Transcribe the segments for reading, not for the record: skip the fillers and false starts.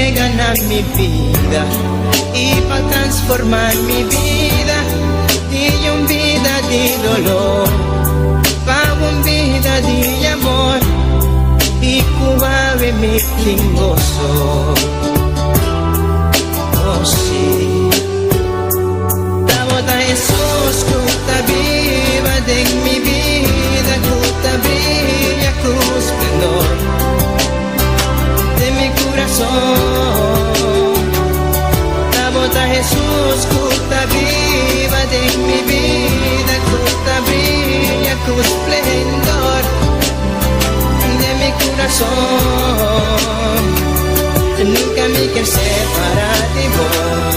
llegan a mi vida y para transformar mi vida y un vida de dolor para un vida de amor y cubabe mi tingoso. Oh sí, Tabota Jesús, cuta viva de mi vida, cuta brilla tu esplendor de mi corazón. Tabota Jesús, cuta viva de mi vida, cuta brilla tu esplendor de mi corazón. Nunca me quiero separar de vos,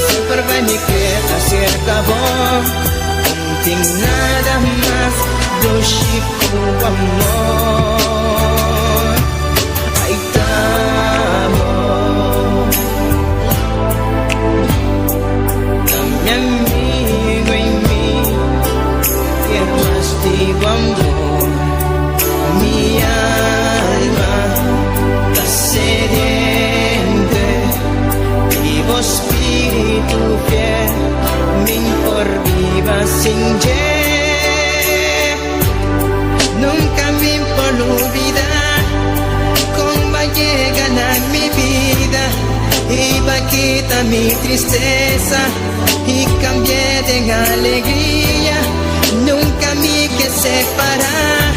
siempre vai me quedar cerca vos. Não tem nada mais do Chico amor. Ai, amor, dá-me amigo em mim, que mais digo amor. Minha alma está sediente y vos espíritu fiel me por viva sin ye. Nunca me por olvidar cómo llegan a mi vida y va a quitar mi tristeza y cambié de alegría. Nunca me que separar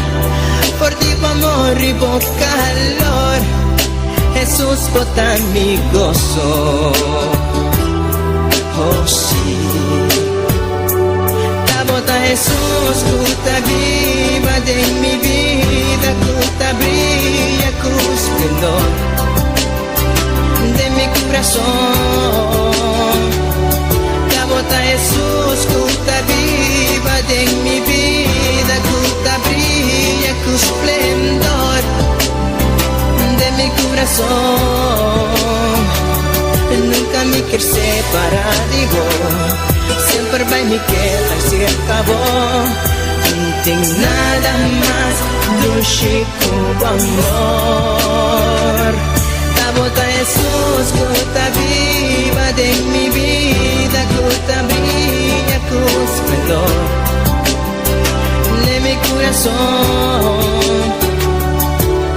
por ti amor y por calor. Jesús bota mi gozo. Oh sí, Tabota Jesús, cuta viva de mi vida, cuta brilla tu esplendor de mi corazón. Tabota Jesús, cuta viva de mi vida, cuta brilla tu esplendor de mi corazón. Nunca me quiero separar de vos, siempre vai me quedar cerca vos. Não tem nada mais do Chico amor. Tabota Jesús, cuta viva de mi vida, cuta brilla tu esplendor de mi corazón.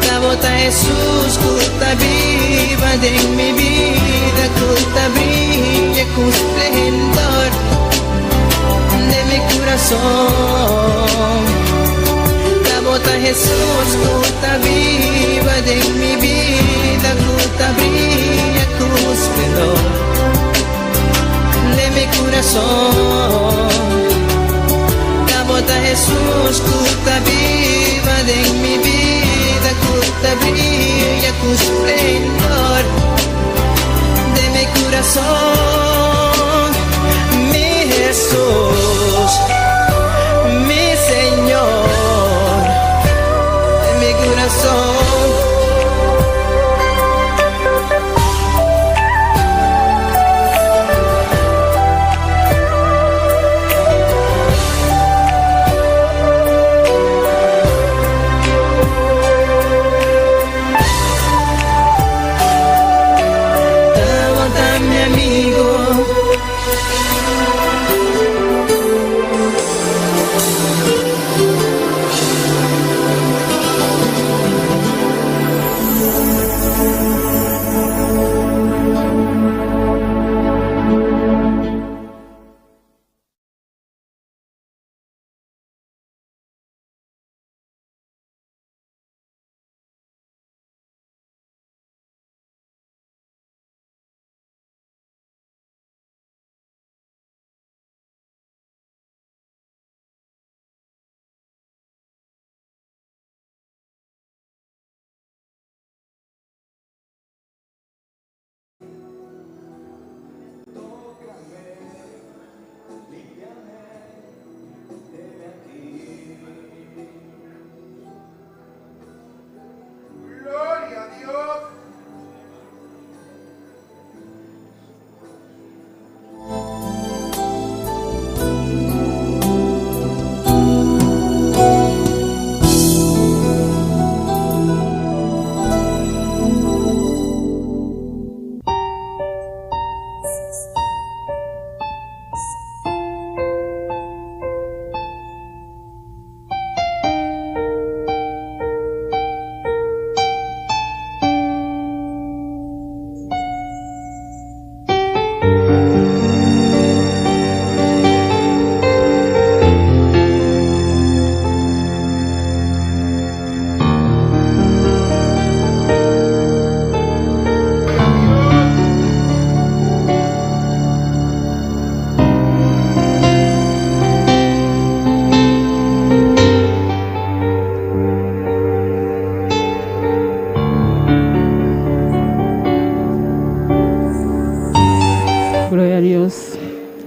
Tabota Jesús, cuta viva de mi vida, cuta brilla tu esplendor de mi corazón. Tabota Jesús, cuta viva de mi vida, cuta brilla tu esplendor de mi corazón. Tabota Jesús, cuta viva de mi vida, cuta brilla tu esplendor de mi corazón. Mi Jesús, mi Señor, de mi corazón.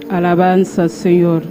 Alabanza, Señor.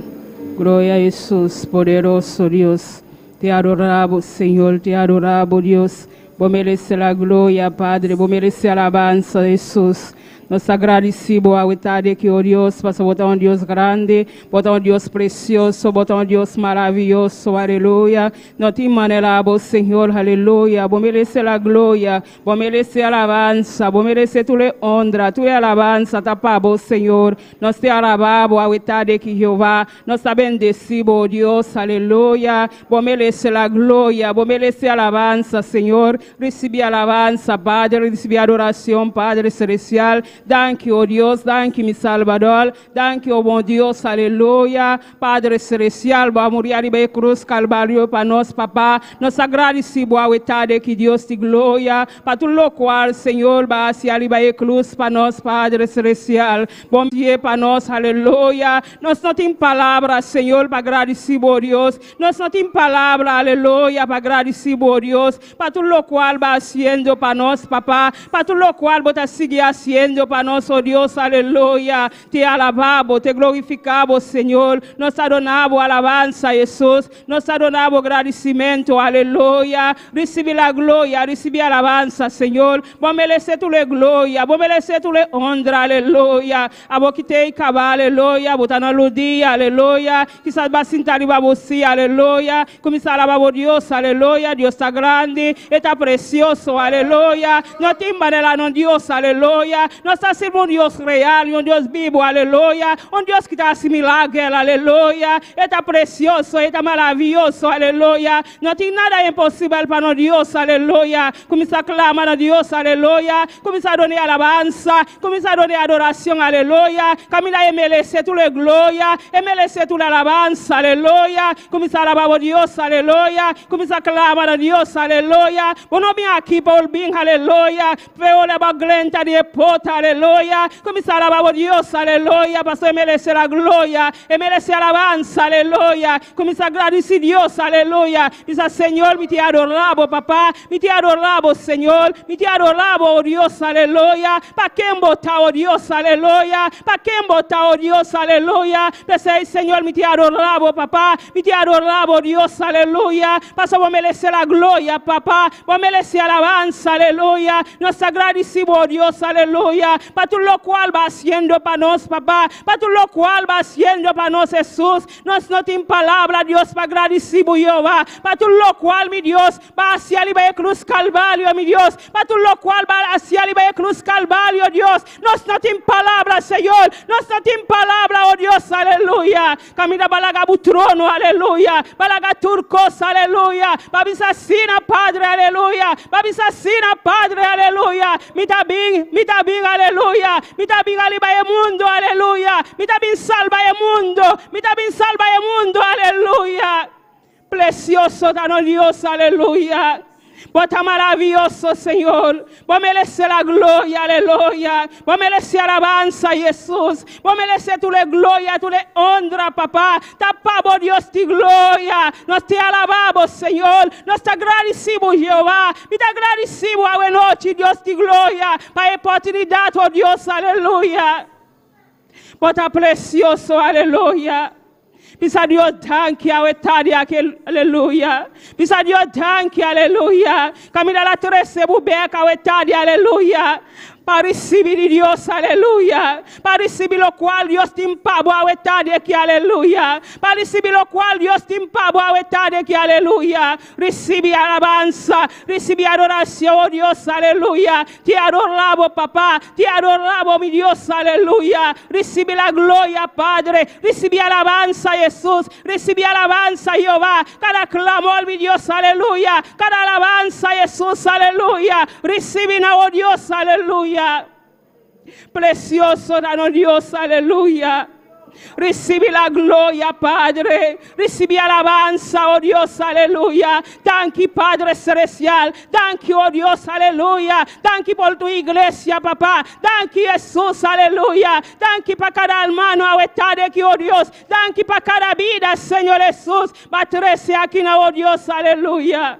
Gloria a Jesús, poderoso Dios. Te adoramos, Señor, te adoramos, Dios. Vos mereces la gloria, Padre. Vos mereces alabanza, Jesús. Nos agradecemos a vontade que, oh Deus, para botar um Deus grande, botar um Deus precioso, botar um Deus maravilhoso, aleluia. Não te manelamos, Senhor, aleluia. Vos mereces la gloria, vos mereces alabanza, vos mereces tu le honra, tu le alabanza, tapamos, Senhor. Nós te alabamos a vontade que Jeová, nós te bendecimos, oh Deus, aleluia. Vos mereces la gloria, vos mereces alabanza, Senhor. Recibe alabanza, Padre, recibe adoração, Padre celestial. Thank you, oh Deus, thank you, mi Salvador, thank you, oh bom Deus, aleluia. Padre celestial, vamos morir ali na cruz, Calvário, para nós, papá. Nós agradecemos a vontade que Deus te glória, para tudo o qual, Senhor, vai se ali na cruz, para nós, Padre celestial. Bom dia para nós, aleluia. Nós não temos palavras, Senhor, para agradecer, oh Deus. Nós não temos palavras, aleluia, para agradecer, oh Deus, para tudo o qual vai haciendo para nós, papá, para tudo o qual vai seguir haciendo para nós, oh Deus, aleluia. Te alabamos, te glorificamos, Senhor. Nós adoramos alabanza, Jesus. Nós adoramos agradecimento, aleluia. Recebe a glória, recebe a alabanza, Senhor. Vos merecer tu le glória, vos merecer tu le honra, aleluia. A vos que te cabal, aleluia. Botar na ludia, aleluia. Que sabe sentar em você, aleluia. Começar a alabar o Deus, aleluia. Deus está grande, está precioso, aleluia. Não tem maneira, não Deus, aleluia. Nós estamos servindo um Deus real, um Deus vivo, aleluia. Um Deus que está assim milagre, aleluia. Está precioso, está maravilhoso, aleluia. Não tem nada impossível para nós, Deus, aleluia. Começar a clamar a Deus, aleluia. Começar a dar alabança, começar a dar adoração, aleluia. Caminhar e merecer toda a glória, e merecer toda a alabança, aleluia. Começar a alabar a Deus, aleluia. Começar a clamar a Deus, aleluia. Vou não vir aqui para o bem, aleluia. Para levar glenta de pota, aleluia. Começar a alabar a Deus, aleluia. Para merecer a glória, e merecer a alabança, aleluia. Começar a agradecer a Deus, aleluia. Diz, Senhor, me te adoramos, papá. Me te adoramos, Senhor. Me te adoramos, oh Deus, aleluia. Para quem botar, oh Deus, aleluia. Para quem botar, oh Deus, aleluia. Pensei, Senhor, me te adoramos, papá. Me te adoramos, oh Deus, aleluia. Para vos merecer a glória, papá. Vos merecer a alabanza, aleluia. Nós agradecemos, oh Deus, aleluia. Para tudo o qual va haciendo para nós, papá. Para tudo o qual va haciendo para nós, Jesus. Nós não temos palavra, Deus, para agradecer, Jeová. Para tudo o qual, meu Deus, va hacia ali a cruz Calvário, meu Deus. Para tudo o qual va hacia ali a cruz Calvário, Deus. Nós não temos palavra, Senhor. Nós não temos palavra, oh Deus, aleluia. Camina balaga o trono, aleluia. Balaga turcos, aleluia. Babisacina, Padre, aleluia. Babisacina, Padre, aleluia. Me dá bem, aleluia. Me dá bem ali para o mundo, aleluia. Me dá bem salva o mundo. Me dá bem salva o mundo, aleluia. Precioso dano Dios, aleluya. Vos tan maravilloso, Señor. Vos mereces la gloria, aleluya. Vos mereces alabanza, Jesús. Vos mereces tu le gloria, tu le honra, papá. Tapamos, Dios, tu gloria. Nos te alabamos, Señor. Nos te agradecemos, Jehová. Y te agradecemos a buena noche, Dios, tu gloria. Para la oportunidad, oh Dios, aleluya. Vos tan precioso, aleluya. Bisa Dios danke a wetadi aleluya. Bisa Dios danke aleluya. Camila la trece bubeka wetadi aleluya. Para recibir de Dios, aleluya. Para recibir lo cual Dios te impabo a wetadi aquí, aleluya. Para recibir lo cual Dios te impabo a wetadi aquí, aleluya. Recibe alabanza, recibe adoración, oh Dios, aleluya. Te adoramos, papá. Te adoramos, mi Dios, aleluya. Recibe la gloria, Padre. Recibe alabanza, Jesús. Recibe alabanza, Jehová. Cada clamor, mi Dios, aleluya. Cada alabanza, Jesús, aleluya. Recibe, oh Dios, aleluya. Precioso dano Dios, aleluya. Recibe la gloria, Padre. Recibe alabanza, oh Dios, aleluya. Thank you, Padre celestial. Thank you, oh Dios, aleluya. Thank you por tu iglesia, papá. Thank you, Jesús, aleluya. Thank you para cada hermano ahorita aquí, oh Dios. Thank you para cada vida, Señor Jesús. Batrece aquí, oh Dios, aleluya.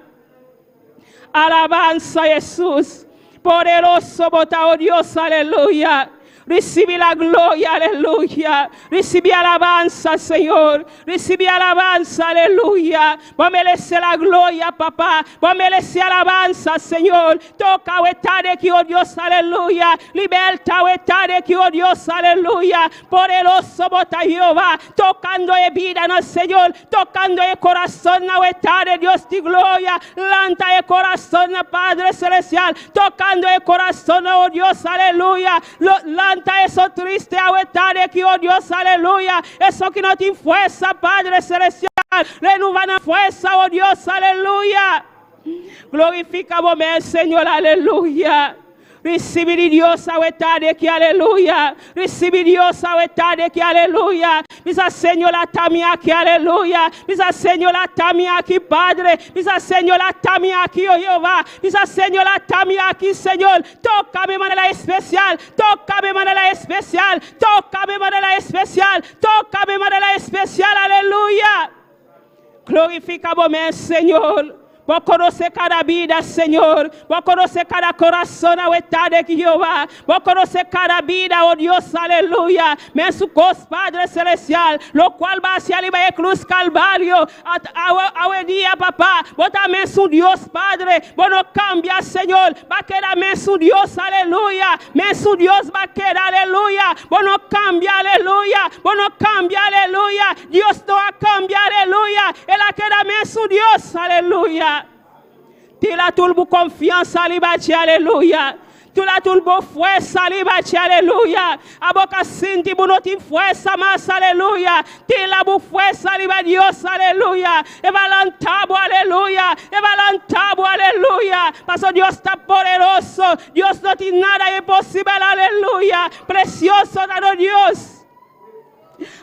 Alabanza, Jesús. Poderoso, bota, oh Dios, aleluya. Recibe la gloria, aleluya. Recibe alabanza, Señor. Recibe alabanza, aleluya. Vos mereces la gloria, papá. Vos mereces alabanza, Señor. Toca o estare aquí, oh Dios, aleluya. Liberta o estare aquí, oh Dios, aleluya. Poderoso bota Jehová. Tocando de vida en el Señor. Tocando el corazón, o estare, Dios de gloria. Lanta el corazón, Padre celestial. Tocando el corazón, oh Dios, aleluya. Lanta eso triste, o estare aquí, oh Dios, aleluya. Eso que no tiene fuerza, Padre celestial. Renueva la fuerza, oh Dios, aleluya. Glorifica vos, Señor, aleluya. Recibe Dios a etade que aleluya. Recibe Dios a etade que aleluya. Misa Señor la tamia que aleluya. Misa Señor la tamia aquí, Padre. Misa Señor la tamia aquí, oh Jehová. Misa Señor la tamia aquí, Señor. Tócame de manera especial. Tócame de manera especial. Tócame de manera especial. Tócame de manera especial, aleluya. Glorifica vos, Señor. Vos conoces cada vida, Señor. Vos conoces cada corazón a de Jehová. Vos conoces cada vida, oh Dios, aleluya. Me su cos, Padre celestial, lo cual va hacia la cruz Calvario. A día, papá. Vos también su Dios, Padre. Vos no cambias, Señor. Va a quedar su Dios, aleluya. Su Dios va a quedar, aleluya. Vos no cambia, aleluya. Vos no cambia, aleluya. Dios no va a cambiar, aleluya. Él ha quedado su Dios, aleluya. Tu la turbo confianza, libati, aleluya. Tu la turbo fuerza, libati, aleluya. A boca sinti, no tiene fuerza más, aleluya. Tu la bu fuerza, libati, Dios, aleluya. Evalantabo, aleluya. Evalantabo, aleluya. Paso Dios está poderoso. Dios no tiene nada imposible, aleluya. Precioso, dado Dios.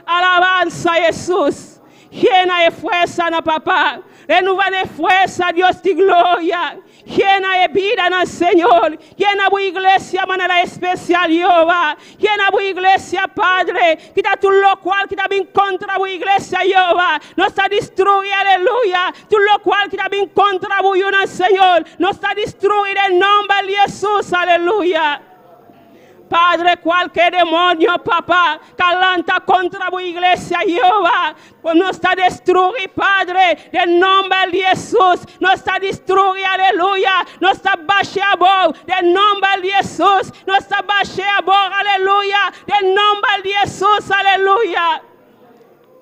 Alabanza, Jesús. Llena de fuerza, na papá. Renueva de fuerza, Dios de gloria. Llena de vida en el Señor. Llena tu iglesia de manera especial, Jehová. Llena tu iglesia, Padre. Quita tu lo cual que también contra tu iglesia, Jehová. No está destruida, aleluya. Tu lo cual que también contra tu Señor. No está destruida en nombre de Jesús, aleluya. Padre, cualquier demonio, papá, calanta contra tu iglesia, Jehová, pues no está destruido, Padre, en nombre de Jesús, no está destruido, aleluya, no está bacheado, en nombre de Jesús, no está bacheado, aleluya, en nombre de Jesús, aleluya.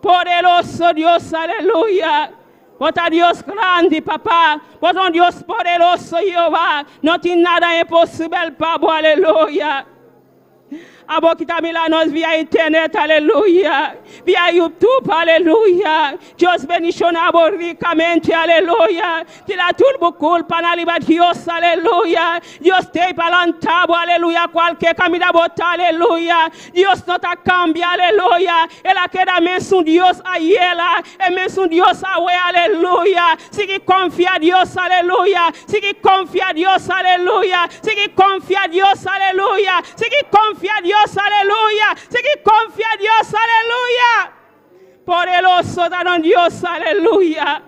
Poderoso Dios, aleluya. Vota Dios grande, papá. Vota Dios poderoso, Jehová. No tiene nada imposible, papá, aleluya. Abo que también la nos vía internet, aleluya. Vía YouTube, aleluya. Dios bendicionado ricamente, aleluya. Te la turbo culpa, na Dios, aleluya. Dios te palantabo, aleluya. Cualquier camino bota, aleluya. Dios no te cambia, aleluya. Él ha quedado un Dios ayer, es un Dios ahora, aleluya. Sigue confía a Dios, aleluya. Sigue confía a Dios, aleluya. Sigue confía a Dios, aleluya. Sigue confía a Dios, aleluya. Sigue confía a Dios, aleluya. Poderoso da Dios, aleluya.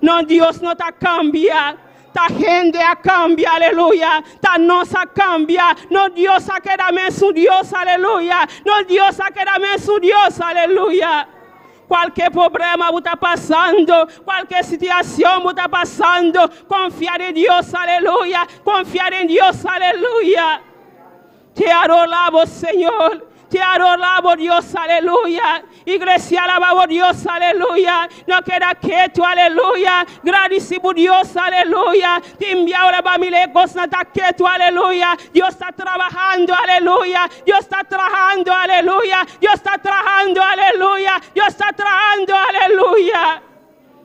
No, Dios no te cambia. Ta gente a cambia, aleluya. Ta nosa cambia. No, Dios a quedarme su Dios, aleluya. No, Dios a quedarme su Dios, aleluya. Cualquier problema que está pasando, cualquier situación que está pasando, confiar en Dios, aleluya. Confiar en Dios, aleluya. Te adoramos, Señor. Te adoramos, Dios, aleluya. Iglesia, alabamos, Dios, aleluya. No queda quieto, aleluya. Grandísimo Dios, aleluya. Te envía ahora para mi lejos, no está quieto, aleluya. Dios está trabajando, aleluya. Dios está trabajando, aleluya. Dios está trabajando, aleluya. Dios está trabajando, aleluya.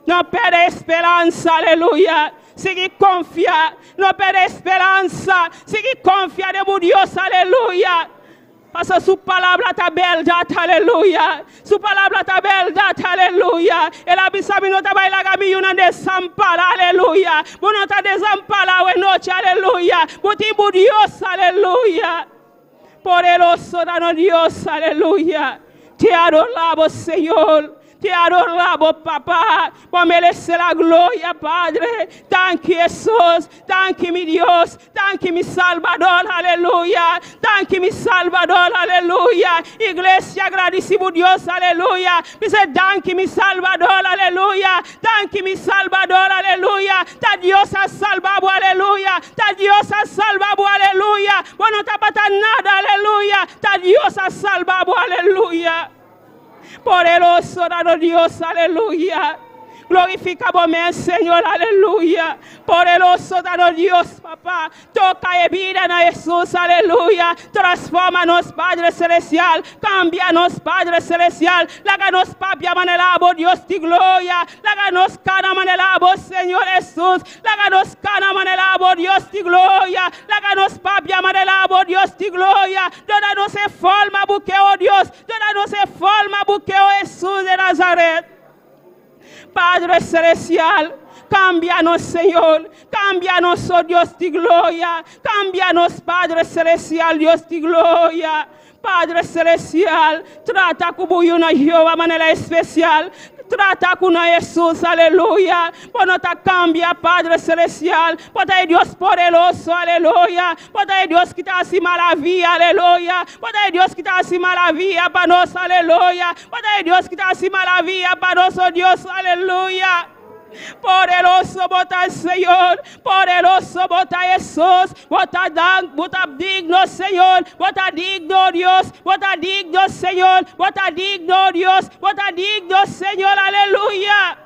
No perde esperanza, aleluya. Sigue confía, no perde esperanza. Sigue confía de Dios, aleluya. Pasa su palabra está verdad, aleluya. Su palabra está verdad, aleluya. El avisami no te va a ir a camino desampara, aleluya. Vos no te desamparado en noche, aleluya. Vos te Dios, aleluya. Poderoso danos Dios, aleluya. Te adoramos, Señor. te adoramos, papá, por merecer la gloria, Padre. Thank you, Jesús, thank you, mi Dios, thank you, mi Salvador, aleluya, thank you, mi Salvador, aleluya. Iglesia, agradecemos Dios, aleluya. Dice, thank you, mi Salvador, aleluya, thank you, mi Salvador, aleluya. Ta Dios ha salvado, aleluya, ta Dios ha salvado, aleluya. Bueno, no te pasa nada, aleluya, ta Dios ha salvado, aleluya. Poderoso dado Dios, aleluya. Glorificamos, Señor, aleluya. Poderoso dado Dios, papá. Toca y vida en Jesús, aleluya. Transfórmanos, Padre Celestial. Cámbianos, Padre Celestial. Láganos, papi, amanelabo, Dios de gloria. Láganos, cana, amanelabo, Señor Jesús. Láganos, cana, amanelabo, Dios de gloria. Láganos, papi, amanelabo, Dios de gloria. Dónanos en forma, buqueo, Dios. Dónanos en forma, buqueo, Jesús de Nazaret. Padre Celestial, cámbianos, Señor, cámbianos, oh Dios de gloria, cámbianos, Padre Celestial, Dios de gloria. Padre Celestial, trata como una Jehová de manera especial. Trata con Jesús, aleluya. Por no te cambia, Padre Celestial. Por te Dios poderoso, aleluya. Por te Dios que te hace maravilla, aleluya. Por te Dios que te hace maravilla para nosotros, aleluya. Por te Dios que te hace maravilla para nosotros, Dios, aleluya. Poderoso bota Señor, poderoso bota Jesús, bota digno Señor, bota digno Dios, bota digno Señor, bota digno Dios, bota digno Señor, aleluya.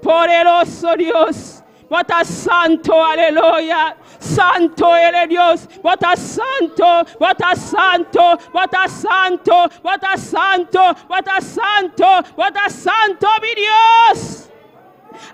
Poderoso Dios, bota santo, aleluya. Santo eres Dios, bota santo, bota santo, bota santo, bota santo, bota santo, bota santo, mi Dios.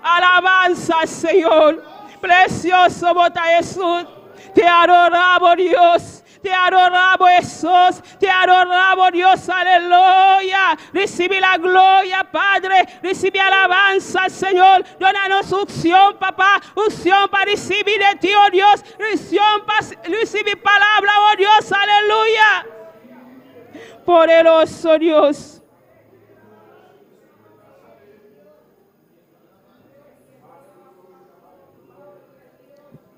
Alabanza, Señor. Precioso bota Jesús. Te adoramos, Dios. Te adoramos, Jesús. Te adoramos, Dios. Aleluya. Recibe la gloria, Padre. Recibe alabanza, Señor. Dónanos unción, papá. Unción para recibir de ti, oh Dios. Unción para recibir palabra, oh Dios. Aleluya. Poderoso Dios.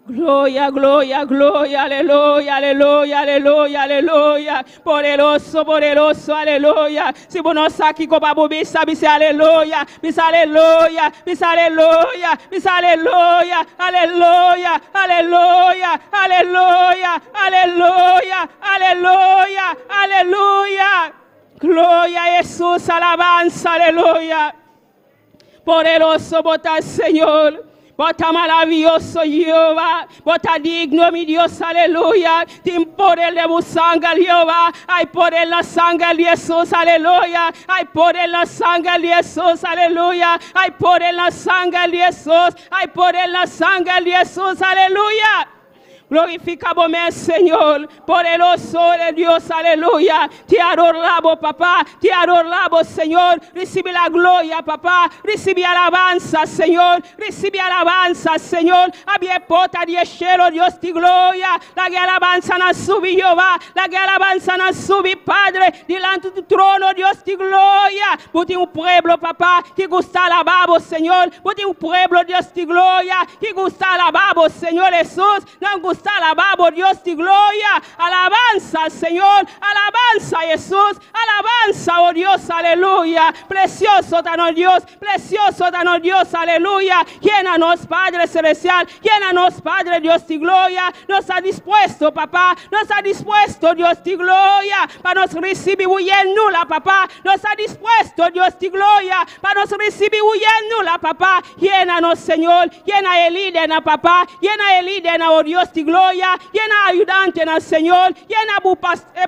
Gloria, gloria, gloria, aleluya, aleluya, aleluya, aleluya. Poderoso, poderoso, aleluya. Si vos no sabes cómo vamos a misa, aleluya, misa, aleluya, misa, aleluya, misa, aleluya, aleluya, aleluya, aleluya, aleluya, aleluya, aleluya. Gloria a Jesús, alabanza, aleluya. Poderoso, bota Señor. Bota maravilloso Jehová, bota digno mi Dios, aleluya. Tem poder de sangre Jehová, hay poder en la sangre de Jesús, aleluya. Hay poder en la sangre de Jesús, aleluya. Hay poder en la sangre de Jesús, hay poder en la sangre de Jesús, aleluya. Glorificamos, Señor, poderoso de Dios, aleluya. Te adoramos, papá, te adoramos, Señor. Recibe la gloria, papá. Recibe alabanza, Señor. Recibe alabanza, Señor. Abie porta de cielo, Dios de gloria. La que alabanza na subi, Jehová. La que alabanza na subi, Padre. Delante de tu trono, Dios de gloria. Porque un pueblo, papá, que gusta alabamos, Señor. Porque un pueblo, Dios de gloria, que gusta alabamos, Señor Jesús. No gusta alabamos, Dios de gloria. Alabanza, Señor. Alabanza, Jesús. Alabanza, oh Dios, aleluya. Precioso danos Dios. Precioso danos Dios, aleluya. Llénanos, Padre Celestial. Llénanos, Padre Dios de gloria. Nos ha dispuesto, papá. Nos ha dispuesto, Dios de gloria. Para nos recibir huyéndola, papá. Nos ha dispuesto, Dios de gloria. Para nos recibir huyéndola, papá. Llénanos, Señor. Llena el líder, papá. Llena el líder, oh Dios de gloria. Llena ayudante, Señor. Llena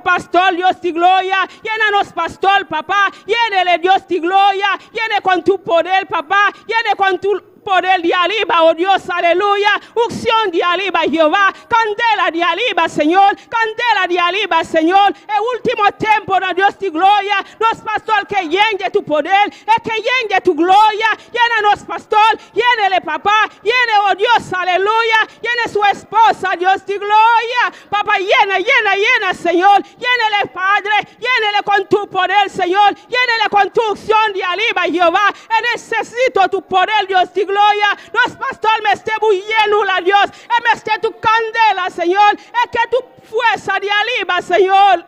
pastor, Dios de gloria. Llénanos, pastor, papá. Llénele, Dios de gloria. Llene con tu poder, papá. Llene con tu poder de arriba, oh Dios, aleluya. Unción de arriba, Jehová. Candela de arriba, Señor. Candela de arriba, Señor. El último tiempo, oh Dios de gloria. Nos, pastor, que llene tu poder. Que llene tu gloria. Llénanos, pastor. Llénele, papá. Llene, oh Dios, aleluya. Llene su esposa, Dios de gloria. Papá, llena, llena, llena, Señor. Llénele, Padre. Llénele con tu poder, Señor. Llénele con tu unción de arriba, Jehová. Necesito tu poder, Dios de gloria. Nos, pastor, me esté muy lleno, la Dios. Me esté tu candela, Señor. Es que tu fuerza de arriba, Señor.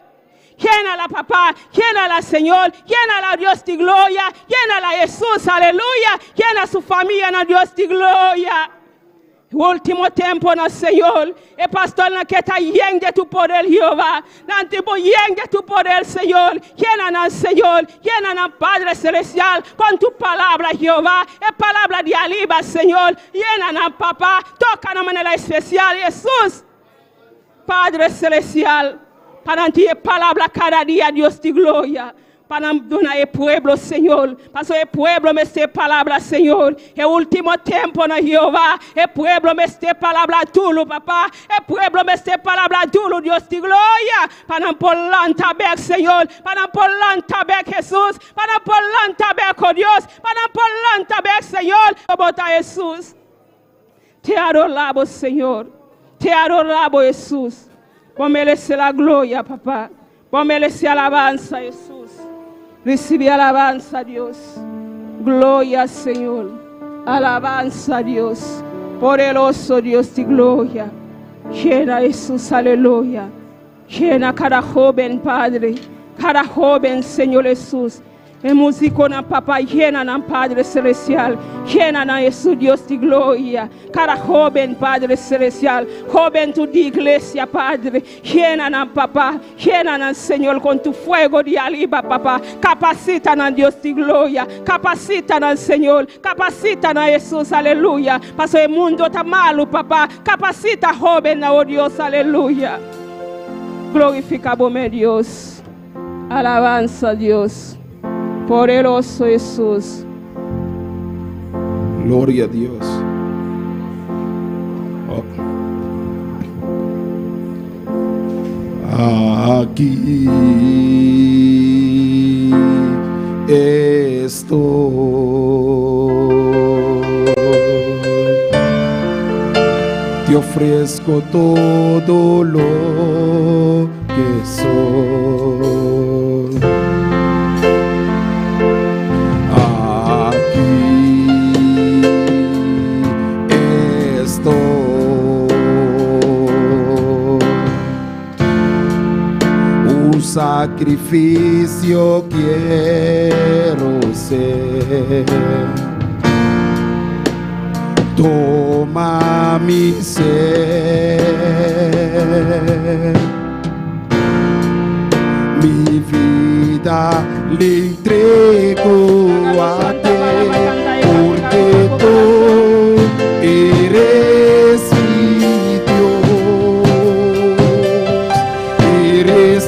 Llénala, papá, llénala, Señor, llénala, Dios de gloria, llénala, Jesús, aleluya, llena su familia, no, Dios de gloria. Último tiempo, no, Señor, el pastor no que está lleno de tu poder, Jehová, no tipo lleno de tu poder, Señor, llénanos, Señor, llénanos, Padre Celestial, con tu palabra, Jehová, es palabra de arriba, Señor, llénanos, papá, tócanos de manera especial, Jesús, Padre Celestial. Para ti palabra cada día, Dios de gloria. Para donar el pueblo, Señor. Para el pueblo me esté palabra, Señor. El último tiempo, no, Jehová. El pueblo me esté palabra tuyo, papá. El pueblo me esté palabra tuyo, Dios de gloria. Para por lantaber, Señor. Para por lantaber, Jesús. Para por lantaber, con Dios. Para por lantaber, Señor. Bota Jesús. Te adoramos, Señor. Te adoramos, Jesús. Vos mereces la gloria, papá. Vos mereces alabanza, Jesús. Recibe alabanza, Dios. Gloria, Señor. Alabanza, Dios. Poderoso Dios de gloria. Llena, Jesús, aleluya. Llena cada joven, Padre. Cada joven, Señor Jesús. El músico, na papá, llena, na Padre Celestial. Llena, na Jesús, Dios de gloria. Cada joven, Padre Celestial. Joven tu de iglesia, Padre. Llena, na papá. Llena, na Señor, con tu fuego de arriba, papá. Capacita, na Dios de gloria. Capacita, na Señor. Capacita, na Jesús, aleluya. Paso el mundo está malo, papá. Capacita, joven, na oh Dios, aleluya. Glorificamos, Dios. Alabanza, Dios. Poderoso Jesús. Gloria a Dios. Aquí estoy. Te ofrezco todo lo que soy. Sacrificio quiero ser. Toma mi ser, mi vida le entrego a ti, porque tú eres mi Dios, eres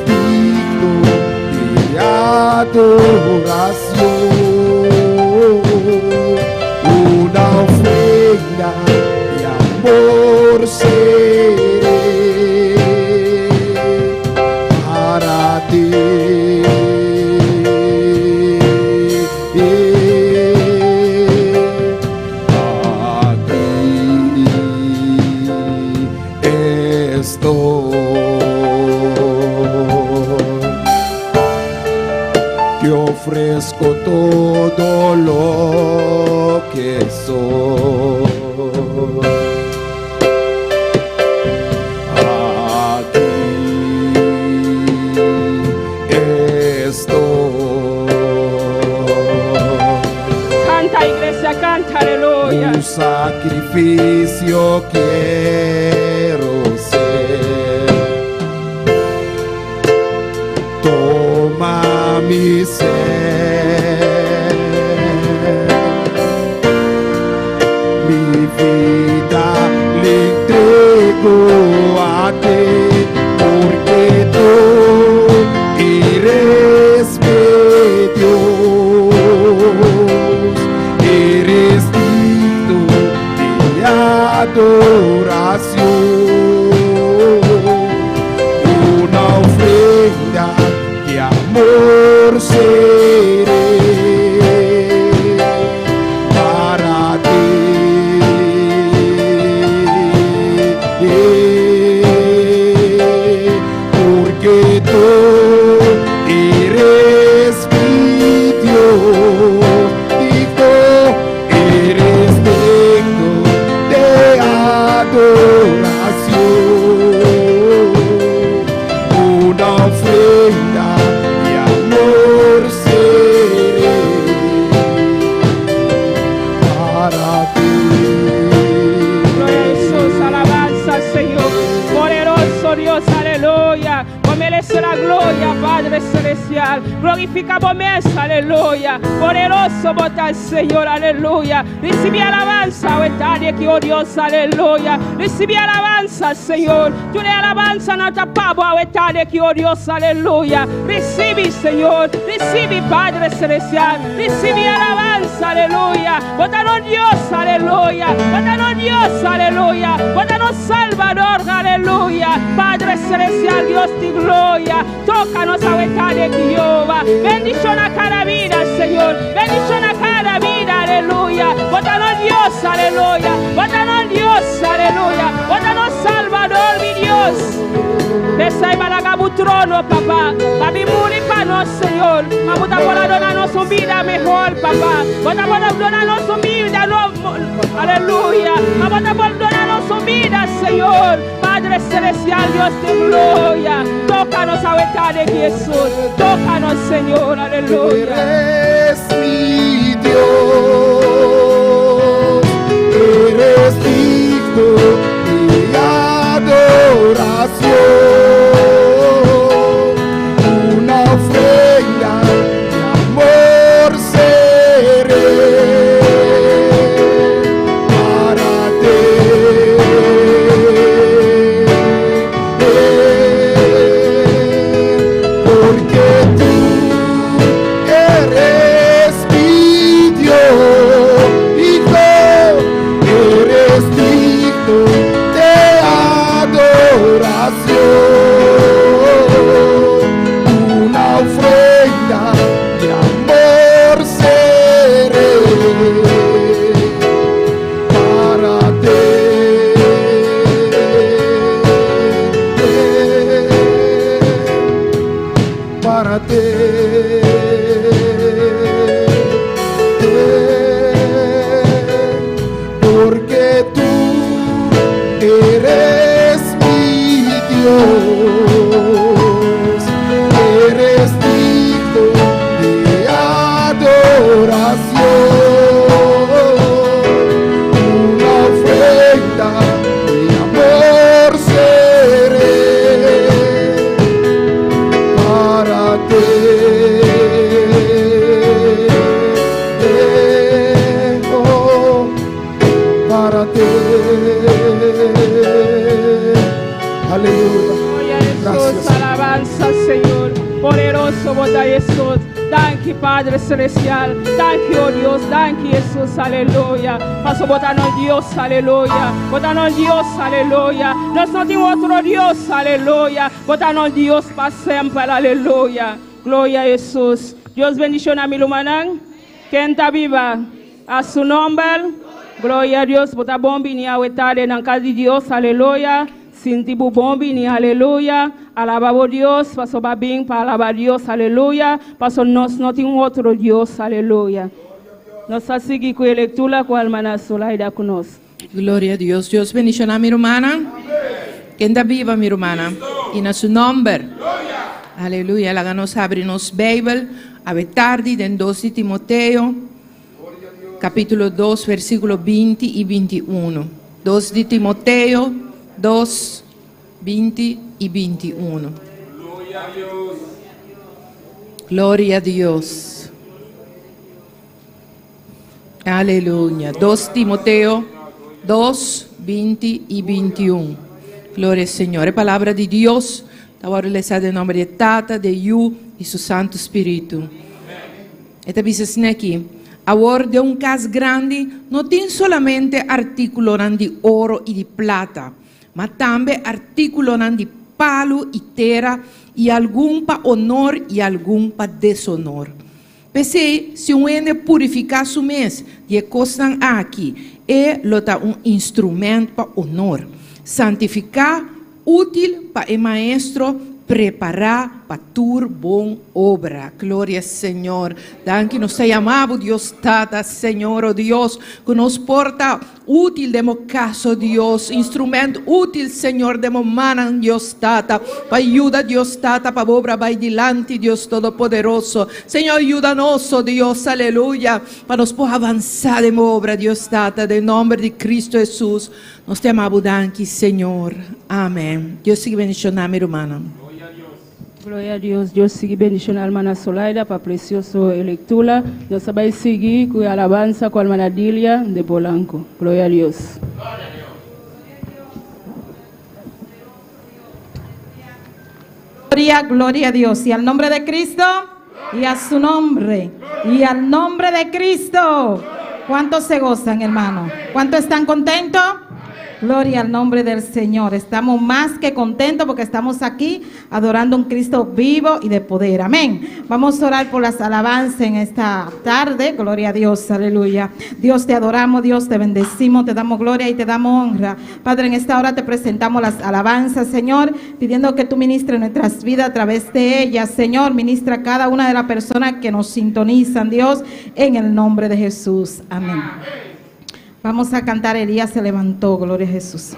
adoración, una ofrenda de amor seré para ti. Aquí estoy. Te ofrezco todo lo que soy. Aquí estoy. Canta, iglesia, canta, aleluya. Un sacrificio quiero ser. Toma mi ser, mi vida le entrego a ti, porque tú eres mi Dios, eres digno aleluya. Vos mereces la gloria, Padre celestial. Glorifica vos mesa, aleluya. Poderoso vos tal Señor, aleluya. Recibe alabanza, oetade que oh Dios, aleluya. Recibe alabanza, Señor. Tú le alabanza no tapabo, oetade que oh Dios, aleluya. Recibe, Señor. Recibe, Padre celestial. Recibe alabanza, aleluya. Votanos Dios, aleluya. Votanos Dios, aleluya. Votanos Salvador, aleluya. Padre celestial, Dios de gloria. Tócanos a de Jehová. Bendición a cada vida, Señor. Bendición a cada vida, aleluya. Votanos Dios, aleluya. Votanos Dios, aleluya. Votanos Salvador, mi Dios. Desai balagabu trono, papá. Papi muri para nos, Señor. Vamos a poder donarnos una vida mejor, papá. Vamos a poder donarnos una vida, aleluya. Vamos a poder donarnos una vida, Señor. Padre celestial, Dios de gloria. Tócanos a verdad de Jesús. Tócanos, Señor, aleluya. Eres mi Dios, eres digno de adoración. Una ofrenda de amor seré para ti. Porque tú eres mi Dios, hijo, eres digno de adoración. Una ofrenda de amor seré para ti, para ti. Porque tú eres mi Dios, eres digno de adoración. Una ofrenda de amor seré para ti. Oh, para ti. Aleluya. Jesús, alabanza, Señor. Poderoso, bota Jesús. Thank you, Padre celestial. Thank you, oh Dios. Thank you, Jesús. Aleluya. Paso botanos Dios, aleluya. Botanos Dios, aleluya. Nos no tenemos otro Dios, aleluya. Botanos Dios para siempre, aleluya. Gloria a Jesús. Dios bendición a mi lumanán. Quien está viva, a su nombre. Gloria a Dios. Bota bombi ni awetade en casa de Dios, aleluya. Sinti bu bombi ni aleluya. Alababo Dios, paso babín para alabar Dios, aleluya. Paso nos no tenemos otro Dios, aleluya. Nos así con lectura con hermana Solaida con nos. Gloria a Dios. Dios bendición a mi hermana. ¿Quién está viva, mi hermana? Y en su nombre. Aleluya. Háganos abrirnos Bible. A ver tarde, en 2 de Timoteo, capítulo 2, versículos 20 y 21. 2 de Timoteo, 2, 20 y 21. Gloria a Dios. Gloria a Dios. Aleluya. 2 Timoteo 2, 20 y 21. Gloria al Señor. Palabra de Dios. Ahora les da el nombre de Tata, de Yu y su Santo Espíritu. Esta dice aquí. Ahora de un caso grande, no tiene solamente artículos de oro y de plata, mas también artículos de palo y tierra, y algún para honor y algún para deshonor. Pensei, se um ende purificar su mes, e costan aqui, lo da um instrumento para honor. Santificar, útil para o maestro, preparar para tu bom obra. Glória ao Senhor. Danke nos amamos, Deus Tata, Senhor, oh Deus, que nos porta útil demo caso, Deus, instrumento útil, Senhor, demo manan, Deus Tata, para ajuda, Deus Tata, para obra vai dilante, Deus Todo-Poderoso. Senhor, ajuda-nos, oh Deus, aleluia, para nos por avançar demo obra, Deus Tata, em nome de Cristo Jesus. Nós te amamos, danke, Senhor. Amém. Deus siga bendicionar a mi hermana. Glória a Deus. Deus siga bendicionando a irmã Solaida para precioso lectura. Deus vai seguir com a alabança com a irmã Dília de Polanco. Glória a Deus. Gloria, gloria a Dios. Y al nombre de Cristo y a su nombre. Y al nombre de Cristo. ¿Cuántos se gozan, hermano? ¿Cuántos están contentos? Gloria al nombre del Señor. Estamos más que contentos porque estamos aquí adorando a un Cristo vivo y de poder. Amén. Vamos a orar por las alabanzas en esta tarde. Gloria a Dios. Aleluya. Dios, te adoramos, Dios, te bendecimos, te damos gloria y te damos honra. Padre, en esta hora te presentamos las alabanzas, Señor, pidiendo que tú ministres nuestras vidas a través de ellas. Señor, ministra a cada una de las personas que nos sintonizan, Dios, en el nombre de Jesús. Amén. Vamos a cantar Elías se levantó, gloria a Jesús.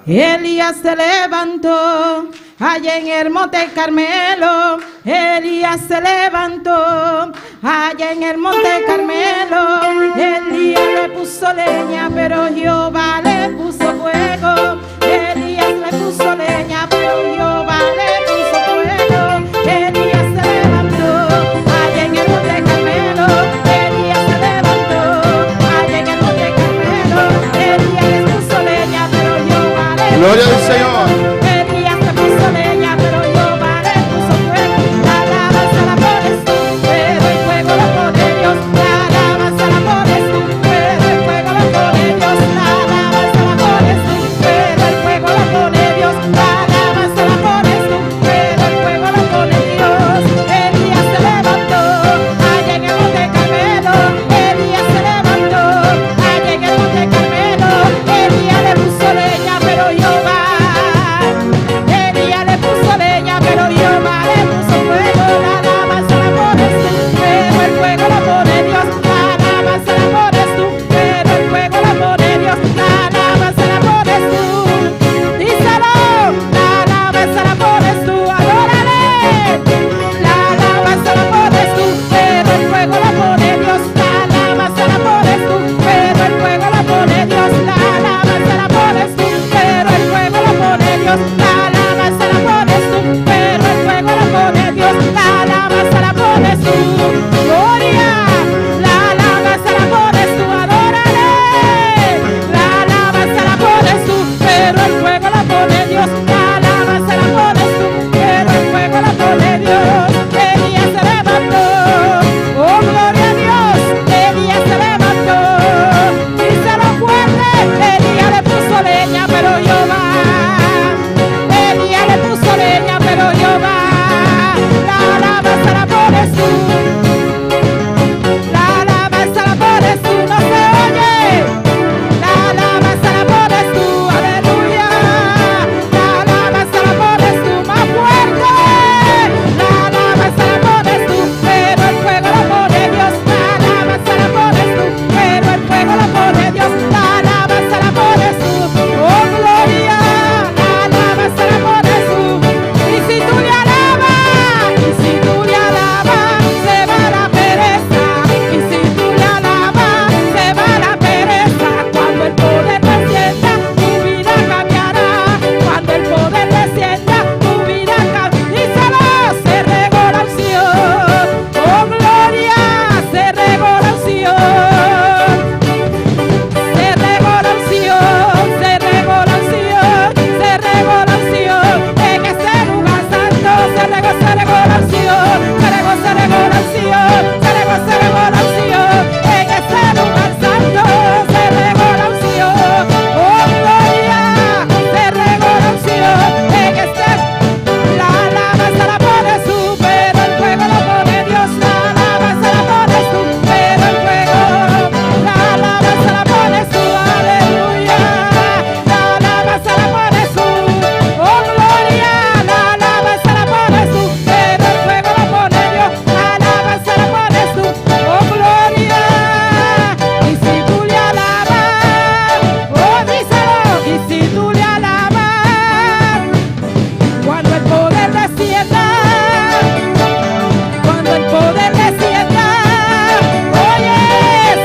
Elías se levantó allá en el monte Carmelo. Elías se levantó allá en el monte Carmelo. Elías le puso leña, pero Jehová le puso fuego. Elías le puso leña, pero Jehová le puso fuego. Elías se levantó allá en el monte Carmelo. Elías se levantó allá en el monte Carmelo. Elías le puso leña, pero Jehová le puso fuego. Gloria al Señor. Elías le puso leña, pero Jehová le puso fuego. La alabanza la pones tú, pero el fuego lo pone Dios. La alabanza la pones tú, pero el fuego lo pone Dios. La alabanza la pones tú, pero el fuego lo pone Dios. La alabanza la pones tú, pero el fuego lo pone Dios. Elías se levantó allá en el monte Carmelo. Elías se levantó allá en el monte Carmelo. Elías le puso leña, pero Jehová. Elías le puso leña, pero Jehová le puso fuego. La alabanza la pones tú, pero el fuego lo pone Dios. La alabanza la pones tú, pero el fuego lo pone Dios. La alabanza la pones tú. Díselo. La alabanza la pones tú, adórale. La alabanza la pones tú, pero el fuego lo pone Dios. La alabanza la pones tú, pero el fuego lo pone Dios. La alabanza la pones tú, pero el fuego lo pone Dios. La alabanza la pones tú, pero el fuego lo pone Dios. La alabanza la pones tú, gloria. La alabanza la pones tú, adórale. La alabanza la pones tú, pero el fuego lo pone Dios. La alabanza la pones tú, pero el fuego lo pone Dios. Elías se levantó, oh gloria a Dios. Elías se levantó, díselo fuerte. Elías le puso leña, pero Jehová. Elías le puso leña, pero Jehová. La alabanza la pones tú. La alabanza la pones tú, no se oye. La alabanza la pones tú, aleluya. La alabanza la pones tú, más fuerte. La alabanza la pones tú, pero el fuego lo pone Dios. La alabanza la pones tú, pero el fuego lo pone Dios. La alabanza la pones tú, oh gloria. La alabanza la pones tú. Y si tú le alabas, y si tú le alabas, se va la pereza. Y si tú le alabas, se va la pereza. Cuando el poder descienda, tu vida cambiará. Cuando el poder descienda, tu vida cambiará. Díselo, se regó la unción. Oh gloria, se regó la unción. Se regó la unción, se regó la unción, se regó la unción. En este lugar santo se regó la unción. Se regó la unción, se regó la unción. En este lugar santo se regó la unción. Oh gloria, se regó la unción. En este la alabanza la pones tú, pero el fuego lo pone Dios. La alabanza la pones tú, pero el fuego. La alabanza la pones tú, aleluya. La alabanza la pones tú, oh gloria. La alabanza la pones tú, pero el fuego lo pone Dios. La alabanza la pones tú, oh gloria. Y si tú le alabas, oh díselo. Y si tú le alabas, cuando el poder descienda, cuando el poder descienda, oye,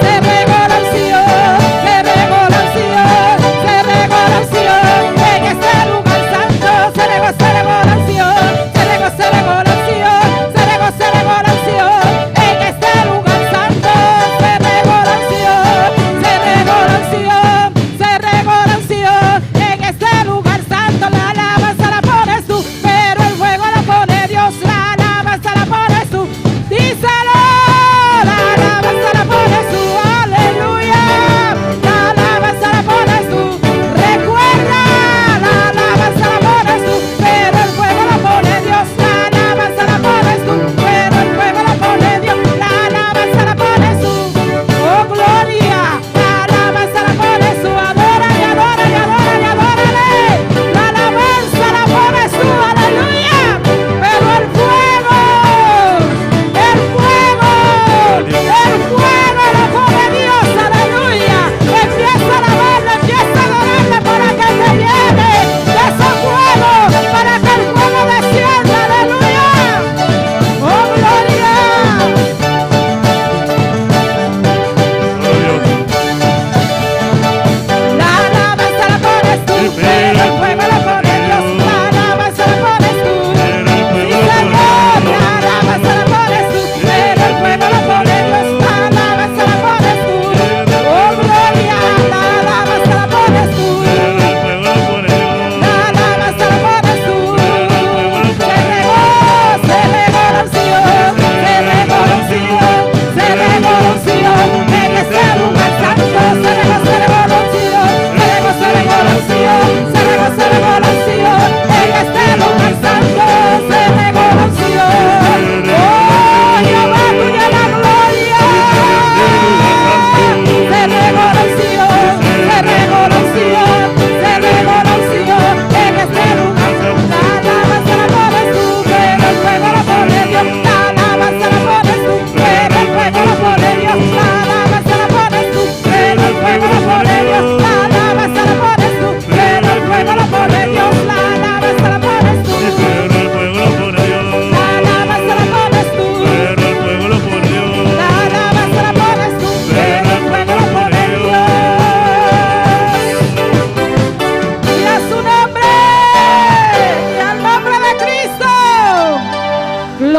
se regó la unción, se regó la unción, se regó la unción. En este lugar santo se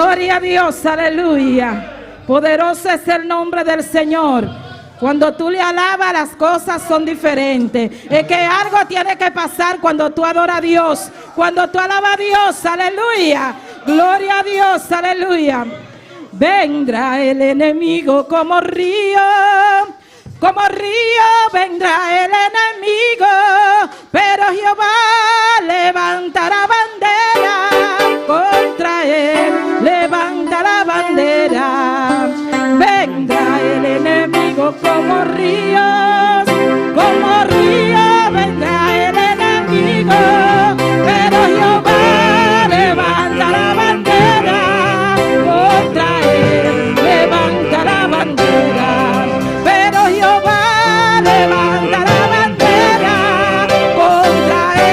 Gloria a Dios, aleluya. Poderoso es el nombre del Señor. Cuando tú le alabas, las cosas son diferentes. Es que algo tiene que pasar cuando tú adoras a Dios. Cuando tú alabas a Dios, aleluya. Gloria a Dios, aleluya. Vendrá el enemigo como río vendrá el enemigo, pero Jehová levantará bandera contra él, levanta la bandera. Vendrá el enemigo como río vendrá el enemigo, pero Jehová levanta la bandera contra él, levanta la bandera, pero Jehová levanta la bandera contra él.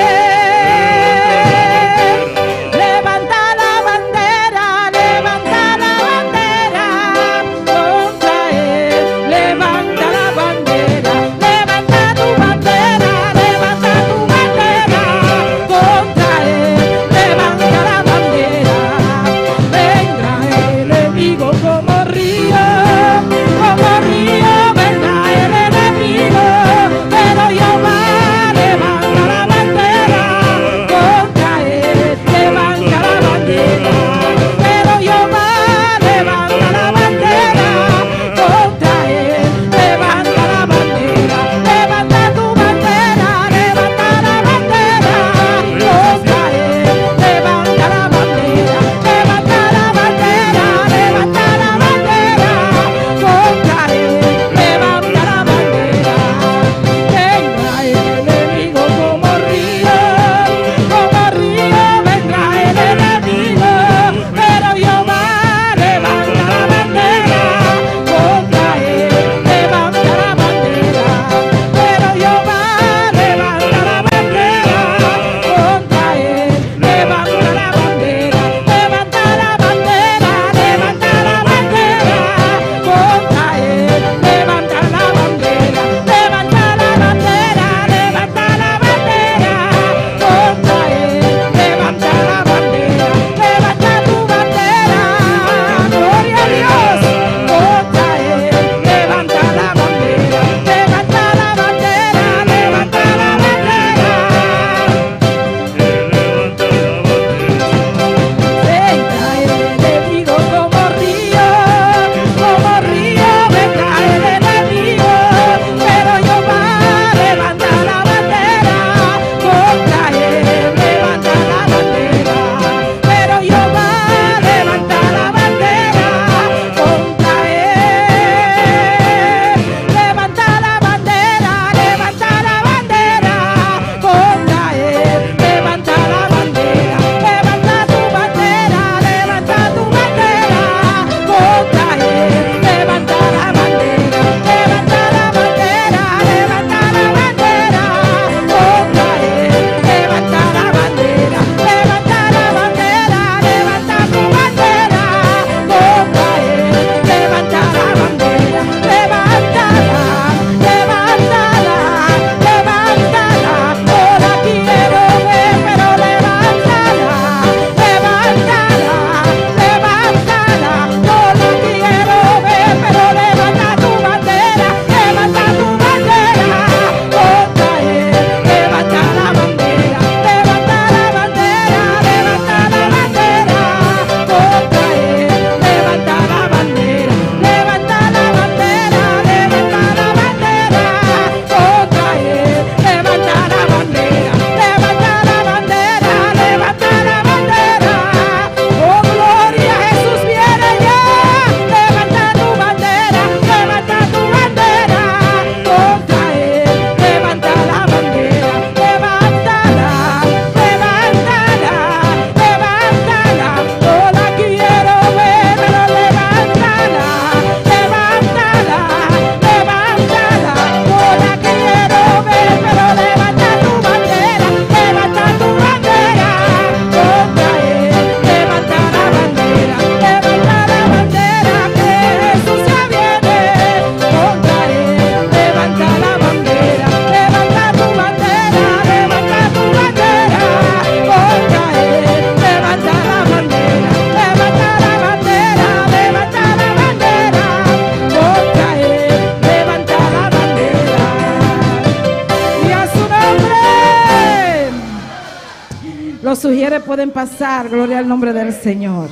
talleres pueden pasar. Gloria al nombre del Señor.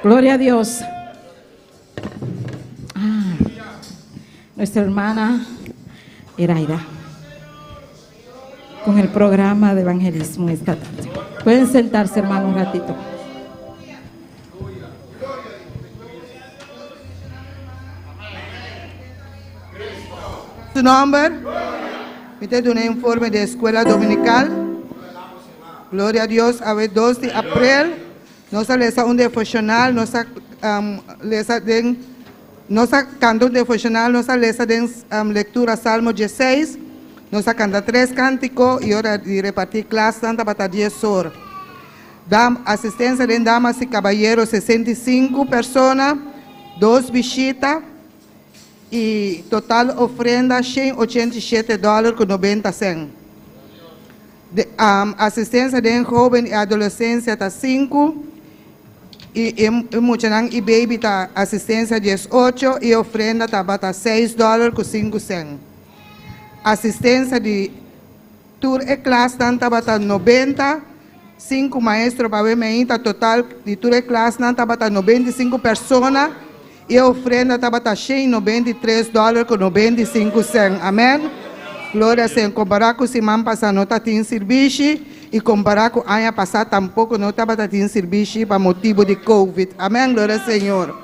Gloria a Dios. Nuestra hermana Eraida con el programa de evangelismo esta tarde. Pueden sentarse, hermano, un ratito. Su nombre, usted un informe de escuela dominical. Gloria a Dios, a ver, 2 de abril, nos lesa un devocional, nos lesa den, nos canta un devocional, nos lesa den lectura Salmo 16, nos canta 3 cánticos y ahora de repartir clase tanta para 10 horas. Asistencia de damas y caballeros, 65 personas, 2 visitas. Y total ofrenda $187.90. Asistencia de joven y adolescencia está 5. Y muchanan y baby está asistencia 18 y ofrenda está $6.05. Asistencia de tour e clase está bata 90. 5 maestros para ver meita total de tour e clase está bata 95 personas. E a ofrenda estava $93.95. Amém? Glória a Deus. Comparar com o semana passada não está tendo serviço e comparar com o ano passado tampouco não estava tendo serviço para motivo de Covid. Amém? Glória ao Senhor.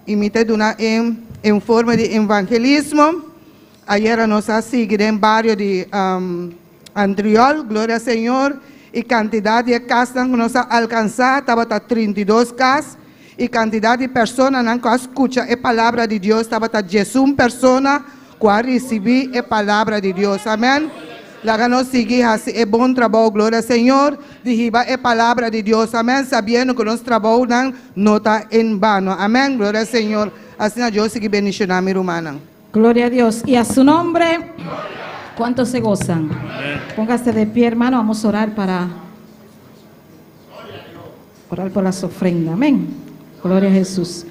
E me te dona em forma de evangelismo. Ayer nós seguimos em barrio de Andriol. Glória ao Senhor. E quantidade de casas que nós alcançamos estava 32 casas. E quantidade de pessoas que escutam a palavra de Deus estava 11 pessoas que receberam a palavra de Deus. Amém? Lá nós seguimos é bom trabalho, glória ao Senhor, de receber a palavra de Deus. Amém? Sabendo que nosso trabalho não está em vano. Amém? Glória ao Senhor. Assim Deus sigue bendicionando a minha irmã. Gloria a Dios. Y a su nombre, ¿cuántos se gozan? Póngase de pie, hermano. Vamos a orar por las ofrendas. Amén. Gloria a Jesús.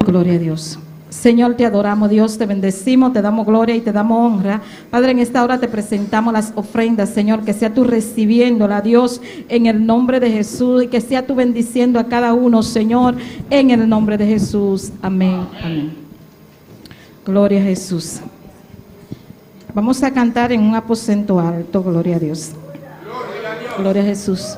Gloria a Dios. Señor, te adoramos, Dios, te bendecimos, te damos gloria y te damos honra. Padre, en esta hora te presentamos las ofrendas, Señor, que sea tú recibiéndola, Dios, en el nombre de Jesús, y que sea tú bendiciendo a cada uno, Señor, en el nombre de Jesús. Amén. Amén. Gloria a Jesús. Vamos a cantar en un aposento alto, gloria a Dios. Gloria a Jesús.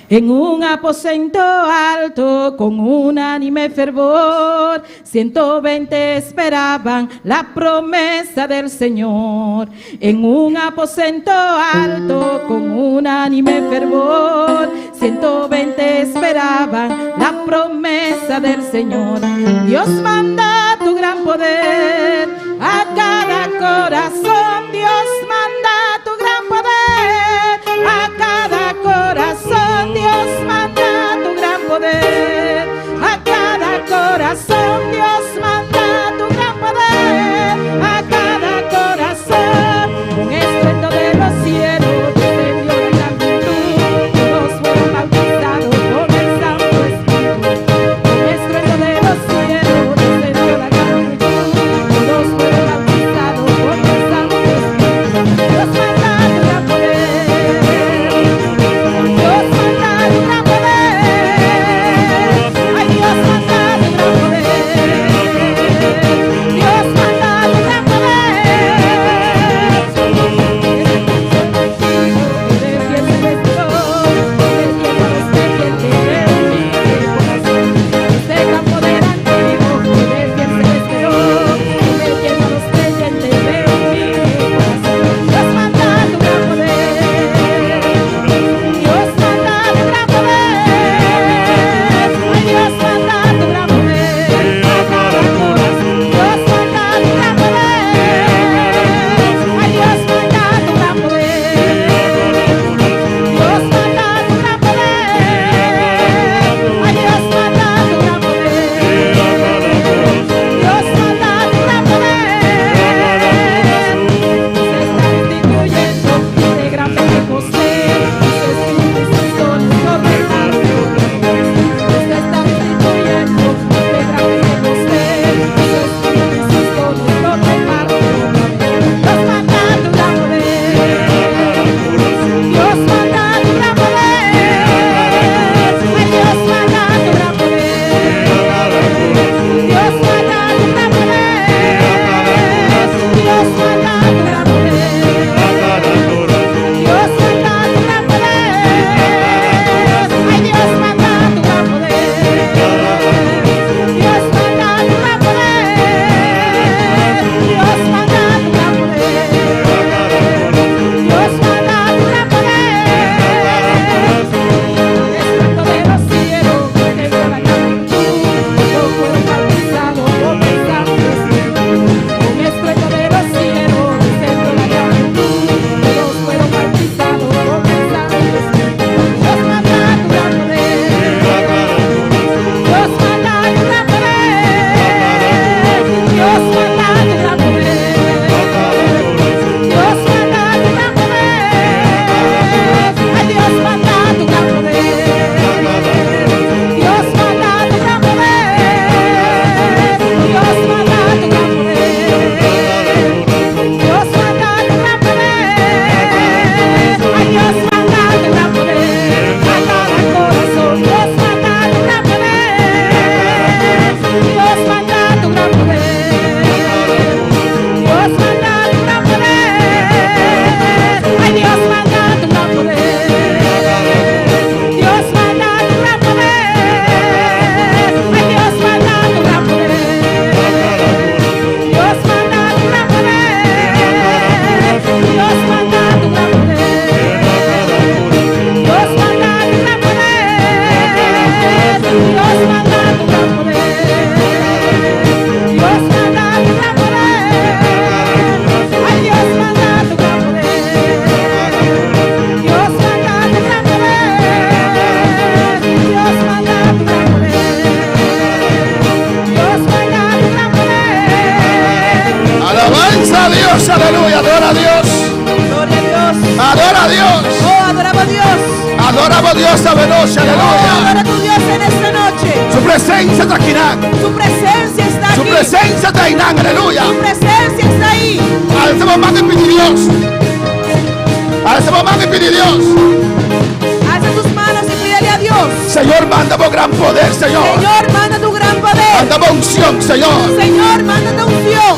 En un aposento alto, con unánime fervor, 120 esperaban la promesa del Señor. En un aposento alto, con unánime fervor, 120 esperaban la promesa del Señor. Dios manda tu gran poder a cada corazón. Dios manda tu gran poder a cada corazón. Dios manda tu gran poder a cada corazón. Dios manda tu gran poder a cada corazón. Con estruendo de los cielos descendió la gran virtud. Todos fueron bautizados por el Santo Espíritu. Con estruendo de los cielos descendió la gran virtud. Todos fueron bautizados por el Santo Espíritu. Adoramos a Dios esta noche, aleluya. Adora a tu Dios en esta noche. Su presencia está aquí, Su presencia está su aquí. presencia está ahí, aleluya. Su presencia está ahí. A ese mamá que pide Dios. A ese mamá que pide Dios. Alza tus manos y pídele a Dios. Señor, manda por gran poder, Señor. Señor, manda tu gran poder. Manda por unción, Señor. Señor, manda tu unción.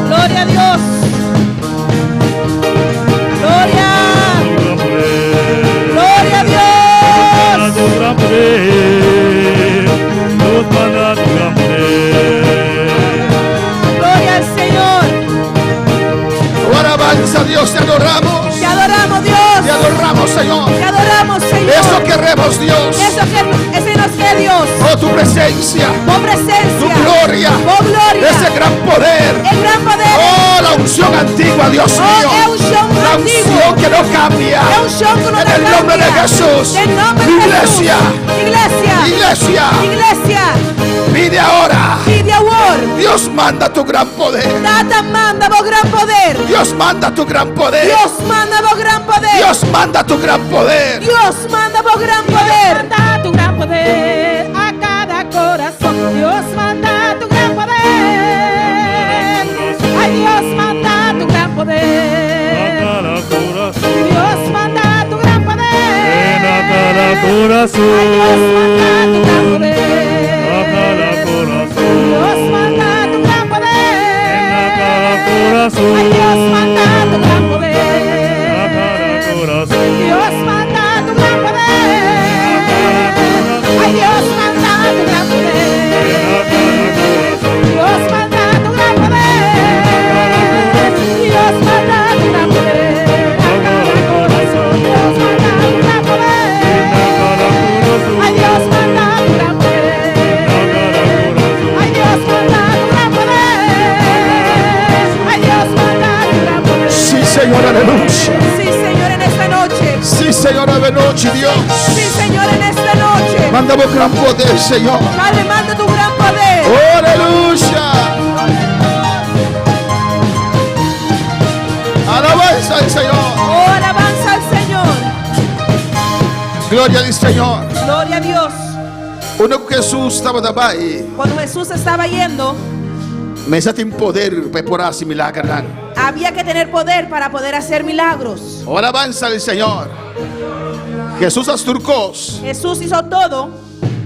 Gloria a Dios. Gloria. Gloria a Dios. Tu gran poder, Dios manda tu gran poder. Gloria al Señor. Ahora avanza, Dios, te adoramos. Te adoramos, Dios. Te adoramos, Señor. Te adoramos, Señor. Eso queremos, Dios. Eso que ese nos que Dios. Oh, tu presencia, Oh tu presencia. gloria, Oh gloria. ese gran poder. El gran poder. Oh, la unción antigua, Dios mío. Oh, es unción La antigua. unción que no cambia. Es unción que no En el nombre de cambia. Jesús. En el nombre de Iglesia, Jesús. Iglesia. iglesia, Iglesia. pide ahora. Pide amor. Dios manda tu gran poder. Tata manda vos gran poder. Dios manda tu gran poder. Dios manda vos gran poder. Dios manda tu gran poder. Dios manda vos gran poder. Manda tu gran poder a cada corazón. Dios manda tu gran poder. Ay, Dios manda tu gran A poder. cada corazón, Dios manda tu gran ven a poder. cada Ay, Dios manda tu gran corazón, poder. a cada corazón, Dios manda tu gran ven a cada poder. corazón, Ay, Dios manda tu gran a poder. cada corazón, Dios manda tu gran poder. Ay, Dios manda tu gran ven a poder. cada corazón, Dios manda tu gran poder. Dios manda tu gran poder. A cada corazón. Dios manda tu gran poder. a cada corazón, Ay, Dios manda tu gran poder. a cada corazón, Ay, Dios manda tu gran poder. Ay, Dios manda tu gran poder. Sí, Señor, aleluya. Sí, Señor, en esta noche. Sí, Señor, ave noche, Dios. Sí, Señor, en esta noche. Manda por gran poder, Señor. Padre, manda tu gran poder. Oh, aleluya. Alabanza al Señor. Oh, alabanza al Señor. Gloria al Señor. Gloria a Dios. Quando Jesus estava daí, Cuando Jesús estaba yendo, mas já tem poder para por esse milagre. había que tener poder para poder hacer milagros. Oh, alabanza al Señor. Jesus asturcou Jesús hizo todo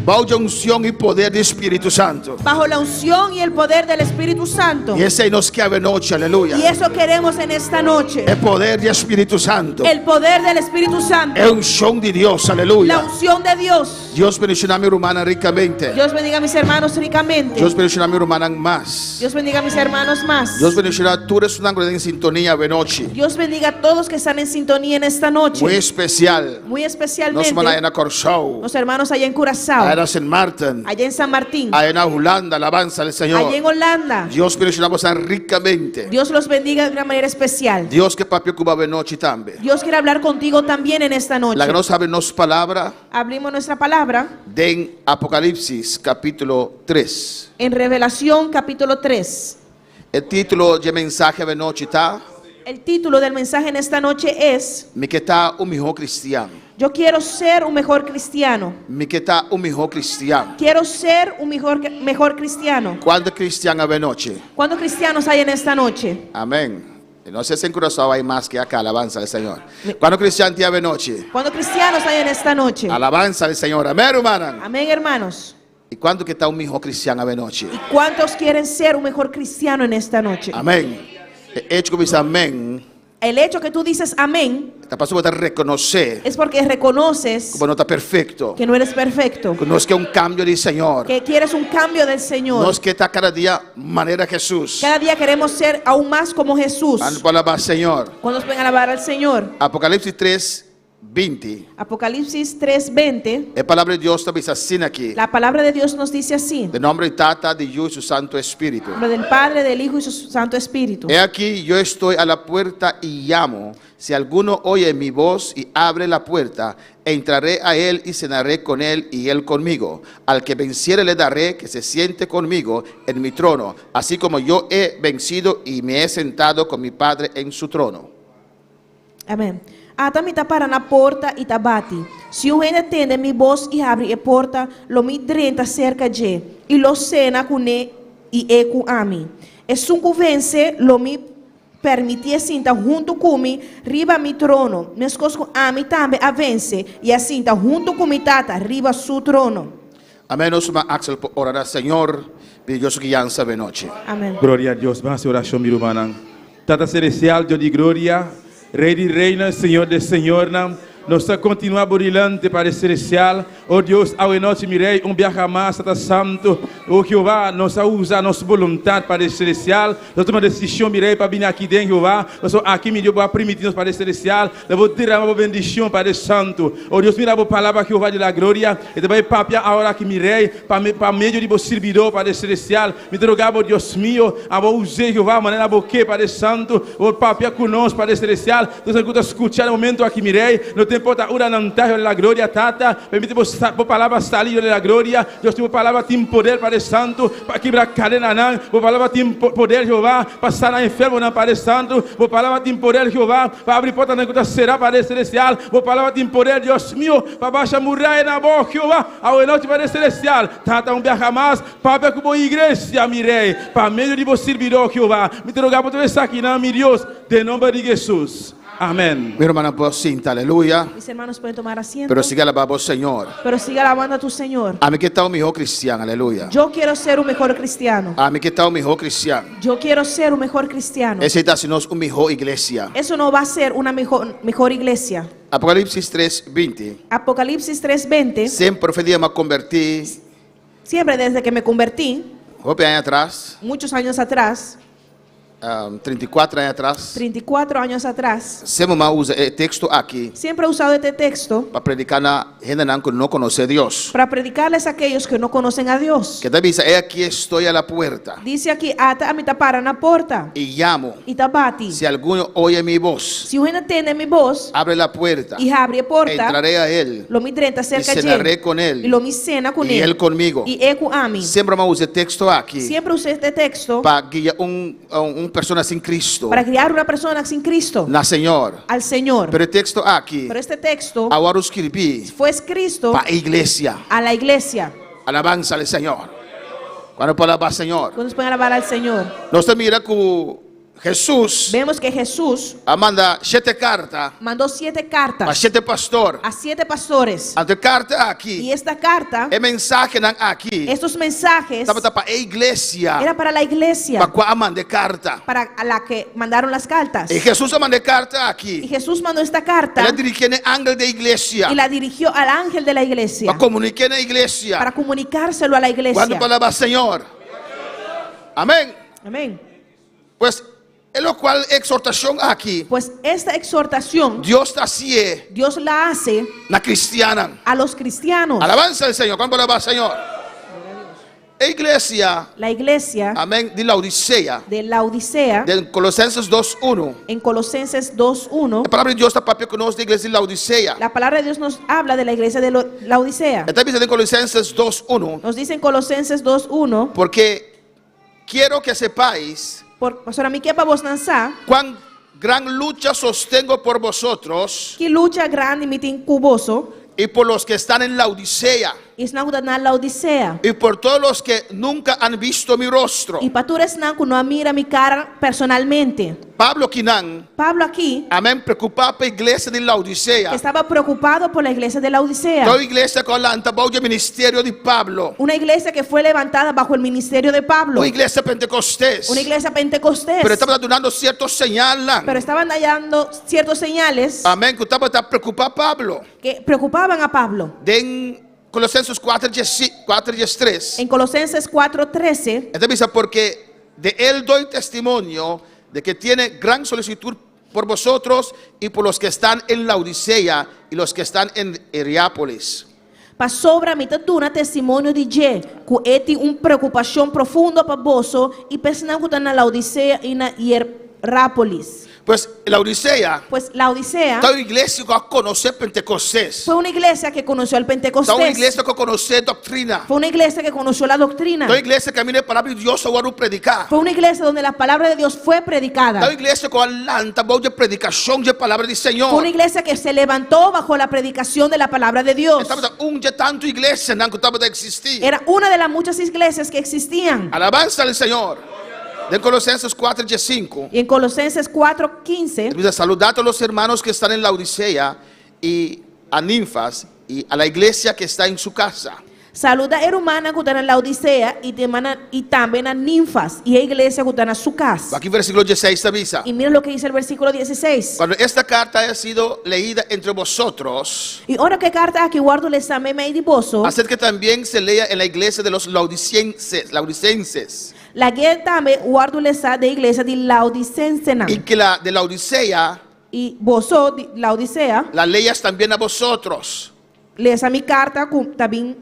bajo de unção e poder do Espírito Santo. bajo la unción y el poder del Espíritu Santo. E esse aí nos quer noite, aleluia. Y eso queremos en esta noche. É poder do Espírito Santo. El poder del Espíritu Santo. É unção de Deus, La aleluia. unción de Dios. Deus bendiga a minha irmã ricamente. Dios bendiga a mis hermanos ricamente. Deus bendiga a minha irmã mais. Dios bendiga a mis hermanos más. Deus bendiga a todos os que em sintonia a noite. Dios bendiga a todos que están en sintonía en esta noche. Muito especial. Muy Nós especialmente vamos lá na Corsau, los hermanos allá en Curazao, lá em Martin, allá en San Martín, aí na Holanda, alabanza al Senhor. allá en Holanda. Deus bendiga ricamente. Dios los bendiga de una manera especial. Deus que papi cuba a noite também. Dios quiere hablar contigo también en esta noche. La que nós sabe nossa palavra Abrimos nuestra palabra em Apocalipse capítulo 3. en Revelación capítulo 3. O título de mensagem a noite está El título del mensaje en esta noche es Me que está o melhor cristiano. Yo quiero ser un mejor cristiano. Me que está o melhor cristiano. Quiero ser un mejor cristiano. Quando cristiano a noite? ¿Cuántos cristianos hay en esta noche? Amém. Não sei se em coração há mais que acá, alabanza al Senhor. Quando cristiano tem a noite? ¿Cuántos cristianos hay en esta noche? Alabanza al Senhor. Amém, hermana. Amén, hermanos. E quando que está o melhor cristiano a noite? ¿Y cuántos quieren ser un mejor cristiano en esta noche? Amém. Hecho como diz amém. El hecho que tú dices amén Está passando a reconhecer es porque reconoces como não está perfeito. que no eres perfecto, Que nós que um cambio de Senhor. que quieres un cambio del Señor. Nós que está cada dia maneira Jesus. Cada día queremos ser aún más como Jesús. Vamos para alabar Senhor. Cuando nos ven a alabar al Señor. Apocalipse 3:20. Apocalipsis 3:20. A palavra de Deus também está assim aqui. La palabra de Dios nos dice así. De nome de Tata, de Hijo e do Santo Espírito. En nombre del Padre, del Hijo y su Santo Espíritu. He aquí, yo estoy a la puerta y llamo. Si alguno oye mi voz y abre la puerta, entraré a él y cenaré con él y él conmigo. Al que venciere le daré que se siente conmigo en mi trono, así como yo he vencido y me he sentado con mi Padre en su trono. Amén. Ata mi tapara na porta e tabati. Se o ainda atende mi voz e abre a porta, lo mi drenta cerca de. E lo cena com ne e eco a mim. E sunco vence, lo mi permitia sinta junto comigo, riba mi trono. Meus cosco a mim também a vence. E a sinta junto com mi tata, riba su trono. Amén. Nos vamos a orar al Señor. Pidió su guianza de noche. Amém. Glória a Deus. Vamos a oração, meu irmão. Tata Celestial, Deus de glória, Rei de reina, Senhor de Senhor, nós continuamos brilhante para o Celestial. Oh Deus, ao noite mirei viaja mais, Tata Santo. Oh Jeová, nós usa nossa vontade para o Celestial. Nós tomamos decisão, mirei, para vir aqui dentro, Jeová. Nós aqui, me deu para permitir-nos para o Celestial. Eu vou derramar uma bendição para o Santo. Oh Deus, mira a palavra, Jeová de la glória. E também, papia, a hora que mirei, para meio de você servidor para o Celestial. Me drogava, Deus meu, a vou usar, Jeová, maneira boque para o Santo. Oh papia, conosco para o Celestial. Nós vamos escutar o momento aqui, mirei. Não importa ora não tá la glória tata, permite vos palavra salir de la glória. Deus tem palavra tem poder para o santo, para quebrar cadena não. Vos palavra tem poder Jeová, para sanar enfermo não para o santo. Vos palavra tem poder Jeová, para abrir porta na que será para o celestial. Vos palavra tem poder Deus meu, para baixar muralha na boca Jeová, ao noite para o celestial. Tata viaja mais, para que boa igreja mirei, para meio de vos servidor Jeová. Me rogamos por isso aqui não, meu Deus, de nome de Jesus. Amén. Mi hermana, pues cinta, aleluya. Mis hermanos pueden tomar asiento. Pero sigue alabando al Señor. Pero sigue alabando a tu Señor. A mí que está un mejor cristiano, aleluya. Yo quiero ser un mejor cristiano. A mí que está un mejor cristiano. Yo quiero ser un mejor cristiano. Ese está sino un mejor iglesia. Eso no va a ser una mejor iglesia. Apocalipsis 3:20. Apocalipsis 3:20. Siempre fue día me convertí. Siempre desde que me convertí, Años atrás. muchos años atrás, 34 años atrás. 34 años atrás, Siempre me usa el texto aquí siempre he usado este texto para predicar a gente que no conoce a Dios. para predicarles a aquellos que no conocen a Dios. Que te dice, aquí estoy a la puerta Dice aquí, ata a mi tapara na porta y llamo. y tabati. Si alguno oye mi voz, Si uno entiende mi voz abre la puerta. y abre a porta, Entraré a él lo mi drenta y cerca de cenaré él con y él lo mi cena con y él conmigo. y eco a mí. Siempre me usa el texto aquí Siempre usé este texto para guiar un persona sin Cristo. para criar una persona sin Cristo Na Señor. al Señor. Pero el texto aquí, Pero este texto ahora escribí fue escrito para iglesia. a la iglesia. Alabanza al Señor. Cuando palabra Señor. Cuando se pueden alabar al Señor. No se mira que Jesús Vemos que Jesús manda 7 cartas mandó 7 a cartas 7 pastores. a 7 pastores. Ante carta Y aquí, esta carta, el mensaje aquí, estos mensajes, estaba para la iglesia. era para la iglesia, Para cuál mande carta. para a la que mandaron las cartas. Y Jesús manda carta Y aquí. Jesús mandó esta carta Él dirigió al ángel de iglesia. y la dirigió al ángel de la iglesia Para comunicar a la iglesia. para comunicárselo a la Cuando iglesia. palabra Señor. Amén. Amén. Pues en lo cual exhortación aquí, Pues esta exhortación Dios está así, Dios la hace la cristiana. a los cristianos. Alabanza al Señor. ¿Cuándo palabra Señor? Iglesia, La iglesia amén, de la Odisea, de la Odisea, de Colosenses 2:1. en Colosenses 2:1, La palabra de Dios está para que nos de iglesia de la Odisea. la palabra de Dios nos habla de la iglesia de la Odisea. Está diciendo en Colosenses 2:1, Nos dice en Colosenses 2:1, porque quiero que sepáis pastor, a mí que para vos nansa, cuán gran lucha sostengo por vosotros que lucha grande mitin cuboso, y por los que están en la Odisea is na na la Odisea. y por todos los que nunca han visto mi rostro. Y patures nan no mira mi cara personalmente. Pablo Quinan, Pablo aquí, amén, preocupado por la iglesia de la Odisea. que estaba preocupado por la iglesia de la Odisea. Toda iglesia con la antabajo ministerio de Pablo. Una iglesia que fue levantada bajo el ministerio de Pablo. Una iglesia pentecostés. Una iglesia pentecostés. Pero estaba dando ciertos señales. Pero estaban dando ciertos señales Amén, que estaba preocupado Pablo. que preocupaban a Pablo. En Colosenses 4:3. En Colosenses 4:13, Entonces dice, porque de él doy testimonio de que tiene gran solicitud por vosotros y por los que están en la Odisea y los que están en Hierápolis. para sobra mi tatuna testimonio de je, que eti preocupação profunda para vosso e personal que está na Odisea e na Hierápolis. Pues la Odisea, Pues la Odisea está una iglesia que conoce Pentecostés. fue una iglesia que conoció el Está una Pentecostés. iglesia que conoce doctrina. Fue una iglesia que conoció la doctrina. Está una iglesia que mira la palabra de Dios a predicar. Fue una iglesia donde la palabra de Dios fue Está predicada. una iglesia que alanta voz de predicación de palabra del Fue Señor. una iglesia que se levantó bajo la predicación de la palabra de Dios. Estamos de tanto iglesia que estamos de existir. Era una de las muchas iglesias que existían. Alabanza al Señor. De Colosenses 4:5. Y en Colosenses 4:15 Dice, saludad a los hermanos que están en la Odisea y a Ninfas y a la iglesia que está en su casa. saluda a hermana que está en la Odisea y también a ninfas y a iglesia que está en su casa. Aquí versículo 16 avisa. Y mira lo que dice el versículo 16. Cuando esta carta haya sido leída entre vosotros, Y ahora que carta aquí guardo el examen de boso, haced que también se lea en la iglesia de los laodicenses. la guía también guardo el examen de iglesia de Laodicense. Y que la de la Odisea Y boso, la Odisea, la leas también a vosotros. lees a mi carta también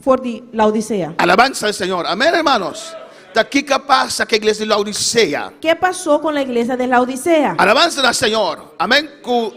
por la Odisea. Alabanza al Señor. Amén, hermanos. De aquí que pasa que la iglesia de la Odisea. ¿Qué pasó con la iglesia de la Odisea? Alabanza al Señor. Amén.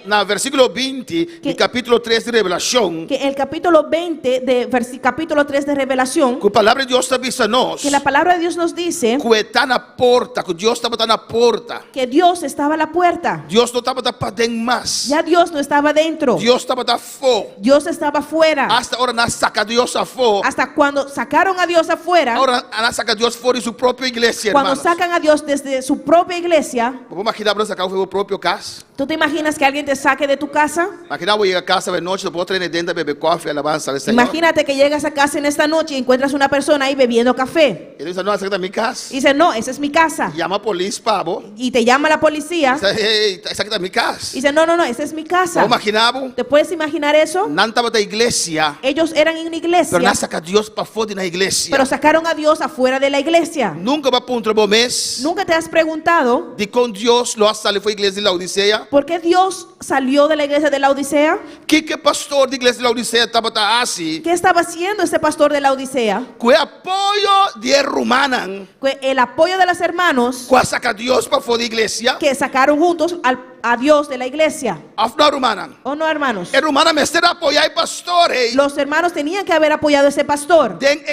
En el versículo 20 del capítulo 3 de Revelación, Que el capítulo 20 de capítulo 3 de Revelación, que la palabra de Dios avisa-nos que la palabra de Dios nos dice que está na porta, que Dios estaba na porta. que Dios estaba a la puerta. Dios no estaba para dentro más. Ya Dios no estaba dentro. Dios estaba da fo. Dios estaba afuera. Hasta ahora na saca Dios a fo. Hasta cuando sacaron a Dios afuera, Ahora na saca Dios fuera de su propia iglesia, cuando hermanos. sacan a Dios desde su propia iglesia, Vamos imaginar para sacar su propio casa. ¿tú te imaginas que alguien te saque de tu casa? Imagina voy a llegar a casa de noche, puedo traer dentro beber café, alabanza al Señor. Imagínate que llegas a casa en esta noche y encuentras una persona ahí bebiendo café. Y dice, no, acércate a mi casa. Y dice, no, esa es mi casa. Llama a policía, pavo. Y te llama la policía. Dice, hey, acércate a mi casa. Y dice, no, no, no, esa es mi casa. Vamos imaginar, ¿Te puedes imaginar eso? no estaba de iglesia, Ellos eran en una iglesia, pero no saca Dios para fuera de la iglesia. pero sacaron a Dios afuera de la iglesia. Nunca va a punto de mes. ¿Nunca te has preguntado De con Dios lo ha salido fue iglesia de la Odisea. por qué Dios salió de la iglesia de la Odisea? Que pastor de iglesia de la Odisea estaba así? ¿Qué estaba haciendo ese pastor de la Odisea? Que apoyo de Rumanan. Que el apoyo de los hermanos Que saca Dios para fuera de iglesia. que sacaron juntos a Dios de la iglesia. Afna Rumanan. ¿O no, hermanos? El Rumanan me está apoyando pastores. Los hermanos tenían que haber apoyado a ese pastor Den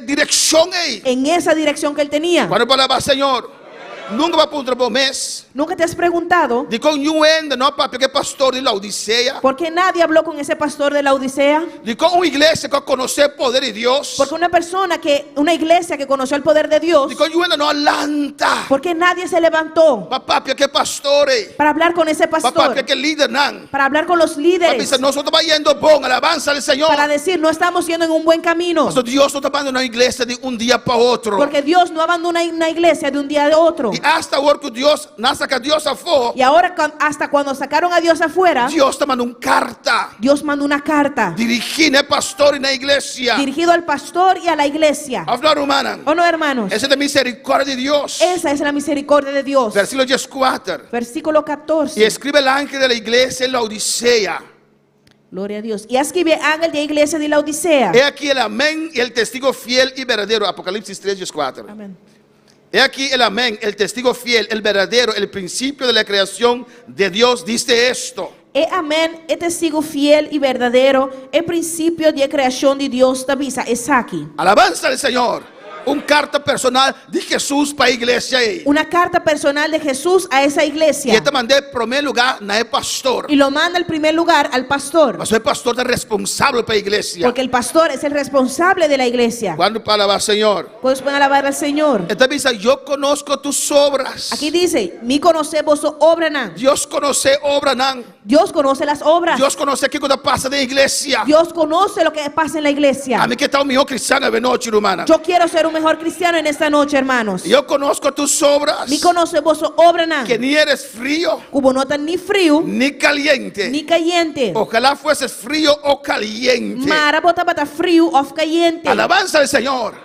dirección ahí. en esa dirección que él tenía. Cuando palabra Señor. Nunca va a punto de mes. ¿Nunca te has preguntado De con no papi que pastor de la Odisea. por qué nadie habló con ese pastor de la Odisea? De con una iglesia que conoce el poder de Dios. Porque una iglesia que conoció el poder de Dios, De con no alanta. ¿por qué nadie se levantó Papi que pastores. para hablar con ese pastor? Papi que líder nan. Para hablar con los Papi líderes, dice, nosotros va yendo bon, alabanza al Señor. para decir, no estamos yendo en un buen camino. Pastor, Dios no está mandando una iglesia de un día para otro. Porque Dios no abandona una iglesia de un día a otro. Y hasta ahora que Dios no saca a Dios afuera, Y ahora hasta cuando sacaron a Dios afuera, Dios te manda una carta Dios mandó una carta dirigida al pastor en la iglesia. dirigido al pastor y a la iglesia. Habla rumana. ¿O no, hermanos? Esa es la misericordia de Dios. Esa es la misericordia de Dios. Versículo 14. Versículo 14. Y escribe el ángel de la iglesia en la Odisea. Gloria a Dios. Y escribe ángel de la iglesia de la Odisea. He aquí el amén y el testigo fiel y verdadero. Apocalipsis 3:4. Amén. He aquí el amén, el testigo fiel, el verdadero, el principio de la creación de Dios. Dice esto. Amén, el testigo fiel y verdadero, el principio de creación de Dios te avisa, es aquí. Alabanza al Señor. Una carta personal de Jesús para la iglesia. Una carta personal de Jesús a esa Y iglesia. esta mandé en primer lugar no es pastor. Y lo manda en primer lugar al pastor. Mas el pastor es responsable para la iglesia. Porque el pastor es el responsable de la iglesia. Cuando palabra Señor. Puedes alabar al Señor. Esta dice, yo conozco tus obras. Aquí dice, mi conoce vos obra nan. Dios conoce obra nan. Dios conoce las obras. Dios conoce qué cosa pasa de la iglesia. Dios conoce lo que pasa en la iglesia. A mí que está un mejor cristiano de noche, hermana. Yo quiero ser un mejor cristiano en esta noche, hermanos. Yo conozco tus obras. Mi conoce vos obra nan. Que ni eres frío Cubo no está ni frío ni caliente. ni caliente. Ojalá fueses frío o caliente. Mara bota bata frío o caliente. Alabanza al Señor.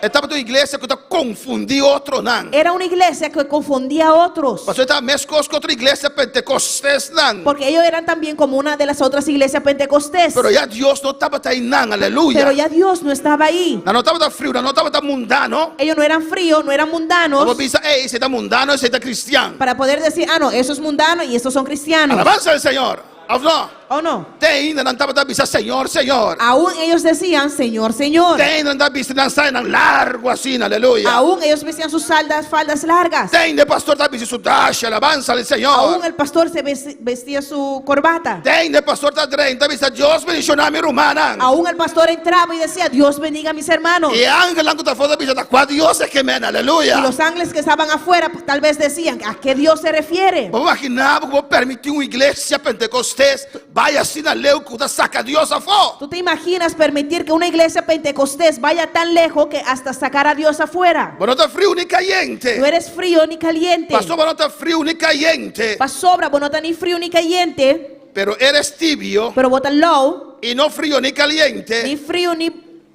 Estaba en una iglesia que confundía otro nan. Era una iglesia que confundía a otros. Pastor estaba mezclados con otra iglesia pentecostés nan. Porque ellos eran también como una de las otras iglesias pentecostés. Pero ya Dios no estaba ahí nan, aleluya. Pero ya Dios no estaba ahí. No estaba tan frío, no estaba tan mundano. Ellos no eran fríos, no eran mundanos. Como piensa, ese está mundano, ese está cristiano. Para poder decir, ah, no, eso es mundano y estos son cristianos. Alabanza al Señor. No. ¿O no? Ainda não estava a dizer Senhor, Senhor. Aún ellos decían, Señor, Señor. Ainda não estava a sair largo assim, aleluia. Aún ellos vestían sus faldas largas. Ainda o pastor estava a dizer dash, alabanza al Senhor. Aún el pastor se vestía su corbata. Ainda o pastor estava a dizer Deus bendicionar minha irmã. Aún el pastor entraba y decía, Dios bendiga a mis hermanos. E ángel lá que está fora dizer, "Qual Deus é que me, aleluia." Y los ángeles que estaban afuera tal vez decían, ¿a qué Dios se refiere? Vamos imaginar como permitir uma igreja pentecostés vaya assim na leu que saca Deus a fora. ¿Tú te imaginas permitir que una iglesia pentecostés vaya tan lejos que hasta sacar a Dios afuera? Mas não está frio nem caliente. No eres frío ni caliente. Pastor, mas não está frio nem caliente. Pastor, vos no estás ni frío ni caliente. Pero eres tibio Pero vos estás low. e não frio nem caliente. Ni frío ni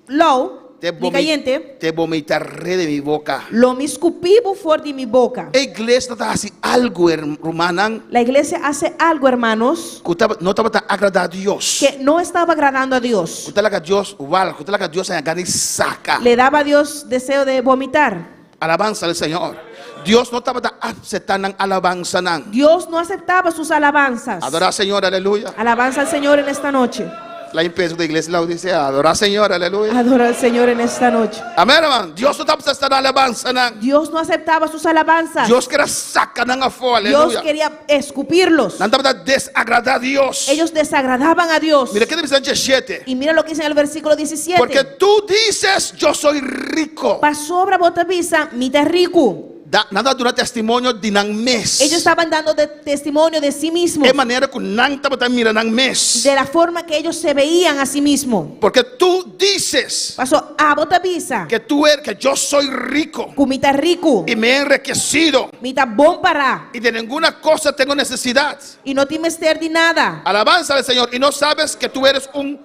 low. Ni caliente. Te vomitaré de mi boca. Lo me escupí fuera de mi boca. A igreja está assim algo, hermana, La iglesia hace algo, hermanos, que não estava agradando a Deus. que no estaba agradando a Dios. Que a Deus, que a Deus a saca. Le daba a Dios deseo de vomitar. Alabanza al Senhor. Deus não estava aceptando alabanza não. Dios no aceptaba sus alabanzas. Adorar al Señor, aleluya. Alabanza al Señor en esta noche. La empresa de iglesia la dice, adorar al Señor, aleluya. Adora al Señor en esta noche. Amén, hermano. Dios no estaba aceptando alabanza não. Dios no aceptaba sus alabanzas. Dios queria sacar não fora, Dios aleluya. quería escupirlos. Não estava desagradar a Deus. Ellos desagradaban a Dios. Mira que dice en 17. Y mira lo que dice en el versículo 17. Porque tú dices, yo soy rico. Pasobra botavisa, mita rico. Nada dura testimonio de nan mes. Ellos estaban dando testimonio de sí mismos. De manera que nan estaba mirando nan mes. De la forma que ellos se veían a sí mismos. Porque tú dices Pasó a botavisa. que tú eres, que yo soy rico Kumita rico. y me he enriquecido Mita bom para. y de ninguna cosa tengo necesidad. Y no te mester de nada. Alabanza al Señor. Y no sabes que tú eres un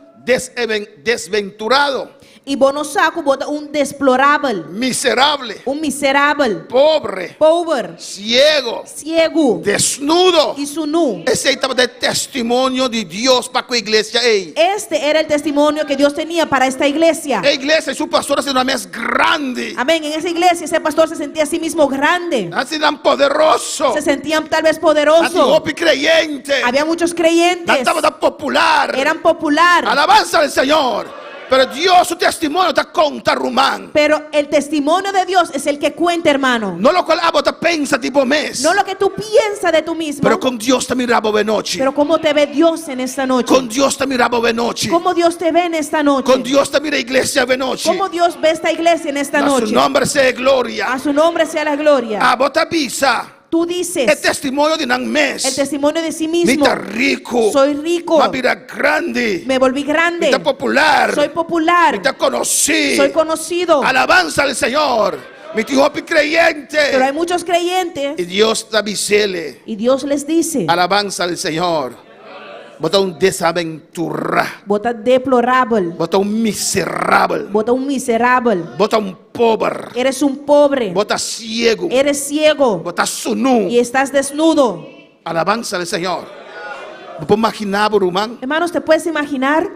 desventurado, Y bono saco bota un deplorable. miserable, Un miserable. pobre, Pobre. ciego, Ciego. desnudo. Y su nu. Ese estaba de testimonio de Dios para la iglesia. Este era el testimonio que Dios tenía para esta iglesia. La iglesia y su pastor hacen una mesa grande, Amén. En esa iglesia ese pastor se sentía a sí mismo grande. hacen tan poderoso, Se sentían tal vez hacen poderoso. hopi creyente, Había muchos creyentes. estaba tan popular. Eran popular. Alabanza al Señor. Pero Dios, su testimonio te conta rumán. Pero el testimonio de Dios es el que cuenta, hermano. No lo cual te pensa tipo mes. No lo que tú piensas de tú mismo. Pero con Dios te miraba de noche. Pero cómo te ve Dios en esta noche. Con Dios te miraba de noche. Cómo Dios te ve en esta noche. Con Dios te mira iglesia de noche. Cómo Dios ve esta iglesia en esta A noche. su nombre sea gloria. A su nombre sea la gloria. A vos te avisa. Tú El dices testimonio de un mes. el testimonio de sí mismo. Mita rico. Soy rico. Ma mira grande. Me volví grande. Mita popular. Soy popular. Mita conocido. Soy conocido. Alabanza al Señor. Mi hijo creyente. Pero hay muchos creyentes. Y Dios te avisele. Y Dios les dice. Alabanza al Señor. Bota un desaventurado. Bota deplorable. Bota un miserable. Bota un miserable. Bota un pobre. Eres un pobre. Bota ciego. Eres ciego. Bota sunu. Y estás desnudo. Alabanza al Señor. ¿Puedo imaginar, Burumán? Hermanos, ¿te puedes imaginar?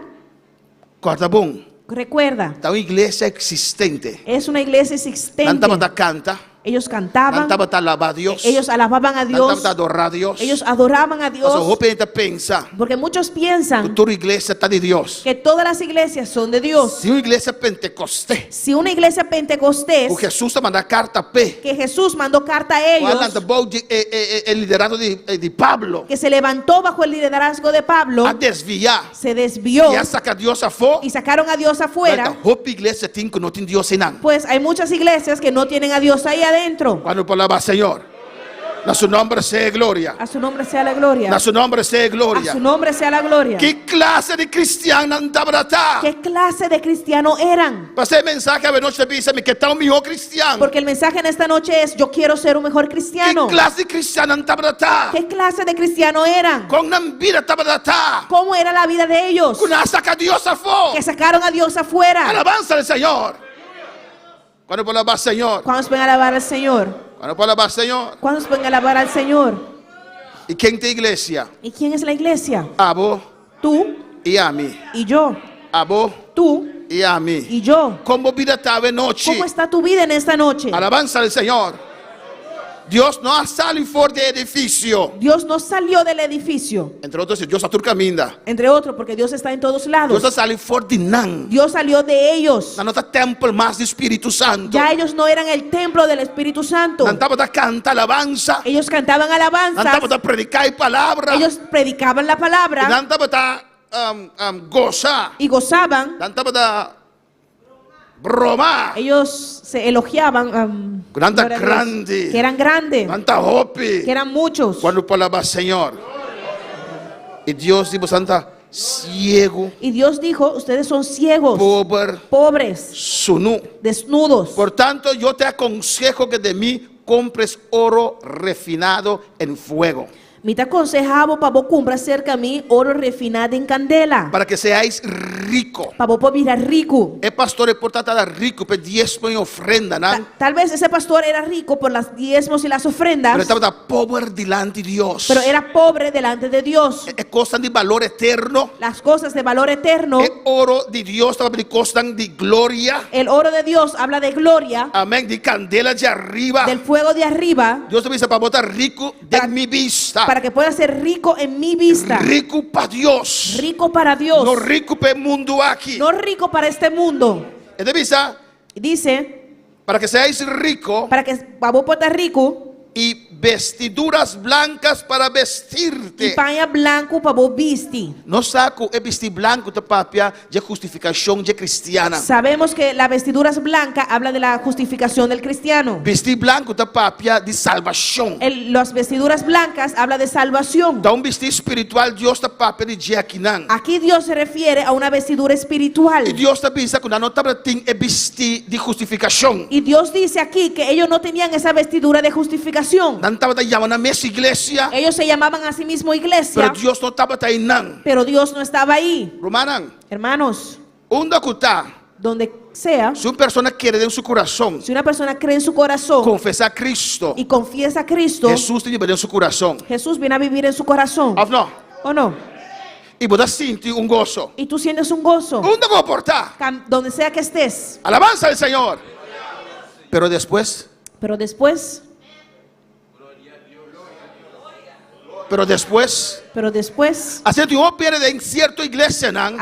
Cortabón. Recuerda, Está una iglesia existente. es una iglesia existente. Tanta banda canta. Ellos cantaban. Tanta banda alaba a Dios. Ellos alababan a Tanta Dios. banda adorar a Dios. Ellos adoraban a Entonces, Dios. joven pensa Porque muchos que piensan toda iglesia está de Dios. que todas las iglesias son de Dios. Si una iglesia pentecostés, Si una iglesia pentecostés, o Jesús te manda carta P, que Jesús mandó carta a ellos, el liderazgo de Pablo, que se levantó bajo el liderazgo de Pablo, a desviar se desvió y a sacar a Dios afuera. y sacaron a Dios afuera. Joven iglesia tiene que no tiene Dios en nada. Pues hay muchas iglesias que no tienen a Dios ahí adentro. Cuando palabra Señor, a su nombre sea gloria. A su nombre sea la gloria. A su nombre sea A gloria. su nombre sea la gloria. ¿Qué clase de cristiano andaba? ¿Qué clase de cristiano eran? Pasé el mensaje a noche dice que está un mejor cristiano. Porque el mensaje en esta noche es: yo quiero ser un mejor ¿Qué cristiano. clase de cristiano andaba? ¿Qué clase de cristiano eran? Con una vida estaba. ¿Cómo era la vida de ellos? Con una saca a Dios afuera. Que sacaron a Dios afuera. Alabanza al Señor. Cuando puedo alabar al Señor. ¿Cuántos pueden alabar al Señor? Cuando puedo alabar al Señor. ¿Cuántos pueden alabar al Señor? ¿Y quién te iglesia? ¿Y quién es la iglesia? A vos Tú y a mí. y yo. A vos Tú y a mí. y yo. ¿Cómo vida estaba noche? ¿Cómo está tu vida en esta noche? Alabanza al Señor. Dios no ha salido fuera de edificio. Dios no salió del edificio. Entre otros, Dios está caminando. Entre otros, porque Dios está en todos lados. Dios ha salido fuera de nan. Dios salió de ellos. No está templo más del Espíritu Santo. Ya ellos no eran el templo del Espíritu Santo. No estaba canta alabanza. Ellos cantaban No alabanzas. estaba predicar palabra. Ellos predicaban la No palabra estaba goza. y gozaban. No estaba broma. Ellos se elogiaban Grande, gloria a Dios, grande. que eran grandes, Tanta hope. que eran muchos. Cuando palabra Señor. Y Dios dijo santa ciego, Y Dios dijo, ustedes son ciegos, pobre, pobres, sunu. desnudos. Por tanto, yo te aconsejo que de mí compres oro refinado en fuego, Me te aconsejaba para vos comprar cerca a mí oro refinado en candela. para que seáis rico. Para vos poder virar rico. El pastor es por tratar rico, pero diezmo y ofrenda, ¿no? Tal vez ese pastor era rico por las diezmos y las ofrendas, Pero estaba pobre delante de Dios. pero era pobre delante de Dios. Costan de valor eterno. Las cosas de valor eterno, El oro de Dios también costan de gloria. el oro de Dios habla de gloria, Amén. De candela de arriba. del fuego de arriba, Dios te dice para botar rico de Para- mi vista. para que pueda ser rico en mi vista. Rico para Dios. Rico para Dios, No rico para el mundo aquí. no rico para este mundo. Es de vista Y dice, para que seáis rico para que vos puedas estar rico y vestiduras blancas para y vestirte. paña blanco para vos vestir. No saco el vestir blanco de papia de justificación de cristiana. Sabemos que la vestidura blanca habla de la justificación del cristiano. Vestir blanco de papia de salvación. Las vestiduras blancas habla de salvación. Da un vestir espiritual Dios te papia de Jaquinan. Aquí Dios se refiere a una vestidura Y espiritual. Dios te dice que no te el vestir de justificación. Y Dios dice aquí que ellos no tenían esa vestidura de justificación. No estaba llamando a mesa iglesia. Ellos se llamaban a sí mismo Pero iglesia, Dios no estaba ahí. pero Dios no estaba ahí. Romanan, Hermanos, un docutá. donde sea, Si una persona quiere en su corazón si una persona cree en su corazón confesar a Cristo, y confiesa a Cristo, Jesús te lleva en su corazón. Jesús viene a vivir en su corazón. ¿O no? ¿O no? Y vos sentir un gozo. Y tú sientes un gozo Un comportar. donde sea que estés. Alabanza al Señor. Pero después, Pero después, así tú pierdes en cierta iglesia, ¿no?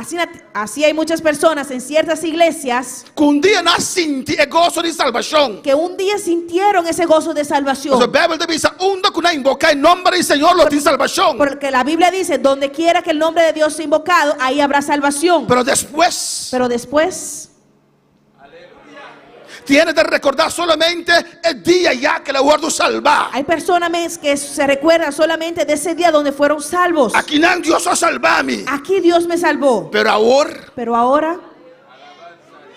así hay muchas personas en ciertas iglesias Que un día no siente el gozo de salvación. que un día sintieron ese gozo de salvación. Entonces, la Biblia te dice, un que invoca el nombre del Señor, lo tiene salvación. Porque la Biblia dice, donde quiera que el nombre de Dios sea invocado, ahí habrá salvación. Pero después, Pero después, tienes que recordar solamente el día ya que la guardo salvar. hay personas que se recuerdan solamente de ese día donde fueron salvos. Aquí no Dios a salvarme. Aquí Dios me salvó. Pero ahora,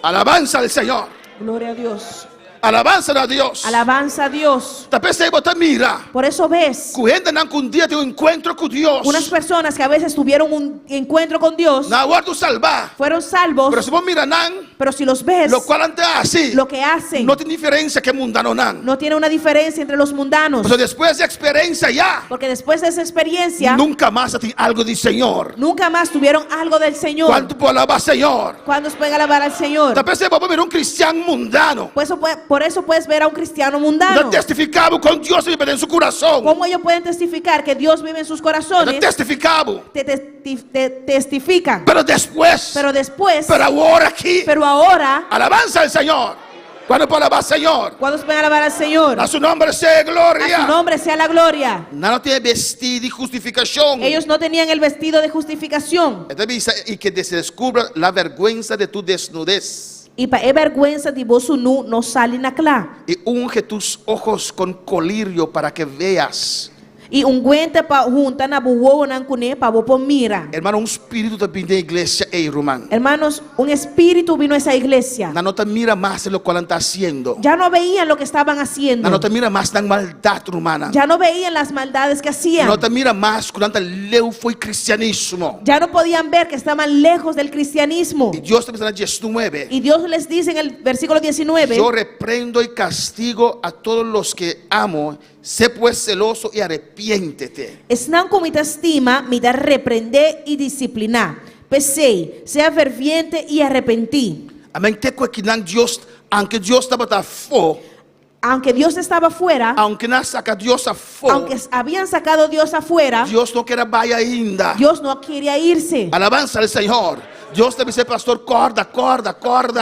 alabanza al Señor. Gloria a Dios. Alabanza a Dios. Alabanza a Dios. Tal vez te mira. Por eso ves Que gente no un día tiene un encuentro con Dios. unas personas que a veces tuvieron un encuentro con Dios, No guardo salvar. fueron salvos, Pero si vos miras, pero si los ves, lo cual antes así, lo que hacen no tiene diferencia que mundano nan. no tiene una diferencia entre los mundanos. Pero después de experiencia ya, Porque después de esa experiencia, nunca más tiene algo del Señor. nunca más tuvieron algo del Señor. ¿Cuánto puedo alabar al Señor? ¿Cuándo pueden alabar al Señor? Tal vez vos miras un cristiano mundano. Por eso puedes ver a un cristiano No mundano. testificado con Dios y en su corazón. ¿Cómo ellos pueden testificar que Dios vive en sus No corazones? testificado. Te testifican. Pero después, Pero después, pero ahora aquí, pero ahora, alabanza al Señor. ¿Cuándo puedo alabar al Señor? ¿cuándo pueden alabar al Señor? A su nombre sea A su gloria. nombre sea la gloria. No tiene vestido de justificación. Ellos no tenían el vestido de justificación. Y que se descubra la vergüenza de tu desnudez. Y para vergüenza de vos no salen acá. Y unge tus ojos con colirio para que veas. y ungüente pa junta na buwo nan kune pa bopo mira. Hermano, un espíritu también de iglesia, Román. Hermanos, un espíritu vino a esa iglesia. No te mira más en lo cual está haciendo. Ya no veían lo que estaban haciendo. No te mira más en maldad humana. Ya no veían las maldades que hacían. No te mira más cuando leu fue cristianismo. Ya no podían ver que estaban lejos del cristianismo. Y Dios te dice en 19. Y Dios les dice en el versículo 19. Yo reprendo y castigo a todos los que amo. Sé pues celoso y arrepiéntete. Esnan com mita estima, mita reprender y disciplinar. Pesei, sea ferviente y arrepentí. Amén. Te cuequinan Dios, aunque Dios estaba fo. Aunque Dios estaba afuera, Aunque no saca Dios afuera. aunque habían sacado a Dios afuera, Dios no quiere vaya ainda. Dios no quería irse. Alabanza al Señor. Dios te dice, pastor, corda.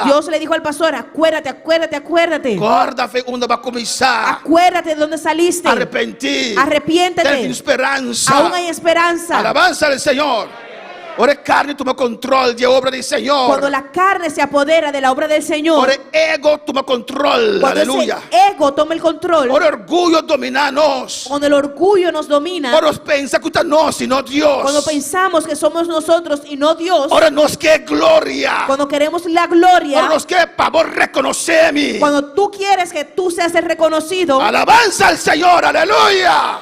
Dios le dijo al pastor, acuérdate. Corda fe onde va a comenzar. Acuérdate de dónde saliste. Arrepiéntete. Ten esperanza. Aún hay esperanza. Alabanza al Señor. Ora carne toma control de obra del Señor. Cuando la carne se apodera de la obra del Señor, Ora ego toma control. cuando Aleluya. ese ego toma el control, Ora orgullo domina-nos. cuando el orgullo nos domina, Ora pensa que está nós y no Dios. cuando pensamos que somos nosotros y no Dios, Ora nos que gloria. cuando queremos la Ora gloria, nos que pavor reconocerme. cuando tú quieres que tú seas el reconocido, Alabanza al Señor. Aleluya.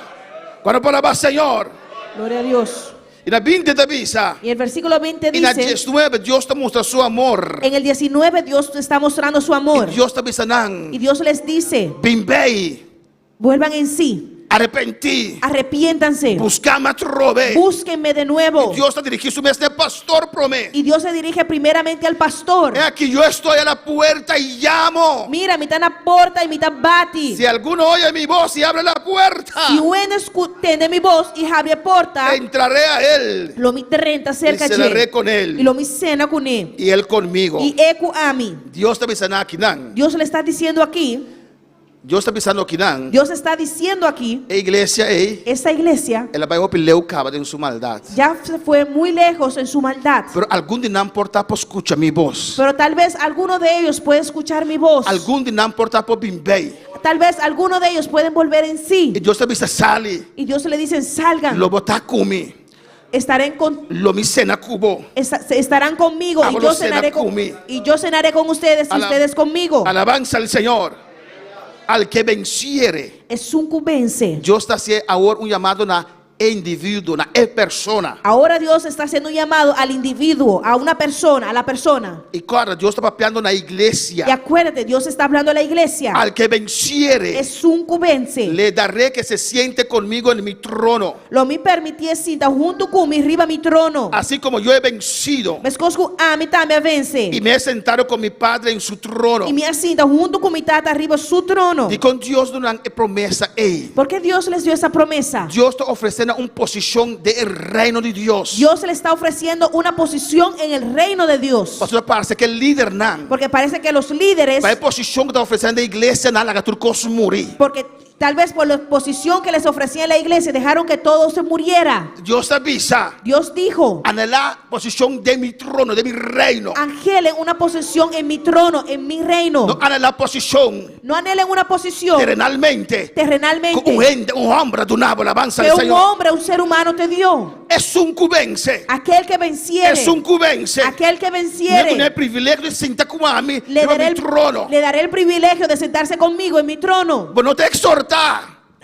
Cuando palabra Señor. gloria a Dios. Y la 20 te avisa. Y el versículo 20 Y la dice, 19 Dios te muestra su amor. en el 19 Dios te está mostrando su amor. Y Dios te avisa nan. Y Dios les dice, Bimbei. vuelvan en sí, Arrepentí. arrepiéntanse, Buscame trove. búsquenme de nuevo. Dios te dirige su mes de pastor promete. Y Dios se dirige primeramente al pastor. Es aquí yo estoy a la puerta y llamo. Mira, mitad na porta y mitad bati. Si alguno oye mi voz y abre la puerta, Si uno escucha mi voz y abre porta, entraré a él lo mi renta cerca y cenaré con y él lo mi cena con él. y él conmigo. Y eco a mí. Dios te avisa aquí nan. Dios le está diciendo aquí, Dios está avisando aquí nan. Dios está diciendo aquí, Iglesia, esta iglesia ela vai opileu cava en su maldad. ya se fue muy lejos en su maldad. Pero algún día no importa por escuchar mi voz. Pero tal vez alguno de ellos puede escuchar mi voz. Algún día no importa por bimbei. Tal vez alguno de ellos pueden volver en sí. Y Dios te avisa sale. Y Dios le dice, salgan, Lo bota kumi. estarán con, Lo mi cena cubo. estarán conmigo y Abro yo cena cenaré con, conmigo. y yo cenaré con ustedes y Ala- ustedes conmigo. Alabanza al Señor. Al que venciere. Es un vence. Dios está haciendo ahora un llamado na individuo, na persona. Ahora Dios está haciendo un llamado al individuo, a una persona, a la persona. Y claro, Dios está papeando na Y iglesia. acuérdate, Dios está hablando a la iglesia. Al que venciere, Es un vence. le daré que se siente conmigo en mi trono. Lo mi permití sinta junto con mi riba mi trono. Así como yo he vencido Mas cosco a mí también vence. y me he sentado con mi Padre en su trono. Y me asinta junto con mi tata arriba su trono. Y con Dios no hay promesa. ¿Por qué Dios les dio esa promesa? Dios está ofreciendo una posición del reino de Dios. Dios le está ofreciendo una posición en el reino de Dios. Pastor, parece que el líder não. Porque parece que los líderes, A posição que está oferecendo a igreja não, ela turcou morir. porque tal vez por la posición que les ofrecía la iglesia, dejaron que todo se muriera. Deus avisa. Dios dijo, Anelar posição de mi trono, de mi reino. angelen una posición en mi trono, en mi reino. Não anelar posição No anhelen una posición terrenalmente. terrenalmente Hombre de una alabanza que al un Señor. hombre, un ser humano te dio. Es un cubense. Aquel que venciere, Es un cubense. aquel que No es venciere, el privilegio de sentar con a mí le en daré, mi trono. le daré el privilegio de sentarse conmigo en mi trono. Vos no te exhorta.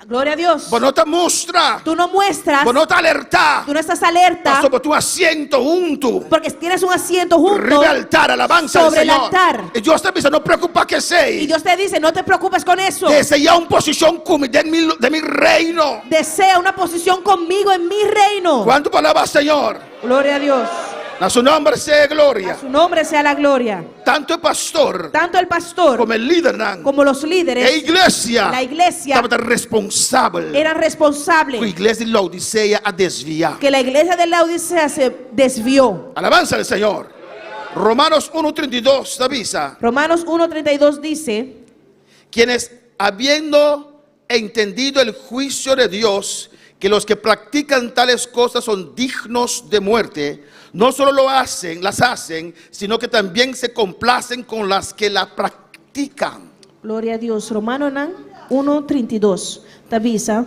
Gloria a Dios. Vos no te muestra. Tú no muestras, Vos no te alerta. tú no estás alerta, Sobre tu asiento junto. porque tienes un asiento junto Arriba al altar, alabanza al sobre el Señor. altar. Y Dios te dice, no preocupa que Y sei. Dios te dice, no te preocupes con eso. Desea una posición de mi reino. Desea una posición conmigo en mi reino. ¿Cuánto palabra, Señor? Gloria a Dios. A su nombre sea gloria. A su nombre sea la gloria. Tanto el pastor Tanto el pastor como el líder nan, como los la líderes, iglesia la iglesia estaba responsable. eran La responsables iglesia de Laodicea a desviar. que la iglesia de la Odisea se desvió. Alabanza al Señor. Romanos 1:32 avisa. Romanos 1:32 dice, Quienes habiendo entendido el juicio de Dios, que los que practican tales cosas son dignos de muerte, no solo las hacen, sino que también se complacen con las que la practican. gloria a Dios. Romanos 1:32 te avisa,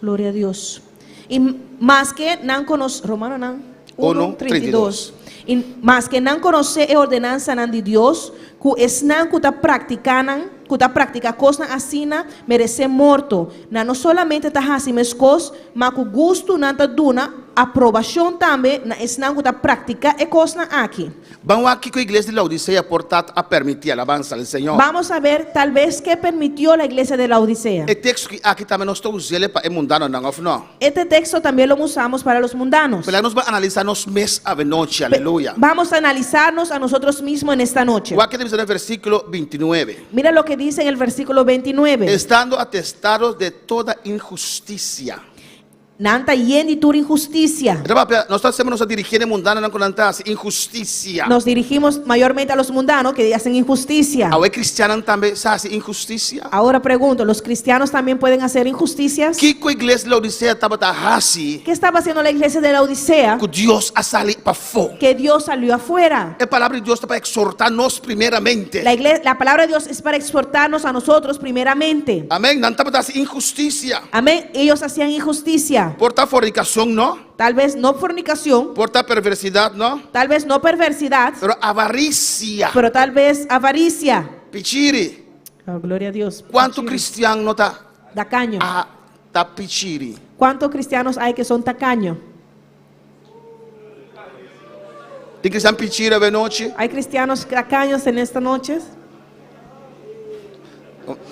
Gloria a Dios. Y más que nan conoce, Romano nan 1:32. Y más que nan conoce e ordenanza nan de Dios, ku es nan kuta practica cosa asina merece morto. Na no solamente ta hasi meskos, ma ku gusto nan ta duna aprovação também na es nan kuta prática e cosa aqui. Vamos aqui com a igreja de Laodicea, portanto, a permitir alabança ao Senhor. Vamos a ver tal vez qué permitió la iglesia de Laodicea. O texto que aqui também nós estamos usando para o mundano, não? Este texto también lo usamos para los mundanos. Pero nós vamos analisar nos mês a noite, aleluia. Vamos a analizarnos a nosotros mismos en esta noche. O aqui temos no versículo 29. Mira lo que dice en el versículo 29. Estando atestados de toda injusticia. Nanta yendi tur injusticia. Nós estamos nos dirigindo mundana não conantas injusticia. Nos dirigimos mayormente a los mundanos que hacen injusticia. A cristiano também faz injusticia. Ahora pregunto, ¿los cristianos también pueden hacer injusticias? Que a igreja de Laodicea estava assim? ¿Qué estaba haciendo la iglesia de Laodicea? Que Deus a salir para fora. Que Dios salió afuera. A palavra de Deus está para exortar-nos primeiramente. La palabra de Dios es para exhortarnos a nosotros primeramente. Amém. Não estava assim injusticia. Amén. Ellos hacían injusticia. Porta fornicação, não? Tal vez no fornicación. Porta perversidade, não? Tal vez no perversidad. Pero avaricia. Pero tal vez avaricia. Pichiri. Oh, gloria a Dios. Quanto cristiano não está? Tacaño. Tá pichiri. ¿Cuántos cristianos hay que son tacaños? Tem cristiano pichiri a noite? ¿Hay cristianos tacaños en esta noche?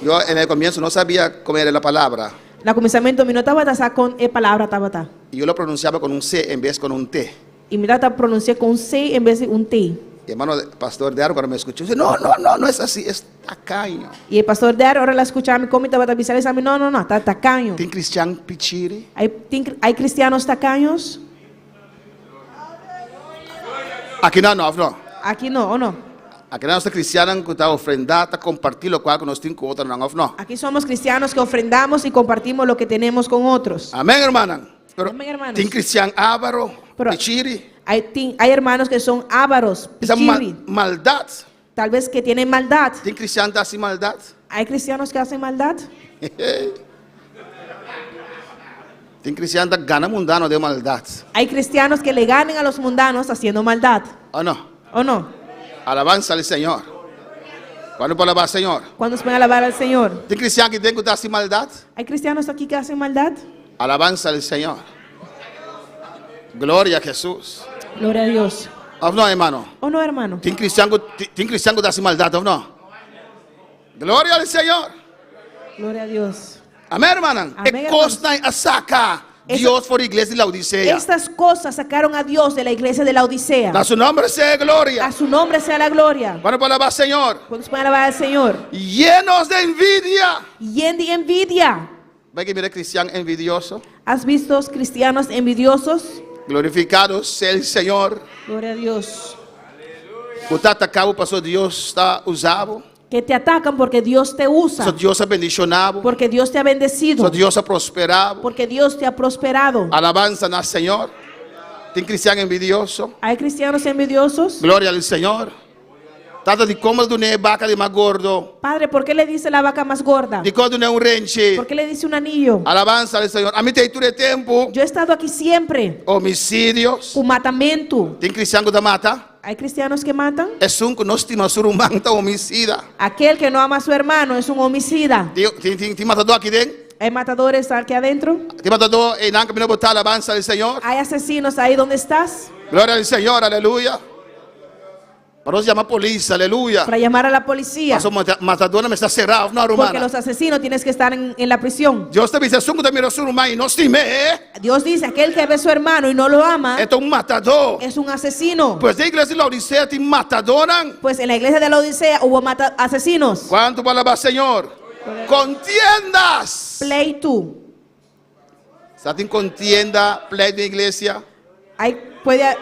Eu, no começo, não sabia como era a palavra. La comenzamiento mi no tabata con e palabra tabata. E eu lo pronunciava com C em vez com T. Y mi tata pronuncié con C en vez de un T. E hermano pastor Dario quando me escuchou, disse: não é assim, é tacaño. Y el pastor de ahora la escuchaba mi comita tabata bisales a mí, no, está tacaño. Tem cristiano pichiri? ¿Hay cristianos tacaños? Aqui não. Aquí no, ¿o no? Aqui nós somos cristianos que está ofrendar, está compartilhando o qual que nós temos com outros, não. Aquí somos cristianos que ofrendamos y compartimos lo que tenemos con otros. Amém, irmã. Amén, hermanos. Tem cristiano avaro, pichiri. Hay hermanos que son ávaros, Essa pichiri, maldade. tal vez que tienen maldad. Tem cristiano que assim maldade. ¿Hay cristianos que hacen maldad? Tem cristiano que gana mundano de maldade. Hay cristianos que le ganen a los mundanos haciendo maldad. Ou não? ¿O no? Alabanza al Senhor. Quando para alabar al Senhor? ¿Cuándo se van a alabar al Señor? Tem cristiano que tem que estar sem maldade? ¿Hay cristianos aquí que hacen maldad? Alabanza al Senhor. Glória a Jesus. Gloria a Dios. Ou não, irmão? ¿O no, hermano? Tem cristiano que está sem maldade, ou não? Glória ao Senhor. Gloria a Dios. Amém, irmã? Amém, É costa a sacar Dios por a igreja de Laodicea. Estas cosas sacaron a Dios de la iglesia de Laodicea. A su nombre sea gloria. A su nombre sea la gloria. Bueno, para alabar al Señor. Cuando se pueden alabar al Señor. Llenos de envidia. Llenos de envidia. ¿Ve que mira cristiano envidioso? ¿Has visto cristianos envidiosos? Glorificado sea el Señor. Gloria a Dios. O atacado pasó Dios está usado. Que te atacan porque Dios te usa. So Dios ha bendicionado. Porque Dios te ha bendecido. So Dios ha prosperado. Porque Dios te ha prosperado. Alabanza al Señor. Tem cristiano envidioso. ¿Hay cristianos envidiosos? Gloria al Señor. Trata de cómo de una vaca de más gordo. Padre, ¿por qué le dice la vaca más gorda? De cómo de un renche. ¿Por qué le dice un anillo? Alabanza al Señor. A mí te de tiempo. Yo he estado aquí siempre. Homicidios. Un matamento. Tem cristiano que mata. ¿Hay cristianos que matan? Es un que no estima su humano homicida. Aquel que no ama a su hermano es un homicida. Tem matador aqui dentro. ¿Hay matadores aquí adentro? Tem matador en el camino botar alabanza al Señor. ¿Hay asesinos ahí donde estás? Gloria al Señor, aleluya. Para nos llamar policía, aleluya. Para llamar a la policía. Paso matador me está cerrado, no Porque hermana. los asesinos tienes que estar en la prisión. Dios te dice, "Sungo te mira su humano y no estime, Dios dice, aquel que ve a su hermano y no lo ama, Esto es un matador. es un asesino. Pues de iglesia de Laodicea te matadoran. Pues en la iglesia de la Odisea hubo asesinos. ¿Cuánto palabra, Señor? Contiendas. Pleito. ¿Está en contienda, pleito de iglesia?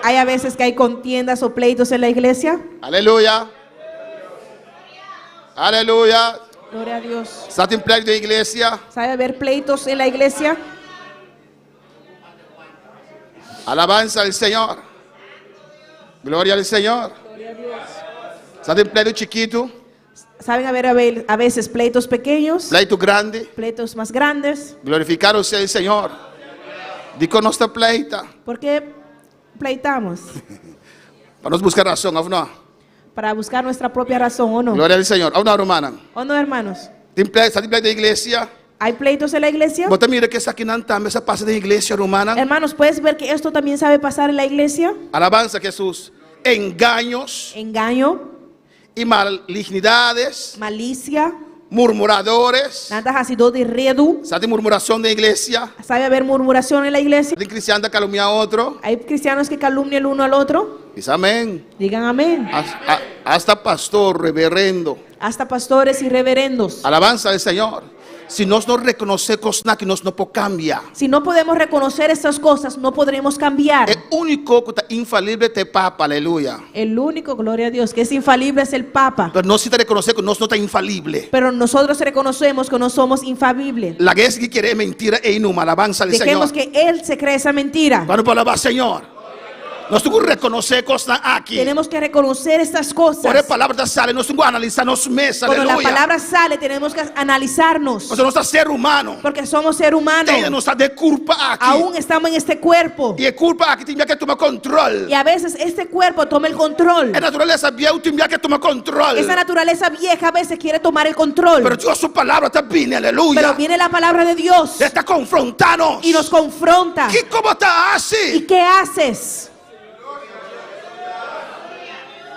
Hay a veces que hay contiendas o pleitos en la iglesia. Aleluya. Aleluya. Gloria a Dios. ¿Está en pleito de iglesia? ¿Sabe haber pleitos en la iglesia? Alabanza al Señor. Gloria al Señor. Gloria a Dios. ¿Está en pleito chiquito? Saben haber a veces pleitos pequeños, pleito grande. pleitos más grandes. Glorificado sea el Señor. Digo nuestra pleita. ¿Por qué pleitamos? Para nos buscar razón, ¿o no? Para buscar nuestra propia razón, ¿o no? Gloria al Señor. ¿O no, hermana? ¿O no, hermanos? Está pleito de iglesia. ¿Hay pleitos en la iglesia? Vos mire que esa aquí también esa pasa de iglesia, hermana. Hermanos, ¿puedes ver que esto también sabe pasar en la iglesia? Alabanza a Jesús. Engaños Engaño, y malignidades, malicia, murmuradores. nantas ácido de redu. ¿Sabe murmuración de iglesia? ¿Sabe haber murmuración en la iglesia? ¿De cristiano calumnia a otro? ¿Hay cristianos que calumnian el uno al otro? Dice amén. Digan amén. Hasta pastor, reverendo. Hasta pastores y reverendos. Alabanza al Señor. Si nos no reconocemos nada que nos no puede cambiar. Si no podemos reconocer estas cosas, no podremos cambiar. El único que está infalible te papa, aleluya. El único, gloria a Dios, que es infalible es el Papa. Pero no se te reconoce que nos no está infalible. Pero nosotros reconocemos que no somos infalibles. La que es que quiere mentira e inhuma, alabanza al Dejemos Señor. que Él se cree esa mentira. Bueno, por alabar Señor. Nós temos que reconhecer cosas aqui. Tenemos que reconocer estas cosas. Por a palavra sale, nós temos que analisar nos mesa, Cuando la aleluya. palabra sale, tenemos que analizarnos. Nós somos ser humano. Porque somos ser humanos. Tem nossa de culpa aqui. Aún estamos en este cuerpo. E a culpa aqui tem que tomar controle. Y a veces este cuerpo toma el control. A natureza vieja tem que tomar controle. Esa naturaleza vieja a veces quiere tomar el control. Pero Dios su palabra está bien, aleluya. Pero viene la palabra de Dios Está confrontando. y nos confronta. Que como está ¿Y assim? qué haces?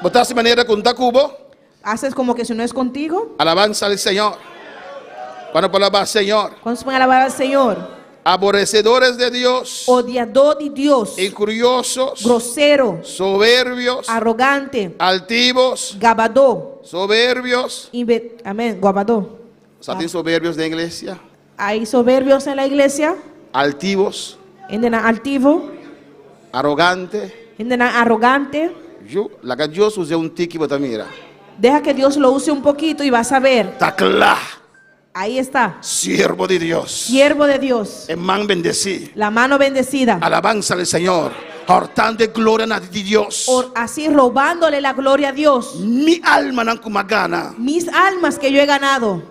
Botar de maneira com cubo. ¿Haces como que si no es contigo? Alabanza al Señor. Cuando por alabar al Señor. ¿Cuándo se pueden alabar al Señor? Aborrecedores de Dios. Odiador de Dios, Incuriosos. grosero, Soberbios. arrogante, Altivos. gabador. Soberbios. Amén, gabador. Só tem soberbios da igreja. Hay soberbios en la iglesia, Altivos. gente altivo, Arrogante. gente arrogante. La que Dios use un tique botar mira. Deja que Dios lo use un poquito y vas a ver. Está claro. Ahí está, Siervo de Dios. siervo de Dios, Hermano bendecido. la mano bendecida, Alabanza al Señor. Hortando gloria de Dios. así robándole la gloria a Dios. Mi alma não como gana. Mis almas que yo he ganado.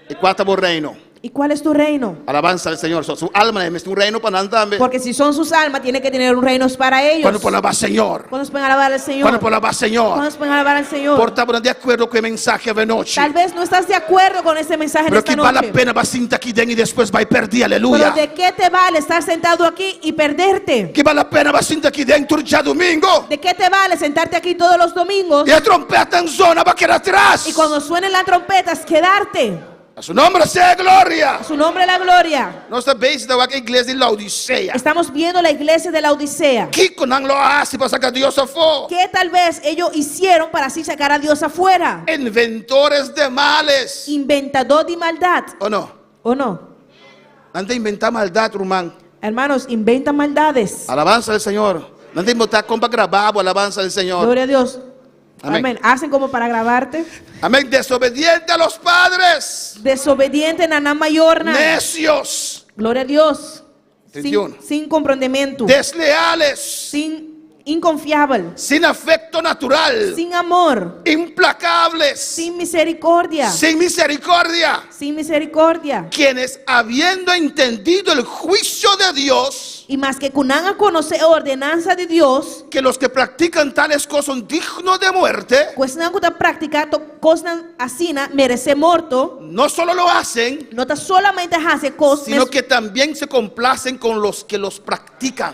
E quatro por reino. ¿Y cuál es tu reino? Alabanza al Señor. Su alma es un reino para andar. Porque si son sus almas, tiene que tener un reino para ellos. Cuando por alabar Señor. ¿Cuándo se pueden alabar al Señor? Cuando por alabar Señor. ¿Cuándo se pueden alabar al Señor? Por estar de acuerdo con el mensaje de noche. Tal vez no estás de acuerdo con ese mensaje de Pero esta que vale noche. la pena va sentar aquí dentro y después va a perder. Pero Aleluya. ¿de qué te vale estar sentado aquí y perderte? Que vale la pena va sentar aquí dentro ya domingo. ¿De qué te vale sentarte aquí todos los domingos Y la trompeta en zona va a quedar atrás. y cuando suenen las trompetas quedarte? A su nombre sea gloria. A su nombre la gloria. Nossa base da igreja de Laodicea. Estamos viendo la iglesia de la Odisea. Que não lo hace para sacar Dios afuera. ¿Qué tal vez ellos hicieron para así sacar a Dios afuera? Inventores de males. Inventador de maldad. ¿O no? ¿O no? Antes de inventar maldad, hermano. Hermanos, inventan maldades. Alabanza al Señor. Antes de botar compa grabado, alabanza al Señor. Gloria a Dios. Amén. Amén. Hacen como para grabarte. Amén. Desobediente a los padres. Desobediente, naná mayor. Necios. Gloria a Dios. 31. Sin comprendimiento. Desleales. Sin inconfiable. Sin afecto natural. Sin amor. Implacables. Sin misericordia. Sin misericordia. Sin misericordia. Quienes habiendo entendido el juicio de Dios. Y más que cunan a conocer ordenanza de Dios, Que los que practican tales cosas son dignos de muerte. pues no está práctica, cosas así merece muerto. No solo lo hacen, No está solamente hace cosas, sino que también se complacen con los que los practican.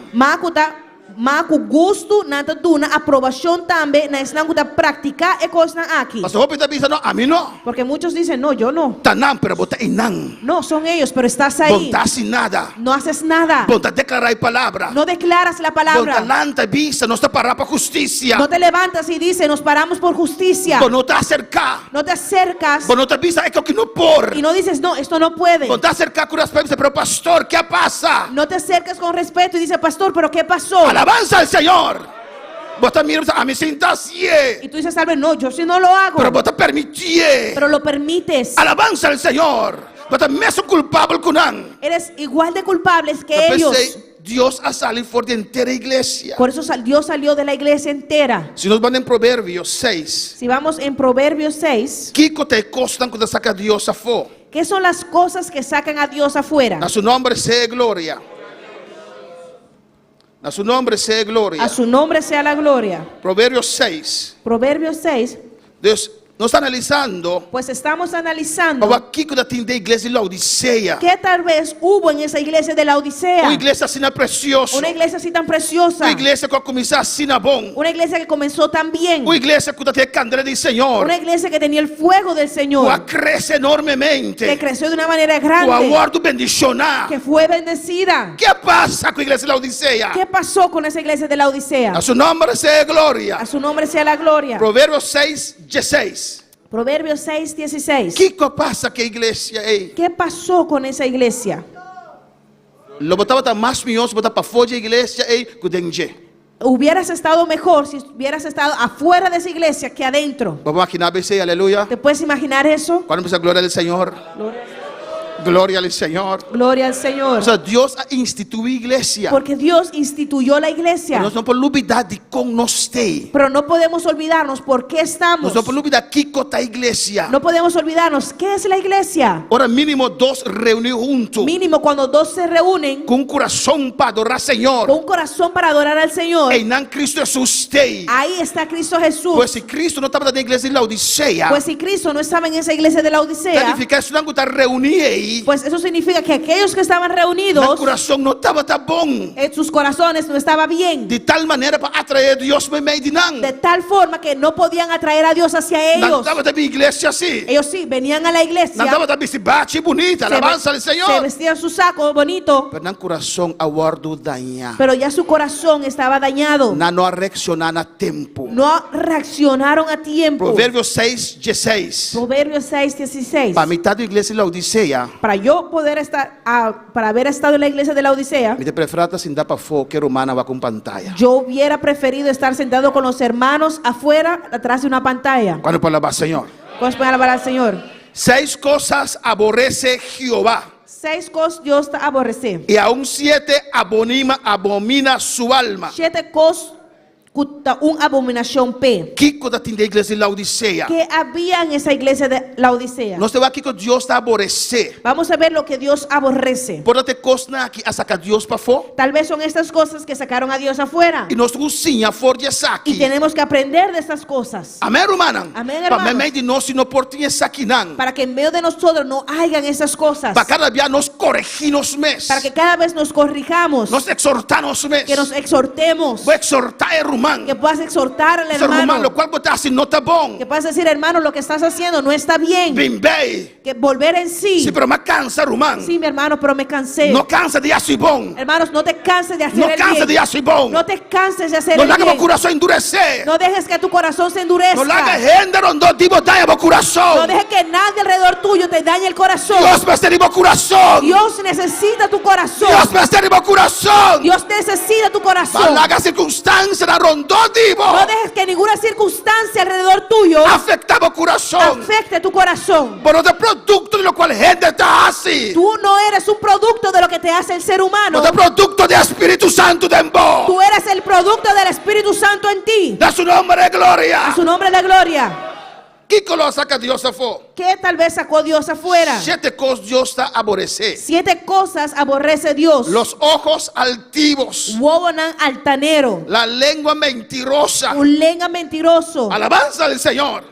Maku gusto nata duna aprobación también na islam kuta práctica e cosas aquí. Pastor Jopi está diciendo, a mí no. Porque muchos dicen, no, yo no. Tanán, pero bota inán. No, son ellos, pero estás ahí. Bota sin nada. No haces nada. Bota declarar palabra. No declaras la Bota palabra. lanta visa, no está para justicia. No te levantas y dices, nos paramos por justicia. No te acerca. No te acercas No te avisa, es que no por. y no dices, no, esto no puede. No te acerca con las preguntas, pero pastor, ¿qué pasa? No te acercas con respeto y dices, pastor, pero ¿qué pasó? Alabanza al Señor. Vos también a mí sientas Y tú dices, Albert, no, yo sí no lo hago. pero vos te permitís. Pero lo permites. Alabanza al Señor. Vos también sos culpable con él. Eres igual de culpables que Yo ellos. pensé, Dios ha salido por de entera iglesia. Por eso Dios salió de la iglesia entera. Si nos van en Proverbios 6, Si vamos en Proverbios 6, ¿qué te costan cuando saca Dios a fo? ¿qué son las cosas que sacan a Dios afuera? A su nombre sea gloria. A su nombre sea gloria. A su nombre sea la gloria. Proverbios 6. Proverbios 6, Dios nos está analizando. pues estamos analizando Para aqui quando tem da igreja de Laodiceia. qué tal vez hubo en esa iglesia de la Odisea. Uma igreja assim preciosa. Una iglesia así tan preciosa. Uma igreja que começar assim bom. Una iglesia que comenzó tan bien. Uma igreja que tem candela do Senhor. Una iglesia que tenía el fuego del Que Señor. cresce enormemente. Que creció de una manera Que grande. aguardo bendicionar. Que fue bendecida. Que passa com a igreja de Laodiceia? ¿Qué pasó con esa iglesia de la Odisea? A su nombre sea gloria. A su nombre sea la gloria. Proverbios 6:16. Proverbios 6, 16. Que passa com a igreja aí? ¿Qué pasó con esa iglesia? Lo botava tá mais mioso, botava para fora da igreja aí, com dengue. Hubieras estado mejor si hubieras estado afuera de esa iglesia que adentro. Vamos aqui na BC, aleluia. ¿Te puedes imaginar eso? Quando empieza a glória do Senhor. Gloria al Señor. Gloria al Señor. O sea, Dios ha instituido iglesia. Porque Dios instituyó la iglesia. Nós não podemos olvidar de como nós estamos. Pero no podemos olvidarnos por qué estamos. Nós não podemos olvidar que está a iglesia. No podemos olvidarnos qué es la iglesia. Ora, mínimo dos reunidos juntos. Mínimo cuando dos se reúnen Com coração para adorar al Señor. con un corazón para adorar al Señor. E não Cristo Jesus tem. Ahí está Cristo Jesús. Pois se Cristo não estava na igreja de Laodiceia. Pues si Cristo no estaba en esa iglesia de la Odisea, Significa isso não está reunido aí. pues eso significa que aquellos que estaban Meu reunidos, coração não estava tão bom. en sus corazones no estaba bien. De tal maneira para atrair Deus por meio de não. De tal forma que no podían atraer a Dios hacia Não ellos. estava da minha igreja assim. Ellos sí, venían a la Não iglesia, estava da minha bate bonita, alabança ao se Senhor. vestían su saco bonito, Pero não coração aguardo dañar. pero ya su corazón estaba dañado. Não reaccionar a tempo. No reaccionaron a tiempo. Proverbios 6:16. Proverbios 6, 16. Para mitad da igreja de Laodiceia, Para yo poder estar, para haber estado en la iglesia de la Odisea, me te prefrata sin dar para fora que romana va com pantalla. yo hubiera preferido estar sentado con los hermanos afuera, atrás de una pantalla. Quando para alabar Senhor. ¿Cómo se puede alabar al Señor? 6 coisas aborrece Jehová. 6 cosas Dios te aborrece. E aún 7 abomina su alma. 7 cosas una abominación P. Que coisa tem da igreja de Laodiceia? Que había en esa iglesia de la Odisea. Nós temos aqui que Deus está aborrecer. Vamos a ver lo que Dios aborrece. Por te costa aqui a sacar Deus para fora. Tal vez son estas cosas que sacaron a Dios afuera. E nós cozinha fora de Y saque. tenemos que aprender de estas cosas. Amém, irmã? Amém, Para hermanos. meio de nós se não portinha saque não. Para que en medio de nosotros no hayan esas cosas. Para cada dia nós corrigimos mes. Para que cada vez nos corrijamos. Nós exortamos mes. Que nos exhortemos. Vou exortar, irmão. Que puedas exhortar al Seu irmão, hermano. lo qual botar assim não tá bom. Que puedas decir, hermano, lo que estás haciendo no está bien. Bem bem. Que volver en sí. Se pero me cansa, irmão. Sí, mi hermano, pero me cansé. Não cansa de assim bom. Hermanos, no te canses de hacer Não el cansa de bien. assim bom. No te canses de hacer Não el larga bien. meu coração endurecer. No dejes que tu corazón se Não larga endurezca. renda onde tipo daia meu coração. No dejes que nadie alrededor tuyo te dañe el corazón. Deus precisa de meu coração. Dios necesita tu corazón. Deus precisa de meu coração. Dios necesita tu corazón. Larga circunstância na rondó tipo. No dejes que ninguna circunstancia alrededor tuyo Afecta meu coração. afecte tu corazón. Por outro produto de lo qual rende está assim. Tú no eres un producto de lo que te hace el ser humano. Outro produto do Espírito Santo de embó. Tú eres el producto del Espíritu Santo en ti. Da su nombre de gloria. A su nombre de gloria. Que coloca que Deus a fora? ¿Qué tal vez sacó Dios afuera? 7 coisas Deus está a aborrecer. 7 cosas aborrece Dios. Los ojos altivos. Wobonan altanero. La lengua mentirosa. Un lengua mentiroso. Alabanza al Señor.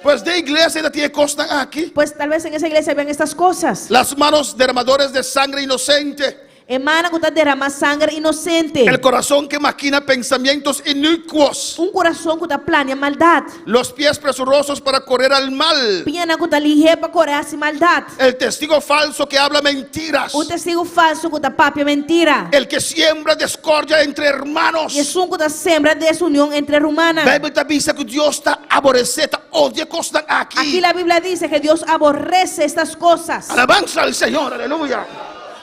Pues de iglesia ya tiene cosas aquí. Pues tal vez en esa iglesia ven estas cosas. Las manos derramadores de sangre inocente. Hermana, que usted derrama sangre inocente. El corazón que maquina pensamientos inicuos. Un corazón que usted planea maldad. Los pies presurosos para correr al mal. Piena que usted ligeia para correr hacia maldad. El testigo falso que habla mentiras. Un testigo falso que usted papia mentira. El que siembra discordia entre hermanos. Y es un que usted siembra desunión entre hermanas. La Biblia dice que Dios está aborrecido, odia cosas aquí. Aquí la Biblia dice que Dios aborrece estas cosas. Alabanza al Señor, aleluya.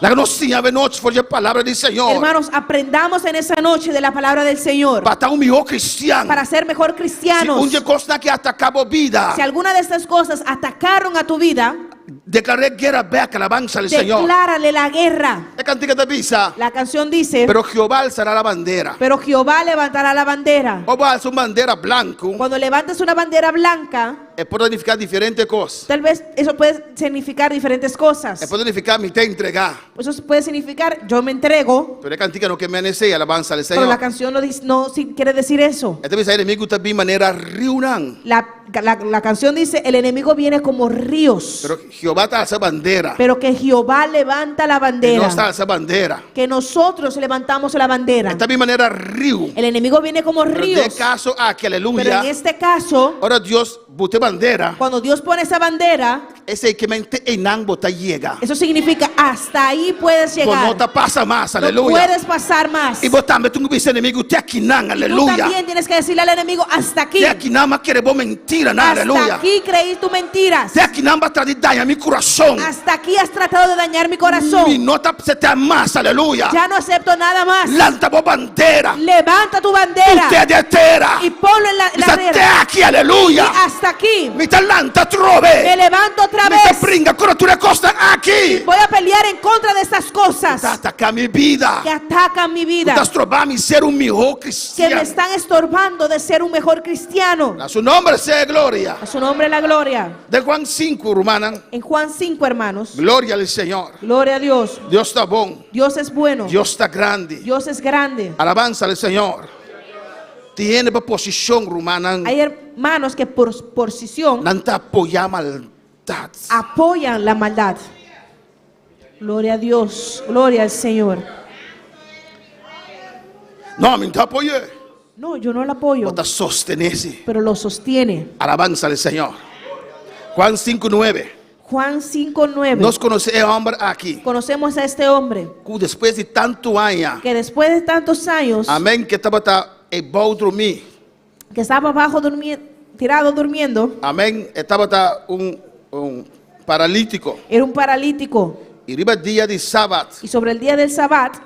La que nos enseña de noche fue la palabra del Señor. Hermanos, aprendamos en esa noche de la palabra del Señor. Para estar un mejor cristiano. Para ser mejor Si cristianos. un cosa que atacaba vida. Si alguna de estas cosas atacaron a tu vida, Declaré guerra back, alabanza al Señor. Declárale la guerra. La cantica te avisa, La canción dice, pero Jehová alzará la bandera. pero Jehová levantará la bandera. O va a alzar una bandera blanca, Cuando levantes una bandera blanca, puede significar diferentes cosas. tal vez eso puede significar diferentes cosas. Puede significar me te entregar. Eso puede significar yo me entrego, Pero la cantica no que me anece, alabanza al pero Señor. la canción no quiere decir eso. Este dice, el enemigo también manera riunan. La canción dice, el enemigo viene como ríos, Pero Jehová está alza bandera. pero que Jehová levanta la Y no bandera, está alza bandera. que nosotros levantamos la bandera. Esta misma manera río. El enemigo viene como Pero ríos, de caso a que pero aleluya. en este caso, Ahora Dios bote bandera. cuando Dios pone esa bandera, Ese que mente en bota llega. eso significa hasta ahí puedes Pues llegar. no te pasa más, No aleluya. puedes pasar más. Y vos también tú dices enemigo te aquí nan, Tú aleluya. también tienes que decirle al enemigo hasta aquí. Te aquí nada más quiere vos mentira, nada, Hasta aleluya. aquí creí tus mentiras. Te aquí nada más tratar de dañar mi corazón. Hasta aquí has tratado de dañar mi corazón. Mi nota se te más, aleluya. Ya no acepto nada más. Lanta vos bandera. Levanta tu bandera Usted de tera. y ponlo en la Te arena. aquí, Y aleluya. hasta aquí. Mi talanta Me trove. levanto otra Mi te vez. bringa con tu costa aquí. Voy a pelear en contra de estas cosas Ataca mi vida. que atacan mi vida, Estás trobando ser un mejor que me cristiano. están estorbando de ser un mejor cristiano. A su nombre sea gloria. A su nombre la gloria. De Juan 5, hermana. En Juan 5, hermanos. Gloria al Señor. Gloria a Dios. Dios está bon. Dios es bueno. Dios está grande. Dios es grande. Alabanza al Señor. Tiene posición rumana. Hay hermanos que por posición Nanta apoya maldad. apoyan la maldad. Gloria a Dios. Gloria al Señor. No, me apoye. No, yo no la apoyo, Bota sostenese. pero lo sostiene. Alabanza al Señor. Juan 5:9. Juan 5:9. Nos conoce el hombre aquí. Conocemos a este hombre Que después de tanto años. que después de tantos años Amén. Que estaba igual dormir. que estaba abajo tirado durmiendo, Amén. Estaba un paralítico. era un paralítico. Y iba el día de sábado. Y sobre el día del Sabbat,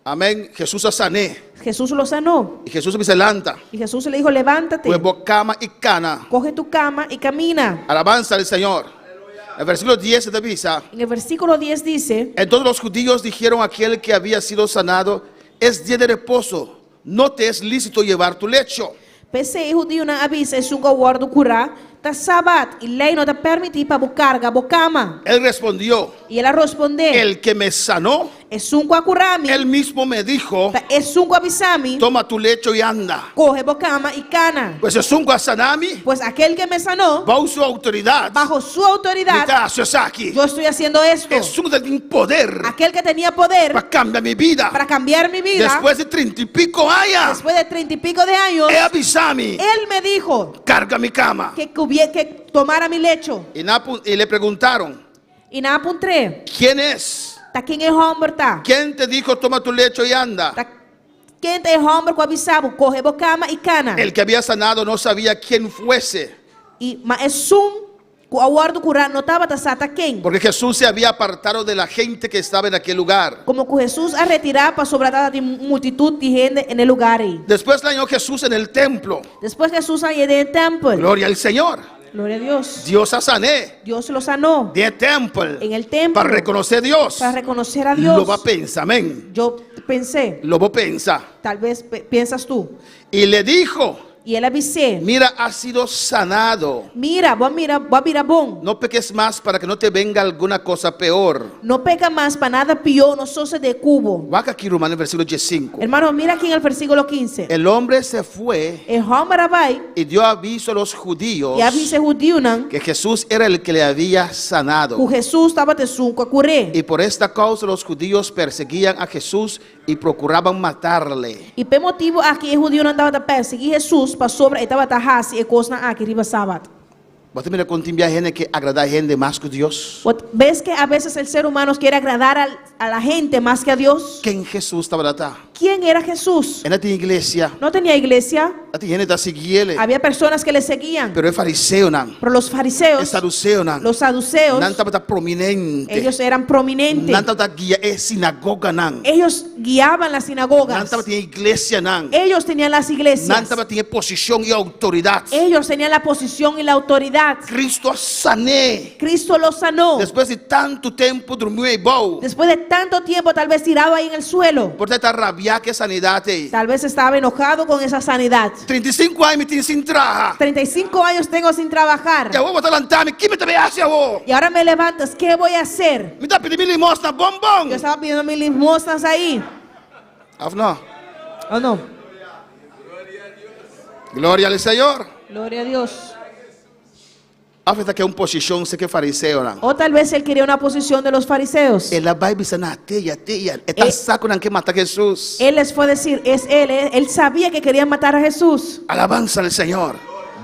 Amén. Jesús sané. Jesús lo sanó. Y Jesús me se levanta. Y Jesús le dijo, levántate, Pues cama y cana. coge tu cama y camina. Alabanza al Señor. El versículo 10 te avisa. En el versículo 10 dice, Entonces los judíos dijeron a aquel que había sido sanado, es día de reposo, no te es lícito llevar tu lecho. PC judío na avisa es un guardo curá, ta Sabbat, y lei no te permiti para bucarga bocama. Él respondió, Y él responde, el que me sanó, es un guacurami, él mismo me dijo, es un guavisami, toma tu lecho y anda. coge bocama y cana. Pues es un guasanami, Pues aquel que me sanó, bajo su autoridad, bajo su autoridad, aquí. yo estoy haciendo esto. Es un poder Aquel que tenía poder para cambiar mi vida. para cambiar mi vida, Después de 30 y pico años, después de 30 y pico de años, él avisami, él me dijo carga mi cama. que tomara mi lecho. Y le preguntaron, Y nada puntré. ¿quién es? Ta quien es hombre ta. ¿Quién te dijo toma tu lecho y anda? Ta quien es hombre com avisabo, coge bocama y cana. El que había sanado no sabía quién fuese, Y ma es un aguardo curar no estaba tasata quien. porque Jesús se había apartado de la gente que estaba en aquel lugar. Como que Jesús a retirar para sobrada de multitud de gente en el lugar ahí. Después le halló Jesús en el templo. Después Jesús allá del templo. Gloria al Señor. Gloria a Dios. Dios a sané Dios lo sanó de templo en el templo para reconocer a Dios. para reconocer a Dios. Lo va a pensar, amén. Yo pensé, Lo va a pensar. tal vez piensas tú. Y le dijo, Y él avisé, mira, has sido sanado. mira, voy a mirar bon. No peques más para que no te venga alguna cosa peor. No pega más para nada pío, no sos de cubo. Vaca aquí, Romano, en versículo 5. Hermano, mira aquí en el versículo 15. El hombre se fue El hombre va y dio aviso a los judíos y avise judío nan, que Jesús era el que le había sanado. que Jesús estaba te sunco a curé. Y por esta causa los judíos perseguían a Jesús y procuraban matarle. Y por motivo aquí el judío no andaba a perseguir Jesús para sobre estaba a hasi e cosna aquí riba sábado. ¿Vos te miras con timbia gente que agrada a gente más que Dios? ¿Ves que a veces el ser humano quiere agradar a la gente más que a Dios? ¿Quién Jesús estaba acá? ¿Quién era Jesús? En esta iglesia, No tenía iglesia, esta gente está siguiendo. había personas que le seguían, Pero es fariseo, nan. pero los fariseos, Es saduceo, nan. los saduceos, Nan está prominente. ellos eran prominentes. Nan está guía es sinagoga, nan. Ellos guiaban las Nan sinagogas. está tiene iglesia, nan. Ellos tenían las Nan iglesias. está tiene posición y autoridad. Ellos tenían la posición y la autoridad. Cristo sané. Cristo los sanó. Después de tanto tiempo durmió y bow. Después de tanto tiempo, tal vez tirado ahí en el suelo. Por esta rabia que sanidad. Tal vez estaba enojado con esa sanidad. 35 años me tiene sin trabajar. 35 años tengo sin trabajar. Ya vos vas a levantarme. ¿Qué me te veas ya vos? Y ahora me levantas, ¿qué voy a hacer? Me está pidiendo limosna, bombón. Yo estaba pidiendo mis limosnas ahí. No. ¿O no? Gloria al Señor. Gloria a Dios. Afeta que una posición sé que fariseo, nan. O tal vez él quería una posición de los fariseos. En la Biblia sana teya. Está saco nan que mata a Jesús. Él les fue a decir, es él. Él sabía que querían matar a Jesús. Alabanza al Señor.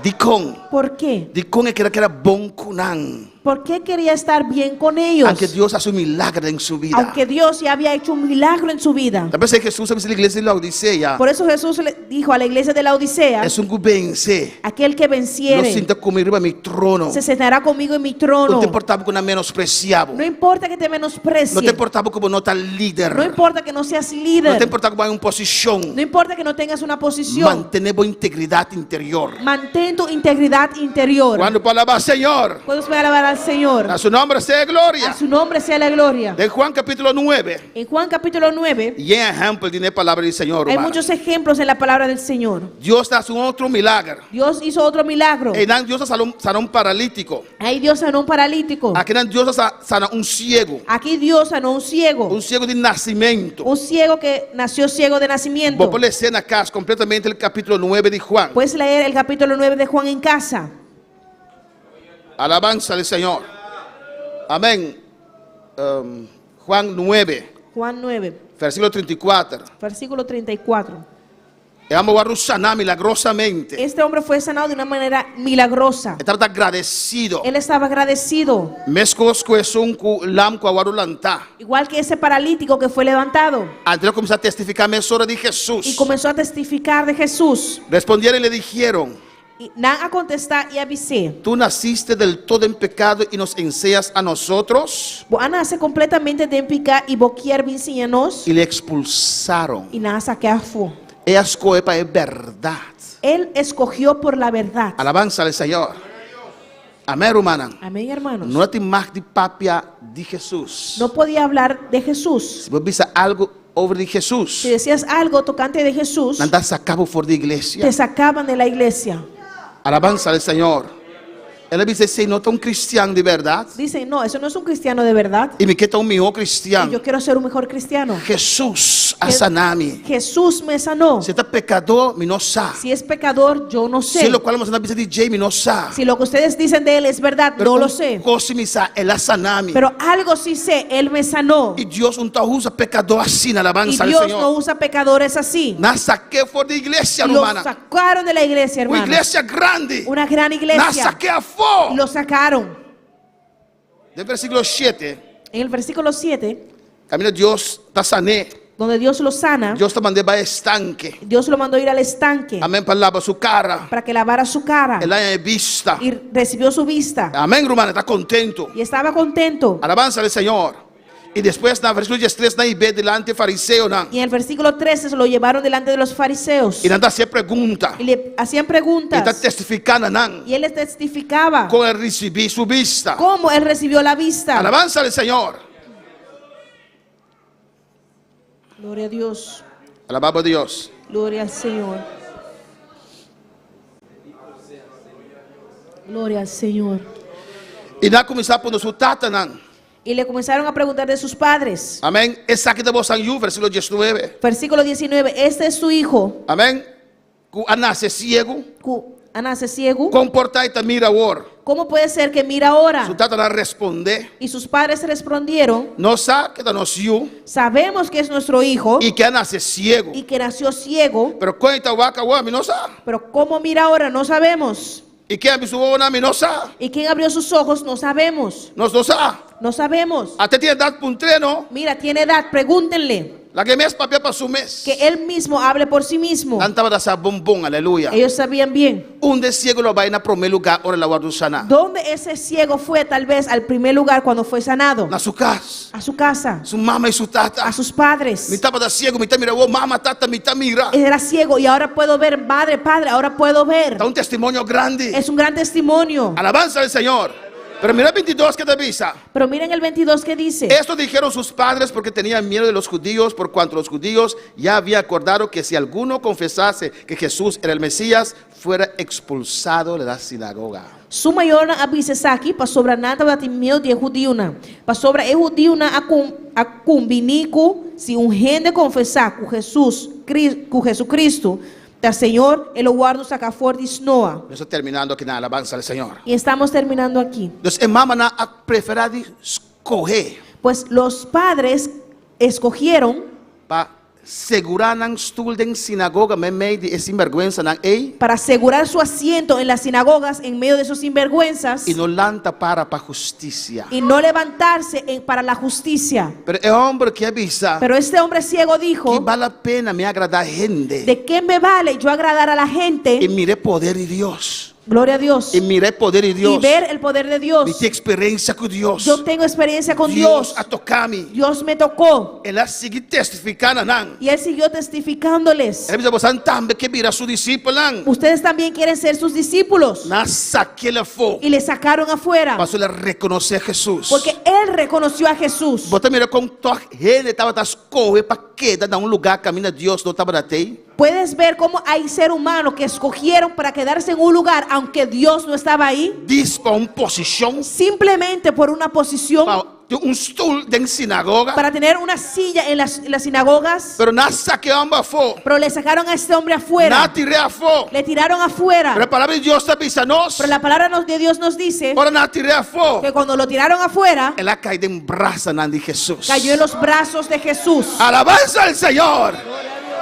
Dicón. ¿Por qué? Dicón es que era bon kunan. ¿Por qué quería estar bien con ellos? Aunque Dios hace un milagro en su vida. Aunque Dios ya había hecho un milagro en su vida. Tal vez Jesús a la iglesia de la Odisea. Por eso Jesús le dijo a la iglesia de la Odisea, Es un vence. aquel que No venciere sienta conmigo en mi trono. se sentará conmigo en mi No trono. te importaba con una menospreciado. No importa que te No te menosprecie. importaba como no tan líder. No importa que no seas No te líder. importaba como en posición. No importa que no tengas una posición. Mantenemos integridad interior. Mantén tu integridad interior. Cuando palabra Señor, Puedes alabar al Señor. a su nombre sea A gloria. su nombre sea la gloria. De Juan capítulo 9. En Juan capítulo 9 Y en ejemplo de la palabra del Señor. hay hermano. muchos ejemplos en la palabra del Señor. Dios hace un otro milagro. Dios hizo otro milagro. Dios sanó un paralítico. Ahí Dios sanó un paralítico. Aquí Dios sana un ciego. Aquí Dios sanó un ciego. Un ciego de nacimiento. Un ciego que nació ciego de nacimiento. Vos podés leer acá completamente el capítulo 9 de Juan. Puedes leer el capítulo 9 de Juan en casa. Alabanza al Señor. Amén. Juan 9, Juan 9, versículo 34. versículo 34. Vamos a sanar milagrosamente. Este hombre fue sanado de una manera milagrosa. Estar agradecido. Él estaba agradecido. Mescosco es un lam cuaguarulanta. Igual que ese paralítico que fue levantado. Antes comenzó a testificar mesora de Y Jesús. comenzó a testificar de Jesús. Respondieron y le dijeron: Y nan a contestar y avisé. tú naciste del todo en pecado y nos enseñas a nosotros. Vos nace completamente de picar y boquier vincianos. Y le expulsaron. Y nada saque a fu. Ella escoge para verdad. Él escogió por la verdad. Alabanza al Señor. Amén, hermana. Amén, hermanos. No te más de papia de Jesús. No podía hablar de Jesús. Si vos viste algo sobre Jesús, Si decías algo tocante de Jesús, nada sacaba fuera de iglesia. te sacaban de la iglesia. Alabanza al Señor. Él dice: si no está un cristiano de verdad, Dicen, no, eso no es un cristiano de verdad. y me queda un mejor Y cristiano. yo quiero ser un mejor cristiano. Jesús a sanami. Jesús me sanó. Si está pecador, me no sa. Si es pecador, yo no sé. Si lo cual vamos a decir de Jay, me no sa. Si lo que ustedes dicen de él es verdad, no lo sé. Cosa me sa, él a sanami. Pero algo sí sé, él me sanó. Y Dios un usa pecador así, Y alabanza al Dios Señor. no usa pecadores así. Na saqué fuera de iglesia, Y los hermana. sacaron de la iglesia, Una hermano. iglesia grande. Una gran Na iglesia. saqué a fuera. Y lo sacaron. Del versículo 7. En el versículo 7, Camino Dios está sané. donde Dios lo sana, Dios te mandé para estanque. Dios lo mandó ir al estanque Amén, para lavar su cara. para que lavara su cara. El año de vista. Y recibió su vista. Amén, hermano, está contento. Y estaba contento. Alabanza al Señor. Y después, en el versículo 3, na ve delante fariseo. Y en el versículo 13 se lo llevaron delante de los fariseos. Y nada se pregunta. Y le hacían Y está preguntas. testificando, nan. Y él les testificaba Con el recibí su vista. cómo él recibió la vista. Alabanza al Señor. Gloria a Dios. Alabamos a Dios. Gloria al Señor. Gloria al Señor. Y nada comenzar por su tata, nan. Y le comenzaron a preguntar de sus padres. Amén. Esa aquí de vos San Yu, versículo 19. Versículo 19. Este es su hijo. Amén. Cu nace ciego. Nace ciego. Comporta y te mira ahora. ¿Cómo puede ser que mira ahora? Su tata le responde. Y sus padres respondieron: No sabe que nació sabemos que es nuestro hijo y que nace ciego. y que nació ciego, Pero cuenta vaca guami no sabe. pero cómo mira ahora no sabemos. Y que abrió su boca no sabe. ¿Y quién abrió sus ojos? No sabemos. No sabe. No sabemos. Hasta tiene edad puntre, ¿no? Mira, tiene edad, pregúntenle. La que mes papel para su mes. que él mismo hable por sí mismo. Nantaba da sa bombón, aleluya. Ellos sabían bien Un de ciego lo va a ir a primer lugar, ora la guardu sana. dónde ese ciego fue tal vez al primer lugar cuando fue sanado. Na su casa, A su casa, su mamá y su tata. a sus padres. Mitad da ciego, mitad mira, oh, mamá, tata, mitad mira. Era ciego y ahora puedo ver, madre, padre, ahora puedo ver. Está un testimonio grande. Es un gran testimonio. Alabanza al Señor. Pero mira el 22 que te avisa. Pero miren el 22 que dice. Esto dijeron sus padres porque tenían miedo de los judíos, por cuanto los judíos ya habían acordado que si alguno confesase que Jesús era el Mesías, fuera expulsado de la sinagoga. Su maior abisesaki pa sobra nada batimeu de judiuna. Pa sobra judiuna a cumbinico se gente confessar com Jesus, com Jesucristo, da Senhor, ele guarda saca forte snoa. Yo estoy terminando aquí en la alabanza al Señor. E estamos terminando aqui. Entonces, en mamá a preferir escoger Pues los padres escogieron para seguranan stulden sinagoga me de sinvergüenza nan ei para asegurar su asiento en las sinagogas en medio de esos sinvergüenzas y no lanta para justicia. y no levantarse para la justicia. Pero el hombre que avisa Pero este hombre ciego que dijo, vale la pena me agradar gente ¿de qué me vale yo agradar a la y gente? mire poder de Dios. Gloria a Dios. Y mire poder de Y Dios. ver el poder de Dios. Mi experiencia con Dios. Yo tengo experiencia con Dios Dios. a tocarme. Dios me tocó. Él ha seguido testificando nan. Y él siguió testificándoles. Él dice, vos también que mira a su discípulo nan. Ustedes también quieren ser sus discípulos. Na saque la fo. Y le sacaron afuera. Pasó a reconocer a Jesús. Porque él reconoció a Jesús. Vos mira con toda gente estaba das correr para quedar en un lugar camina Dios no estaba na tei. Puedes ver cómo hay ser humano que escogieron para quedarse en un lugar aunque Dios no estaba ahí. Diz para una posición, Simplemente por una posición. para un stool de sinagoga. Para tener una silla en las sinagogas. Pero na saque amba fo. Pero le sacaron a este hombre Na afuera. tiré a fo. Le tiraron afuera. Pero la palabra de Dios está avisanos. Pero la palabra de Dios nos dice Ahora na tiré a fo. que cuando lo tiraron afuera, Él ha caído en brasa nan de Jesús. cayó en los brazos de Jesús. Alabanza al Señor.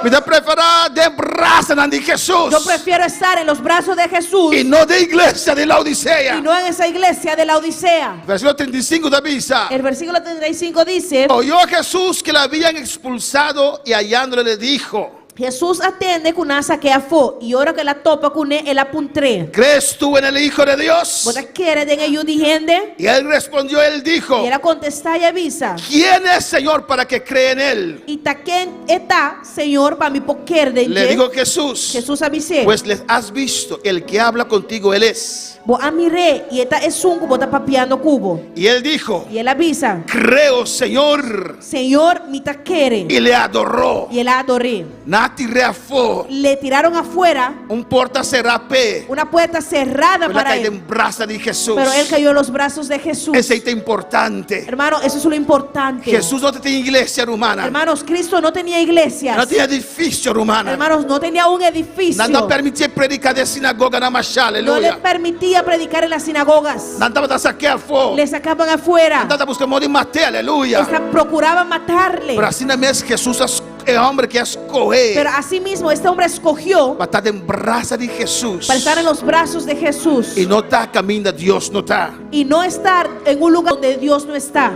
Me da preferir de brasa nan de Jesús. Yo prefiero estar en los brazos de Jesús Y no de iglesia de la y Odisea. no en esa iglesia de la Odisea. Versículo 35 de avisa. El versículo 35 dice, Oyó a Jesús que le habían expulsado y hallándole le dijo: Jesús atende con asa que afo y ahora que la topa con él apuntré. ¿Crees tú en el Hijo de Dios? ¿Vos quieres de ellos dijende? Y él respondió, él dijo: Y él contesta y avisa. ¿quién es, Señor, para que cree en él? Y taquén está, Señor, para mi poker de Le dijo Jesús: Jesús avisé. pues les has visto, el que habla contigo, él es. Vos amiré y esta es un cubo, está papiando cubo. Y él dijo: Y él avisa, creo, Señor. Señor, mi taquere. Y le adoró. Y él adoré. Nati reafó. Le tiraron afuera Un porta serapé. una puerta cerrada La para caída él. en brasa de Jesús. Pero él cayó en los brazos de Jesús. Ese es importante. Hermano, eso es lo importante. Jesús no tenía iglesia rumana. Hermanos, Cristo no tenía iglesias. No tenía edificio rumana. Hermanos, no tenía un edificio. No permitía predicar de sinagoga na masha. No le Aleluya. permitía predicar en las sinagogas. No andaba a saquear fuego. Le sacaban afuera. Andaba buscando morir matar. Aleluya. Procuraban matarle. Pero así mesmo Jesús es el hombre que escoge Pero asimismo este hombre escogió para estar en brasa de Jesús. para estar en los brazos de Jesús Y no está caminando Dios, no está. y no estar en un lugar donde Dios no está.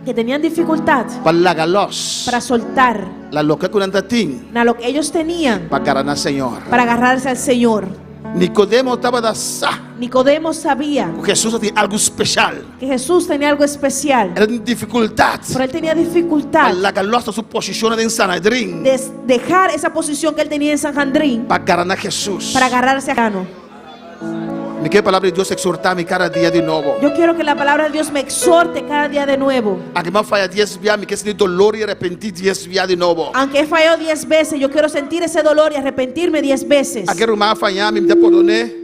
Que tenían dificultad Para la galos. para soltar La loca con andatín. lo que ellos tenían Para carana Señor. para agarrarse al Señor. Nicodemo estaba da sa. Nicodemo sabía Jesús tenía algo especial. que Jesús tenía algo especial, Era en dificultad. pero él tenía dificultad La galosa su posición en Sanedrín. de dejar esa posición que él tenía en San Jandrín Para carana Jesús. para agarrarse a Cano. Me quiere palabra de Dios exhortarme cada día de nuevo. Yo quiero que la palabra de Dios me exhorte cada día de nuevo. A que me falla 10 días, me quiere sentir dolor y arrepentir 10 días de nuevo. Aunque he fallado 10 veces, yo quiero sentir ese dolor y arrepentirme 10 veces. A que rumá fallar, me perdoné.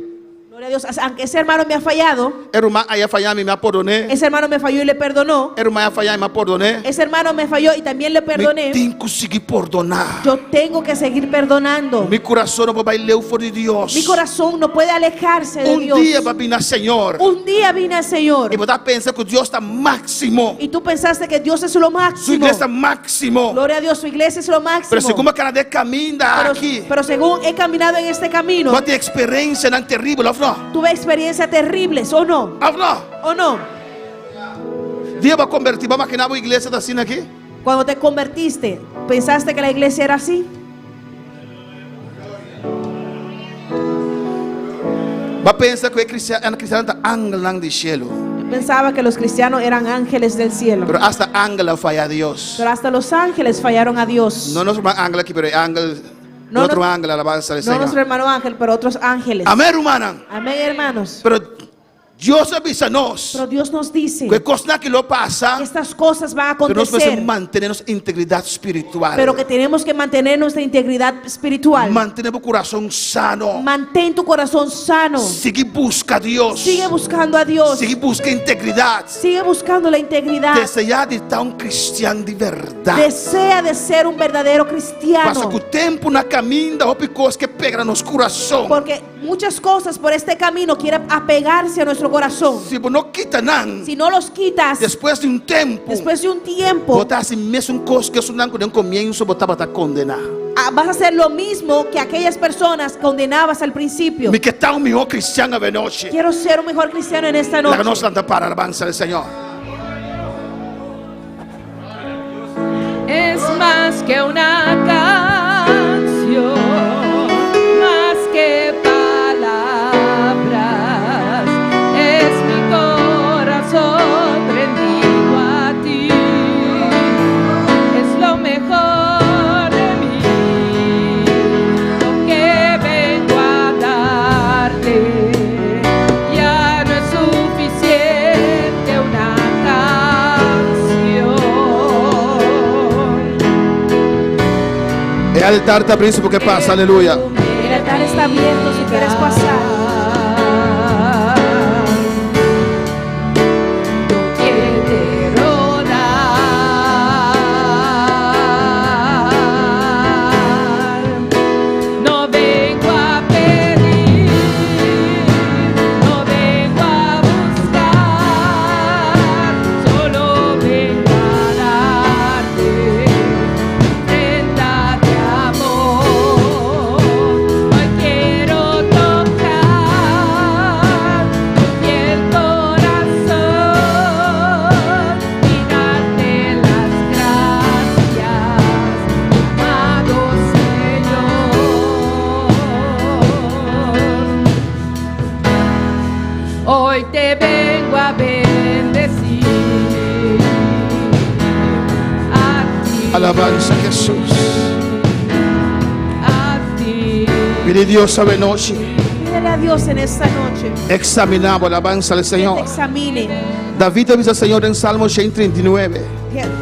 Gloria a Dios. Aunque ese hermano me ha fallado, Rumá haya fallado, me perdoné. ese hermano me falló y le perdonó. Rumá haya fallado, me perdoné. Ese hermano me falló y también le Me perdoné. tengo que conseguir perdonar. Yo tengo que seguir perdonando. Mi corazón no va a bailar fuera de Dios. Mi corazón no puede alejarse de Un Dios. día va a venir Señor. Un día vine al Señor Y vos estás pensando que Dios está máximo. y tú pensaste que Dios es lo Su máximo. iglesia está máximo. Gloria a Dios, su iglesia es lo máximo. Pero según cada día camina aquí. Pero según he caminado en este camino, No tiene experiencia tan terrible. No. tuve experiencias terribles, ¿o no? No. ¿O no? Dios va a convertir. ¿Va a imaginar una iglesia así aquí? Cuando te convertiste, ¿pensaste que la iglesia era así? Va a pensar que cristiano está ángel lang di cielo. Yo pensaba que los cristianos eran ángeles del cielo. Pero hasta ángel falla a Dios. Pero hasta los ángeles fallaron a Dios. No nuestro ángel aquí, pero ángel, No, otro no, ángel, alabanza al No Señor. nuestro hermano ángel, pero otros ángeles. Amén, hermana. Amén, hermanos. Pero Dios avisa-nos Pero Dios nos dice que cosas que lo pasa, que estas cosas van a que nos acontecer, mantener integridad espiritual. pero que tenemos que mantener nuestra integridad espiritual. Mantener tu corazón sano. Mantén tu corazón sano. Sigue busca a Dios. Sigue buscando a Dios. Sigue busca integridad. Sigue buscando la integridad. Desea de estar un cristiano de verdad. Desea de ser un verdadero Passa cristiano. que o tempo na caminha, houve coisas que pegam nos coração. Porque muchas cosas por este camino quieren apegarse a nuestro corazón. Se você não quita não, Si no los quitas, depois de um tempo, después de un tiempo, botar assim mesmo coisas que eu não quando começo, botar para condenar. vas a hacer lo mismo que aquellas personas condenabas al principio. Me que tal melhor cristiano a noite. Quiero ser un mejor cristiano en esta La noche. nos canta para alabanza del Señor. Es más que una canción, más que palabras, es mi corazón rendido a ti, es lo mejor de mí, lo que vengo a darte, ya no es suficiente una canción. El altar está abierto porque pasa, aleluya. El altar está abierto si quieres pasar. Quiero dar, no vengo a pedir, no vengo a buscar, solo vengo a darte prenda de amor. Hoy quiero tocar tu fiel corazón y darte las gracias, amado Señor. Hoy te vengo a bendecir a ti, Alabanza a Jesús. a ti. Pide Dios a noche. Pídele a Dios en esta noche Examinamos alabanza al que te Señor. examine. David avisa al Señor en Salmo 139.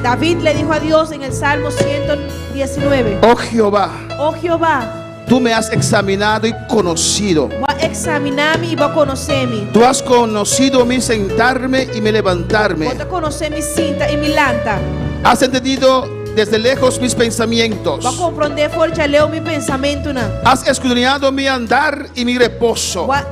David le dijo a Dios en el Salmo 119: Oh Jehová, Oh Jehová, tú me has examinado y conocido. va a examinarme y va a conocerme. Tú has conocido mi sentarme y mi levantarme. Va a conocer mi cinta y mi lanta. Has entendido desde lejos mis pensamientos. Va a comprender fuerte leo mi pensamiento. Has escudriñado mi andar y mi reposo. Va a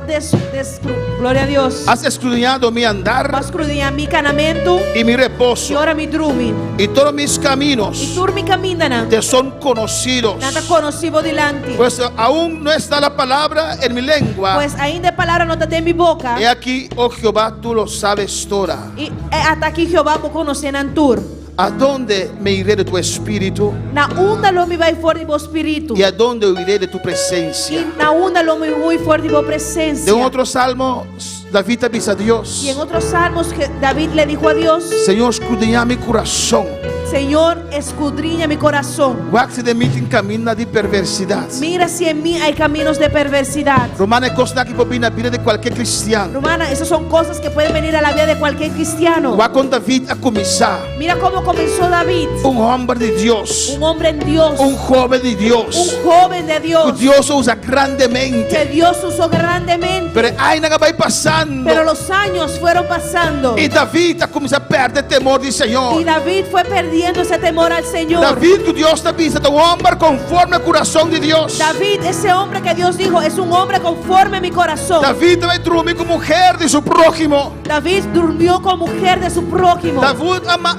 gloria a Dios. Has escudriñado mi Va a andar escudriñar mi canamento y mi y reposo. ora mi drumi. Y todos mis Y caminos tur mi camindana. te son conocidos. Nada conocido delante. Pues aún no está la palabra en mi lengua. Pues ainda palabra no está en mi boca. He aquí, oh Jehová, tú lo sabes toda. Y hasta aquí Jehová va a conocer en tur. ¿A dónde me iré de tu espíritu? Na onda lo mi vai fora de vo espírito. ¿Y a dónde huiré de tu E presencia? na onda lo mi vai fora de vo presencia. De un otro salmo, David avisa a Dios: Y en otros salmos que David le dijo a Dios: Señor, escudriña mi corazón. Señor, escudriña mi corazón. Guarda de mí en camino de perversidad. Mira si en mí hay caminos de perversidad. Romana es cosa que opina vida de cualquier cristiano. Romana, esas son cosas que pueden venir a la vida de cualquier cristiano. Va con David a comenzar. Mira cómo comenzó David. Un hombre de Dios. Un hombre en Dios. Un joven de Dios. Un joven de Que Dios. Dios usa Que grandemente. Dios usó grandemente. Pero hay nada va pasando. Pero los años fueron pasando. Y David ha comenzado a perder temor del Y Señor. David fue perdiendo ese temor al Señor. David, que Dios te avisa, un hombre conforme al corazón de Dios. David, ese hombre que Dios dijo, es un hombre conforme a mi corazón. David debe dormir con mujer de su prójimo. David durmió con mujer de su prójimo.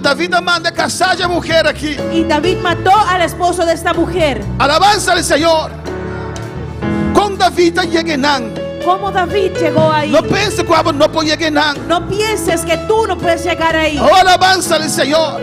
David manda casar a mujer aquí. Y David mató al esposo de esta mujer. Alabanza al Señor. Con David llegan. ¿Cómo David llegó ahí? No pienses que no puede llegar. No pienses que tú no puedes llegar ahí. Oh, alabanza al Señor.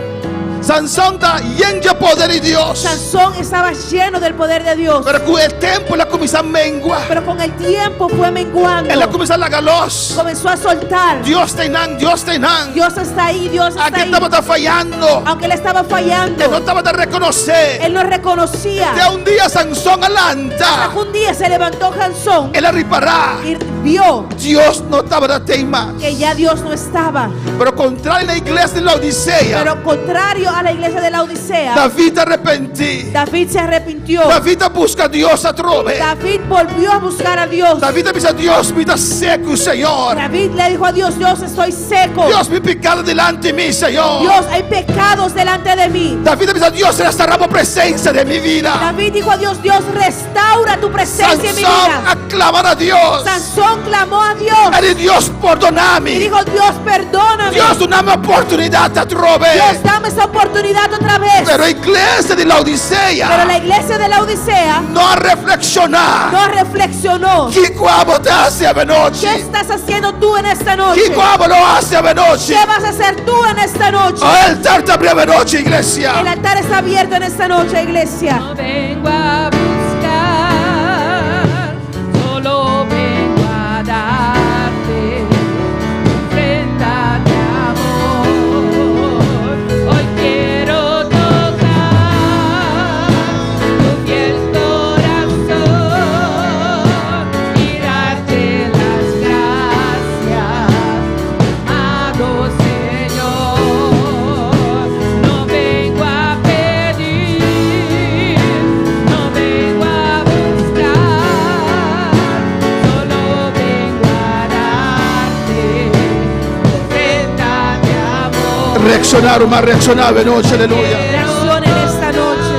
Sansón está lleno de poder de Dios. Sansón estaba lleno del poder de Dios. Pero con el tiempo la comienza a menguar. Pero con el tiempo fue menguando. Él la comienza a la galos. Comenzó a soltar. Dios te nan, Dios te nan. Dios está ahí, Dios está Aquí ahí. estaba fallando. Aunque él estaba fallando, Él no estaba de reconocer. él no reconocía. Que un día Sansón alanta. Un día se levantó Sansón Él arribará. y vio Dios no estaba de tema. que ya Dios no estaba. Pero contrario a la iglesia de la Odisea, Pero contrario a la iglesia de la Odisea, David arrepentí. David se arrepintió. David busca a Dios a trove. David volvió a buscar a Dios. David dice a Dios, me da seco, Señor. David le dijo a Dios, Dios, estoy seco. Dios, mi pecado delante de mí, Señor. Dios, hay pecados delante de mí. David dice a Dios, restauramos presencia de mi vida. David dijo a Dios, Dios, restaura tu presencia en mi Sansón vida. aclamar a Dios. Sansón clamó a Dios Y Dios, y perdóname. dijo, Dios, perdóname. Dios, dame oportunidad a trove. Dios, dame esa oportunidad otra vez. Pero la iglesia de la Odisea Pero la iglesia de la Odisea no ha reflexionado. no reflexionó. ¿Qué cuavo te hace a ¿Qué noche? estás haciendo tú en esta noche? ¿Qué cuavo lo hace a noche? ¿Qué vas a hacer tú en esta noche? El altar te abre a noche, iglesia. El altar está abierto en esta noche, iglesia. No vengo a buscar, solo vengo a darte ofrenda de amor. Hoy quiero tocar tu fiel corazón y darte las gracias, amado Señor. No vengo a pedir, no vengo a buscar, solo vengo a darte ofrenda de amor. Reaccionar, más reaccionar de noche, aleluya. Reacciona en esta noche.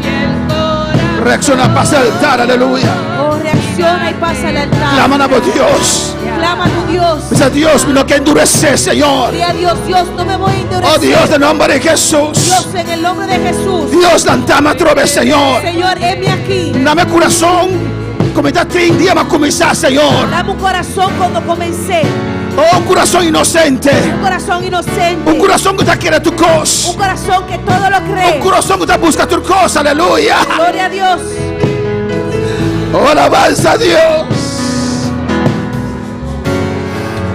Fiel corazón. Reacciona, pasa el altar, aleluya. Oh, reacciona y pasa al altar. Claman a Dios. Clama a tu Dios. Dice a Dios, no que endurece, Señor. Dile a Dios, Dios, no me voy a endurecer. Oh Dios, en nombre de Jesús. Dios, en el nombre de Jesús. Dios, dame trove, Señor. Señor, heme aquí. Dame corazón. Como está un día va a comenzar, Señor. Dame un corazón cuando comencé. Oh, un corazón inocente. Un corazón inocente. Un corazón que te quiere tu cosa. Un corazón que todo lo cree. Un corazón que te busca tu cosa, aleluya. Gloria a Dios. Oh, alabanza a Dios.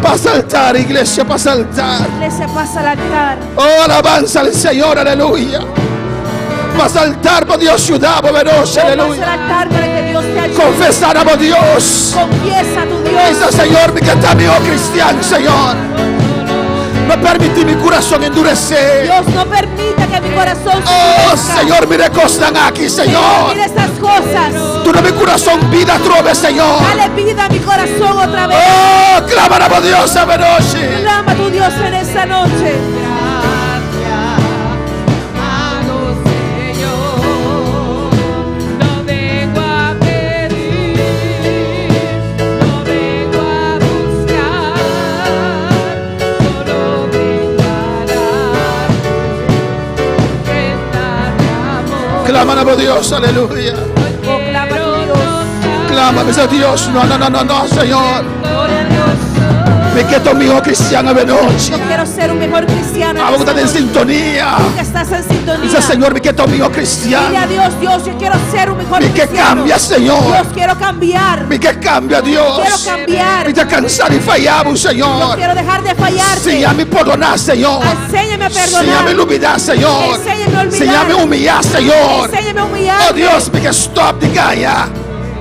Pasa al altar, iglesia, pasa al altar. Iglesia, pasa al altar. Oh, alabanza al Señor, aleluya. Pasa al altar, por Dios, ciudad, por noche, Pasa al aleluya. altar para que Dios te ayude. Confesar a Dios. Confiesa a tu Dios. Dice, Señor, mi que está mío cristiano, Señor. No permití mi corazón endurecer. Dios, no permita que mi corazón se Oh, endurezca. Señor, mire cosas aquí, Señor. Mira estas cosas. Tú no mi corazón vida trove, Señor. Dale vida a mi corazón otra vez. Oh, clama a Dios a noche. Clama a tu Dios en esta noche. Amado Señor, no vengo a pedir, no vengo a buscar, solo vengo a darte ofrenda de amor. Clama a Dios, aleluya. Oh, clama a tu Dios. Clama a Dios. No, Señor. Gloria a Dios. Me quedo mío cristiano de noche. Yo quiero ser un mejor cristiano. Vamos a estar en noche. sintonía. Tú que estás en sintonía. Dice, Señor, me quedo mío Dile a cristiano. Dios, Dios, yo quiero ser un mejor Mi que cristiano. cambia, Señor. Dios, quiero cambiar. Mi que cambia, Dios. Quiero cambiar. Me te cansar y fallar, Yo Señor. quiero dejar de fallarte. Enséñame a perdonar, Señor. Enséñame a perdonar. Enséñame a olvidar, Señor. Enséñame a olvidar. Enséñame a humillar, Señor. Enséñame a humillar. Oh Dios, me que stop de callar.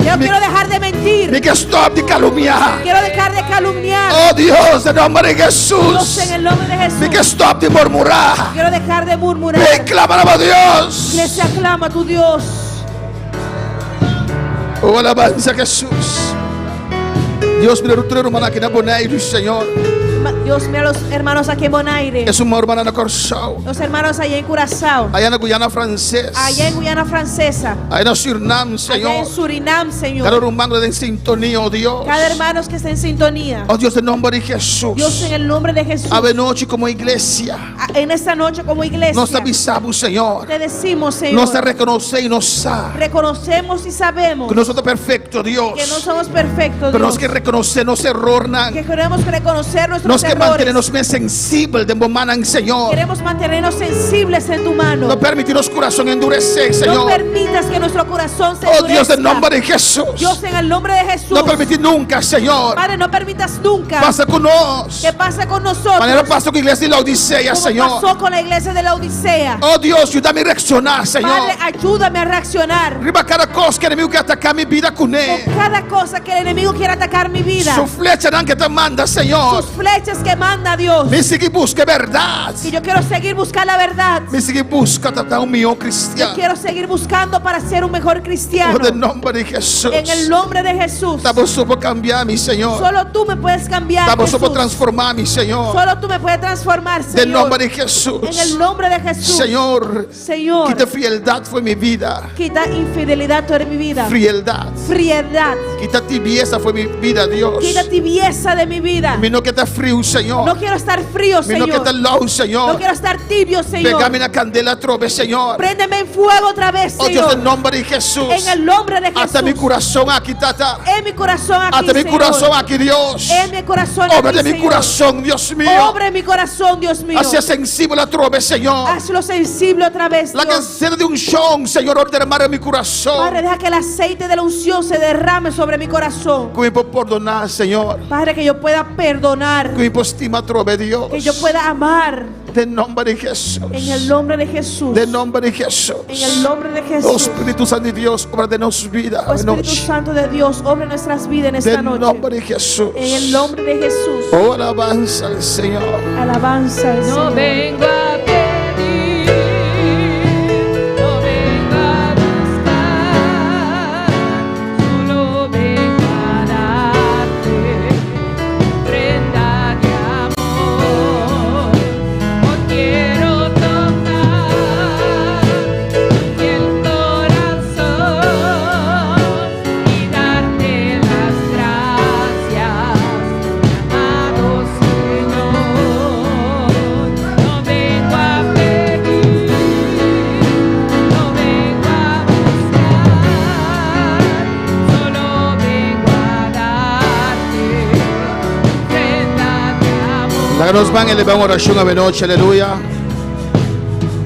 Yo quiero dejar de mentir. Me que stop de calumniar. Quiero dejar de calumniar. Oh Dios, en nombre de Dios, Jesús. en el nombre de Jesús. Me que stop de murmurar. Quiero dejar de murmurar. Me clama a Dios. Iglesia, clama a tu Dios. Oh, alabanza a Jesús. Dios, mira, tu hermana que no boneiro, Señor. Dios, mira a los hermanos aquí en Bonaire. Es una hermana de Corsao. Los hermanos allá en Curazao. Allá en Guyana Francesa. Allá en Guyana Francesa. Allá en Surinam, Allá Señor. en Surinam, Cada Señor. hermano en sintonía, oh Dios. Cada hermano que esté en sintonía. Oh Dios, en nombre de Jesús. Dios, en el nombre de Jesús. Ave noche como iglesia. En esta noche como iglesia. Nos avisamos, Señor. Te decimos, Señor. Nos reconoce y nos sabe Reconocemos y sabemos que nosotros perfectos, Dios. que no somos perfectos, Pero Dios. nos que reconocer nuestro error, que queremos reconocer nuestros nos que errores. mantenernos más sensibles de momento, Señor. Queremos mantenernos sensibles en tu mano. No permitirnos corazón endurecer, No Señor. permitas que nuestro corazón se Oh Dios, endurezca. en nombre de Jesús. Dios, en el nombre de Jesús. No permitir nunca, Señor. Padre, no permitas nunca Pasa con nosotros. que pase con nosotros. Manera pasó con la iglesia de la Odisea, como Señor. pasó con la iglesia de la Odisea. Oh Dios, ayúdame a reaccionar, Señor. Padre, ayúdame a reaccionar Riba cada cosa que el enemigo quiere atacar mi vida con él. con cada cosa que el enemigo quiera atacar mi vida. Su flecha dan que te manda, Señor. Sus flechas que manda Dios. Me sigue busque verdad. Y yo quiero seguir buscando la verdad. Me sigue busca tratar un mío Yo cristiano. quiero seguir buscando para ser un mejor cristiano. Oh, en nombre de Jesús. En el nombre de Jesús. Estamos por cambiar, mi Señor. Solo tú me puedes cambiar, Estamos Jesús. por transformar, mi Señor. Solo tú me puedes transformar, En Señor. nombre de Jesús. En el nombre de Jesús. Señor, Señor, quita frialdad fue mi vida. quita infidelidad de mi vida. Frialdad. Frialdad. Quita tibieza fue mi vida, Dios. Quita tibieza de mi vida. Mi no que está frío, Señor. No quiero estar frío, Mi no que Señor. está low, No Señor. quiero estar tibio, Señor. Pegame la candela trove, Señor. Préndeme en fuego otra vez, Oh Dios, Señor. en nombre de Jesús. En el nombre de Jesús. Hasta mi corazón aquí, tata. En mi corazón aquí, Hasta mi Señor. corazón aquí, Dios. En mi corazón Obra aquí, de mi Señor. corazón, Dios mío. Obra en mi corazón, Dios mío. Hacia sensible la trove, Señor. Hazlo sensible otra vez, La Dios. cancela de unción, Señor, ordenar en mi corazón. Padre, deja que el aceite de la unción se derrame sobre mi corazón. Que me puedo perdonar, Señor. Padre, que yo pueda perdonar. Que me puedo estimar, trove, Dios. Que yo pueda amar. En nombre de Jesús. En el nombre de Jesús. En nombre de Jesús. En el nombre de Oh Jesús. Espíritu Santo de Dios, obra de nuestra vida. Oh Espíritu Santo de Dios, obra en nuestras vidas en esta En noche. nombre de Jesús. En el nombre de Jesús. Oh, alabanza al Señor. Alabanza al No Señor. vengo a pedir, no vengo a buscar, solo vengo a darte prenda de amor. Hoy quiero tocar el corazón y darte las gracias, amado Señor. No vengo a pedir, no vengo a buscar, solo vengo a darte prenda de amor. La que nos van a elevar oración a noche, aleluya.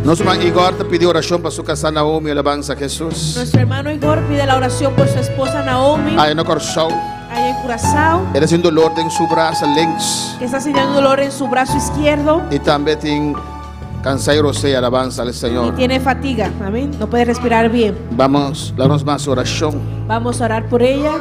Nos van Igor te pidió oración para su casa Naomi, alabanza a Jesús. Nuestro hermano Igor pide la oración por su esposa Naomi, Ay, no corazón. allá en Curazao, Él es un dolor en su brazo, links. que está sintiendo dolor en su brazo izquierdo Y también tiene cansancio, sea alabanza al y Señor. tiene fatiga. Amén. No puede respirar bien. Vamos, darnos más oración. Vamos a orar por ella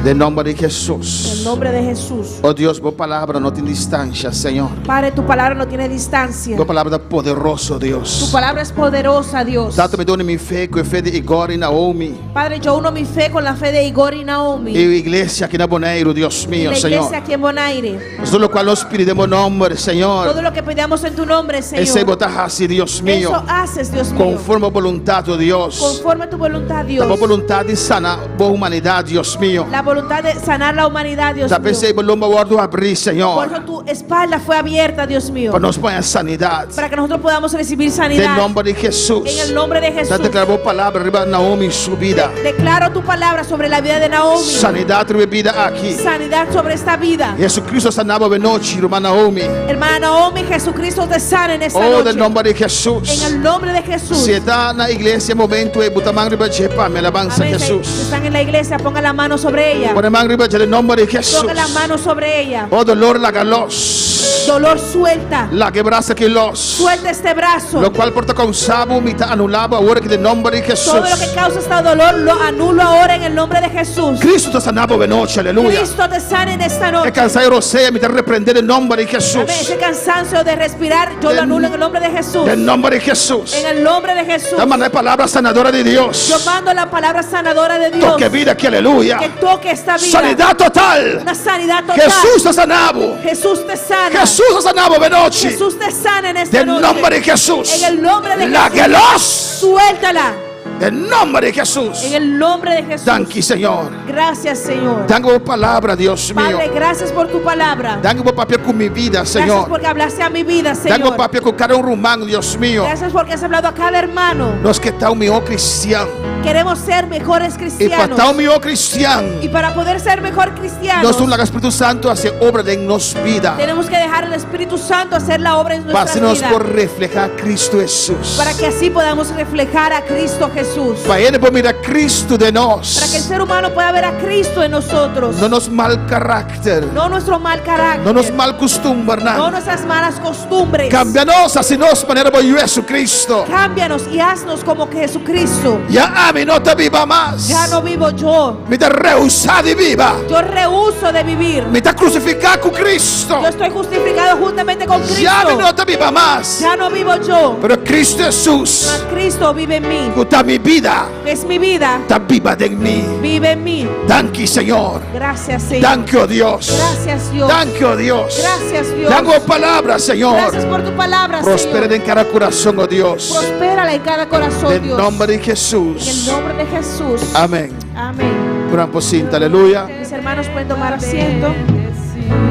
De nombre de en el Jesús. nombre de Jesús. Oh Dios, tu palabra no tiene distancia, Señor. Padre, tu palabra no tiene distancia. Tu palabra es poderoso, Tu Dios. palabra es poderosa, Dios. Dátame done mi fe con fe de Igor y Naomi. Padre, yo uno mi fe con la fe de Igor y Naomi. Y iglesia aquí en Aboneiro, Dios Y mío, la Señor. iglesia aquí en Bonaire. Nosotros lo cual nos pedimos nombre, Señor. Todo lo que pedamos en tu nombre, Ese Señor. botas así, Dios mío. Eso haces, Dios mío. Conforme a voluntad de Dios. Conforme a tu voluntad, Dios. La voluntad de sana la humanidad, Dios mío. La voluntad de sanar la humanidad, Dios Ya mío. pensé por lo guardo abrir, Por Señor. eso tu espalda fue abierta, Dios mío. Para nos poner sanidad. Para que nosotros podamos recibir En sanidad. nombre de Jesús. En el nombre de Jesús. Ya declaró palabra arriba de Naomi en su vida. Declaro tu palabra sobre la vida de Naomi. Sanidad y vida aquí. Sanidad sobre esta vida. Jesucristo sanaba de noche, hermana Naomi. Hermana Naomi, Jesucristo te sana en esta Oh, noche. del nombre de Jesús. En el nombre de Jesús. Si está en la iglesia, momento de butamán riba jepa, me alabanza Amén. Si Jesús. están en la iglesia, ponga la mano sobre ella. Pone man riba en el nombre de Jesús. Ponga la mano sobre ella. Oh, dolor la galos. Dolor suelta. La quebraza que los. Suelta este brazo. Lo cual porta causaba mitad anulaba ahora que del nombre de Jesús. Todo lo que causa este dolor lo anulo ahora en el nombre de Jesús. Cristo te sanaba de noche, aleluya. Cristo te sana en esta noche. Es cansado sea, mitad reprender el nombre de Jesús. Amén. Ese cansancio de respirar, yo lo anulo en el nombre de Jesús. Del nombre de Jesús. En el nombre de Jesús. La manda palabra sanadora de Dios. Yo mando la palabra sanadora de Dios. Toque vida aquí, aleluya. Que toque esta vida. Sanidad total. Una sanidad total. Jesús te sanaba. Jesús te sana. Jesús te sanaba de noche. Jesús te sana en esta Del noche. nombre de Jesús. En el nombre de La Jesús. que los. Suéltala. En nombre de Jesús. En el nombre de Jesús. Thank you, Señor. Gracias, Señor. Dame por palabra, Dios mío. Padre, gracias por tu palabra. Dame por papel con mi vida, Gracias Señor. porque hablaste a mi vida, Dame por Señor. papel con cada un rumano, Dios mío. Gracias porque has hablado a cada hermano. Los que están mejor cristiano. Queremos ser mejores Y para cristianos. estar mejor cristiano, Y para poder ser mejor cristianos, nos unimos al Espíritu Santo hacia obra de nos vida. tenemos que dejar al Espíritu Santo hacer la obra en nuestra Pásenos vida. por reflejar a Cristo Jesús. Para que así podamos reflejar a Cristo Jesús. Para Él por mirar a Cristo de Para que el nos. ser humano pueda ver a Cristo en nosotros. No nos mal carácter. No nuestro mal carácter. No nos mal costumbre. No nuestras malas costumbres. Cámbianos así nos manera por Jesucristo. Cámbianos y haznos como que Jesucristo. Ya a mí no te viva más. Ya no vivo yo. Me te rehusar de viva. Yo rehuso de vivir. Me te crucificar con Cristo. Yo estoy justificado juntamente con Cristo. Ya a mí no te viva más. Ya no vivo yo. Pero Cristo Jesús, Mas Cristo vive en mí. está mi vida. Es mi vida. Está viva de mí. Vive en mí. Thank you, Señor. Gracias, Señor. Thank you, Dios. Gracias, Dios. Thank you, Dios. Gracias, Dios. Dame palabra, Señor. Gracias por tu palabra, Prospera Señor. en cada corazón, oh Dios. Prospérala en cada corazón, En Dios. nombre de En el Jesús. nombre de Jesús. Amén. Amén. Gran pocinta, aleluya. Mis hermanos pueden tomar asiento.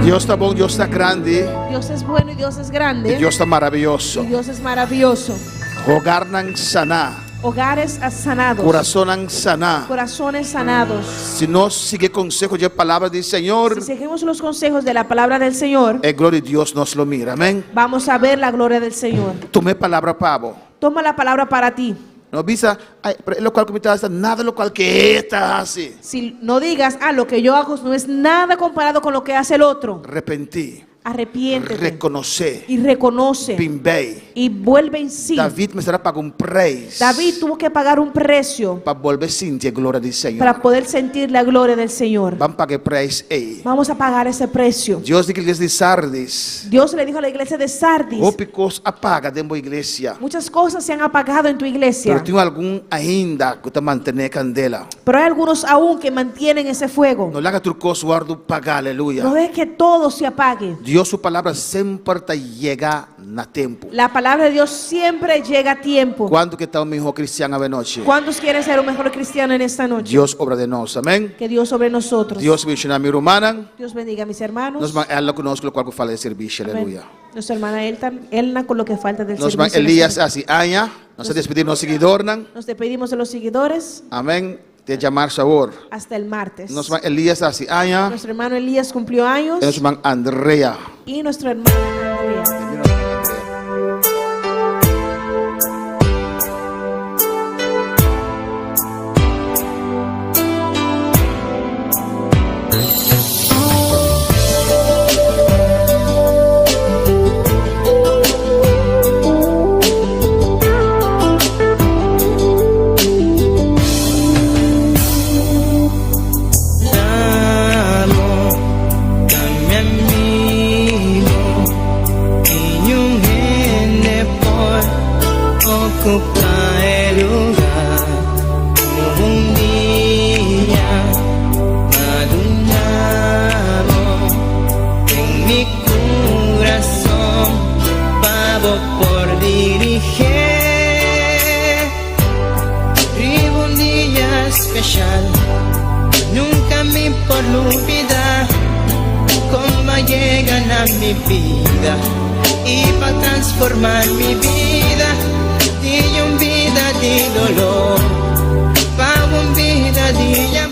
Dios está bueno, Dios está grande. Dios es bueno y Dios es Y grande. Dios está maravilloso. Y Dios es maravilloso. Hogar nan sana. Hogares sanados. Corazón nan sana. Corazones sanados. Si no sigue consejo de palabra del Señor, Si seguimos los consejos de la palabra del Señor, el gloria de Dios nos lo mira. Amén. vamos a ver la gloria del Señor. Tomé palabra, pavo. Toma la palabra para ti. No visa, ay, pero es lo cual que me está haciendo, nada lo cual que esta hace. Si no digas, lo que yo hago no es nada comparado con lo que hace el otro. Arrepentí, Arrepiéntete reconoce, y reconoce pimbei. y vuelve en sí. David me será pagar un praise. David tuvo que pagar un precio para volver a sentir gloria del Señor. para poder sentir la gloria del Señor. Van a pagar praise ahí. Vamos a pagar ese precio. Dios dice que iglesia de Sardis, Dios le dijo a la iglesia de Sardis, ópicos apaga dentro de la iglesia. muchas cosas se han apagado en tu iglesia, Pero tengo algún ainda que te mantiene candela. pero hay algunos aún que mantienen ese fuego. No le haga tu cosa, guardo, paga, aleluya. No es que todo se apague. Dios su palabra siempre te llega a tiempo. La palabra de Dios siempre llega a tiempo. ¿Cuándo que está un mejor cristiano de noche? ¿Cuántos quieren ser un mejor cristiano en esta noche? Dios obra de nosotros, amén. Que Dios sobre nosotros. Dios bendiga a mi hermana. Dios bendiga a mis hermanos. Nos van a lo conozco lo cual que fala de servicio, Amén. aleluya. Nuestra hermana Elna con lo que falta del Nos van servicio. Elías así, aña. Nos a despedir nos seguidor, Nos despedimos de los seguidores amén. De llamar sabor. hasta el martes. Nos van Elías así, aña. Nuestro hermano Elías cumplió años Nos van Andrea. y nuestra hermana Andrea. Amo kami amigo, inyong hinipon, ocupa el lugar. Kung di niya madunamo en mi corazón, pavo por dirigir. Vivo un día especial, nunca me por olvidar cómo llegan a mi vida y para transformar mi vida, y un vida de dolor.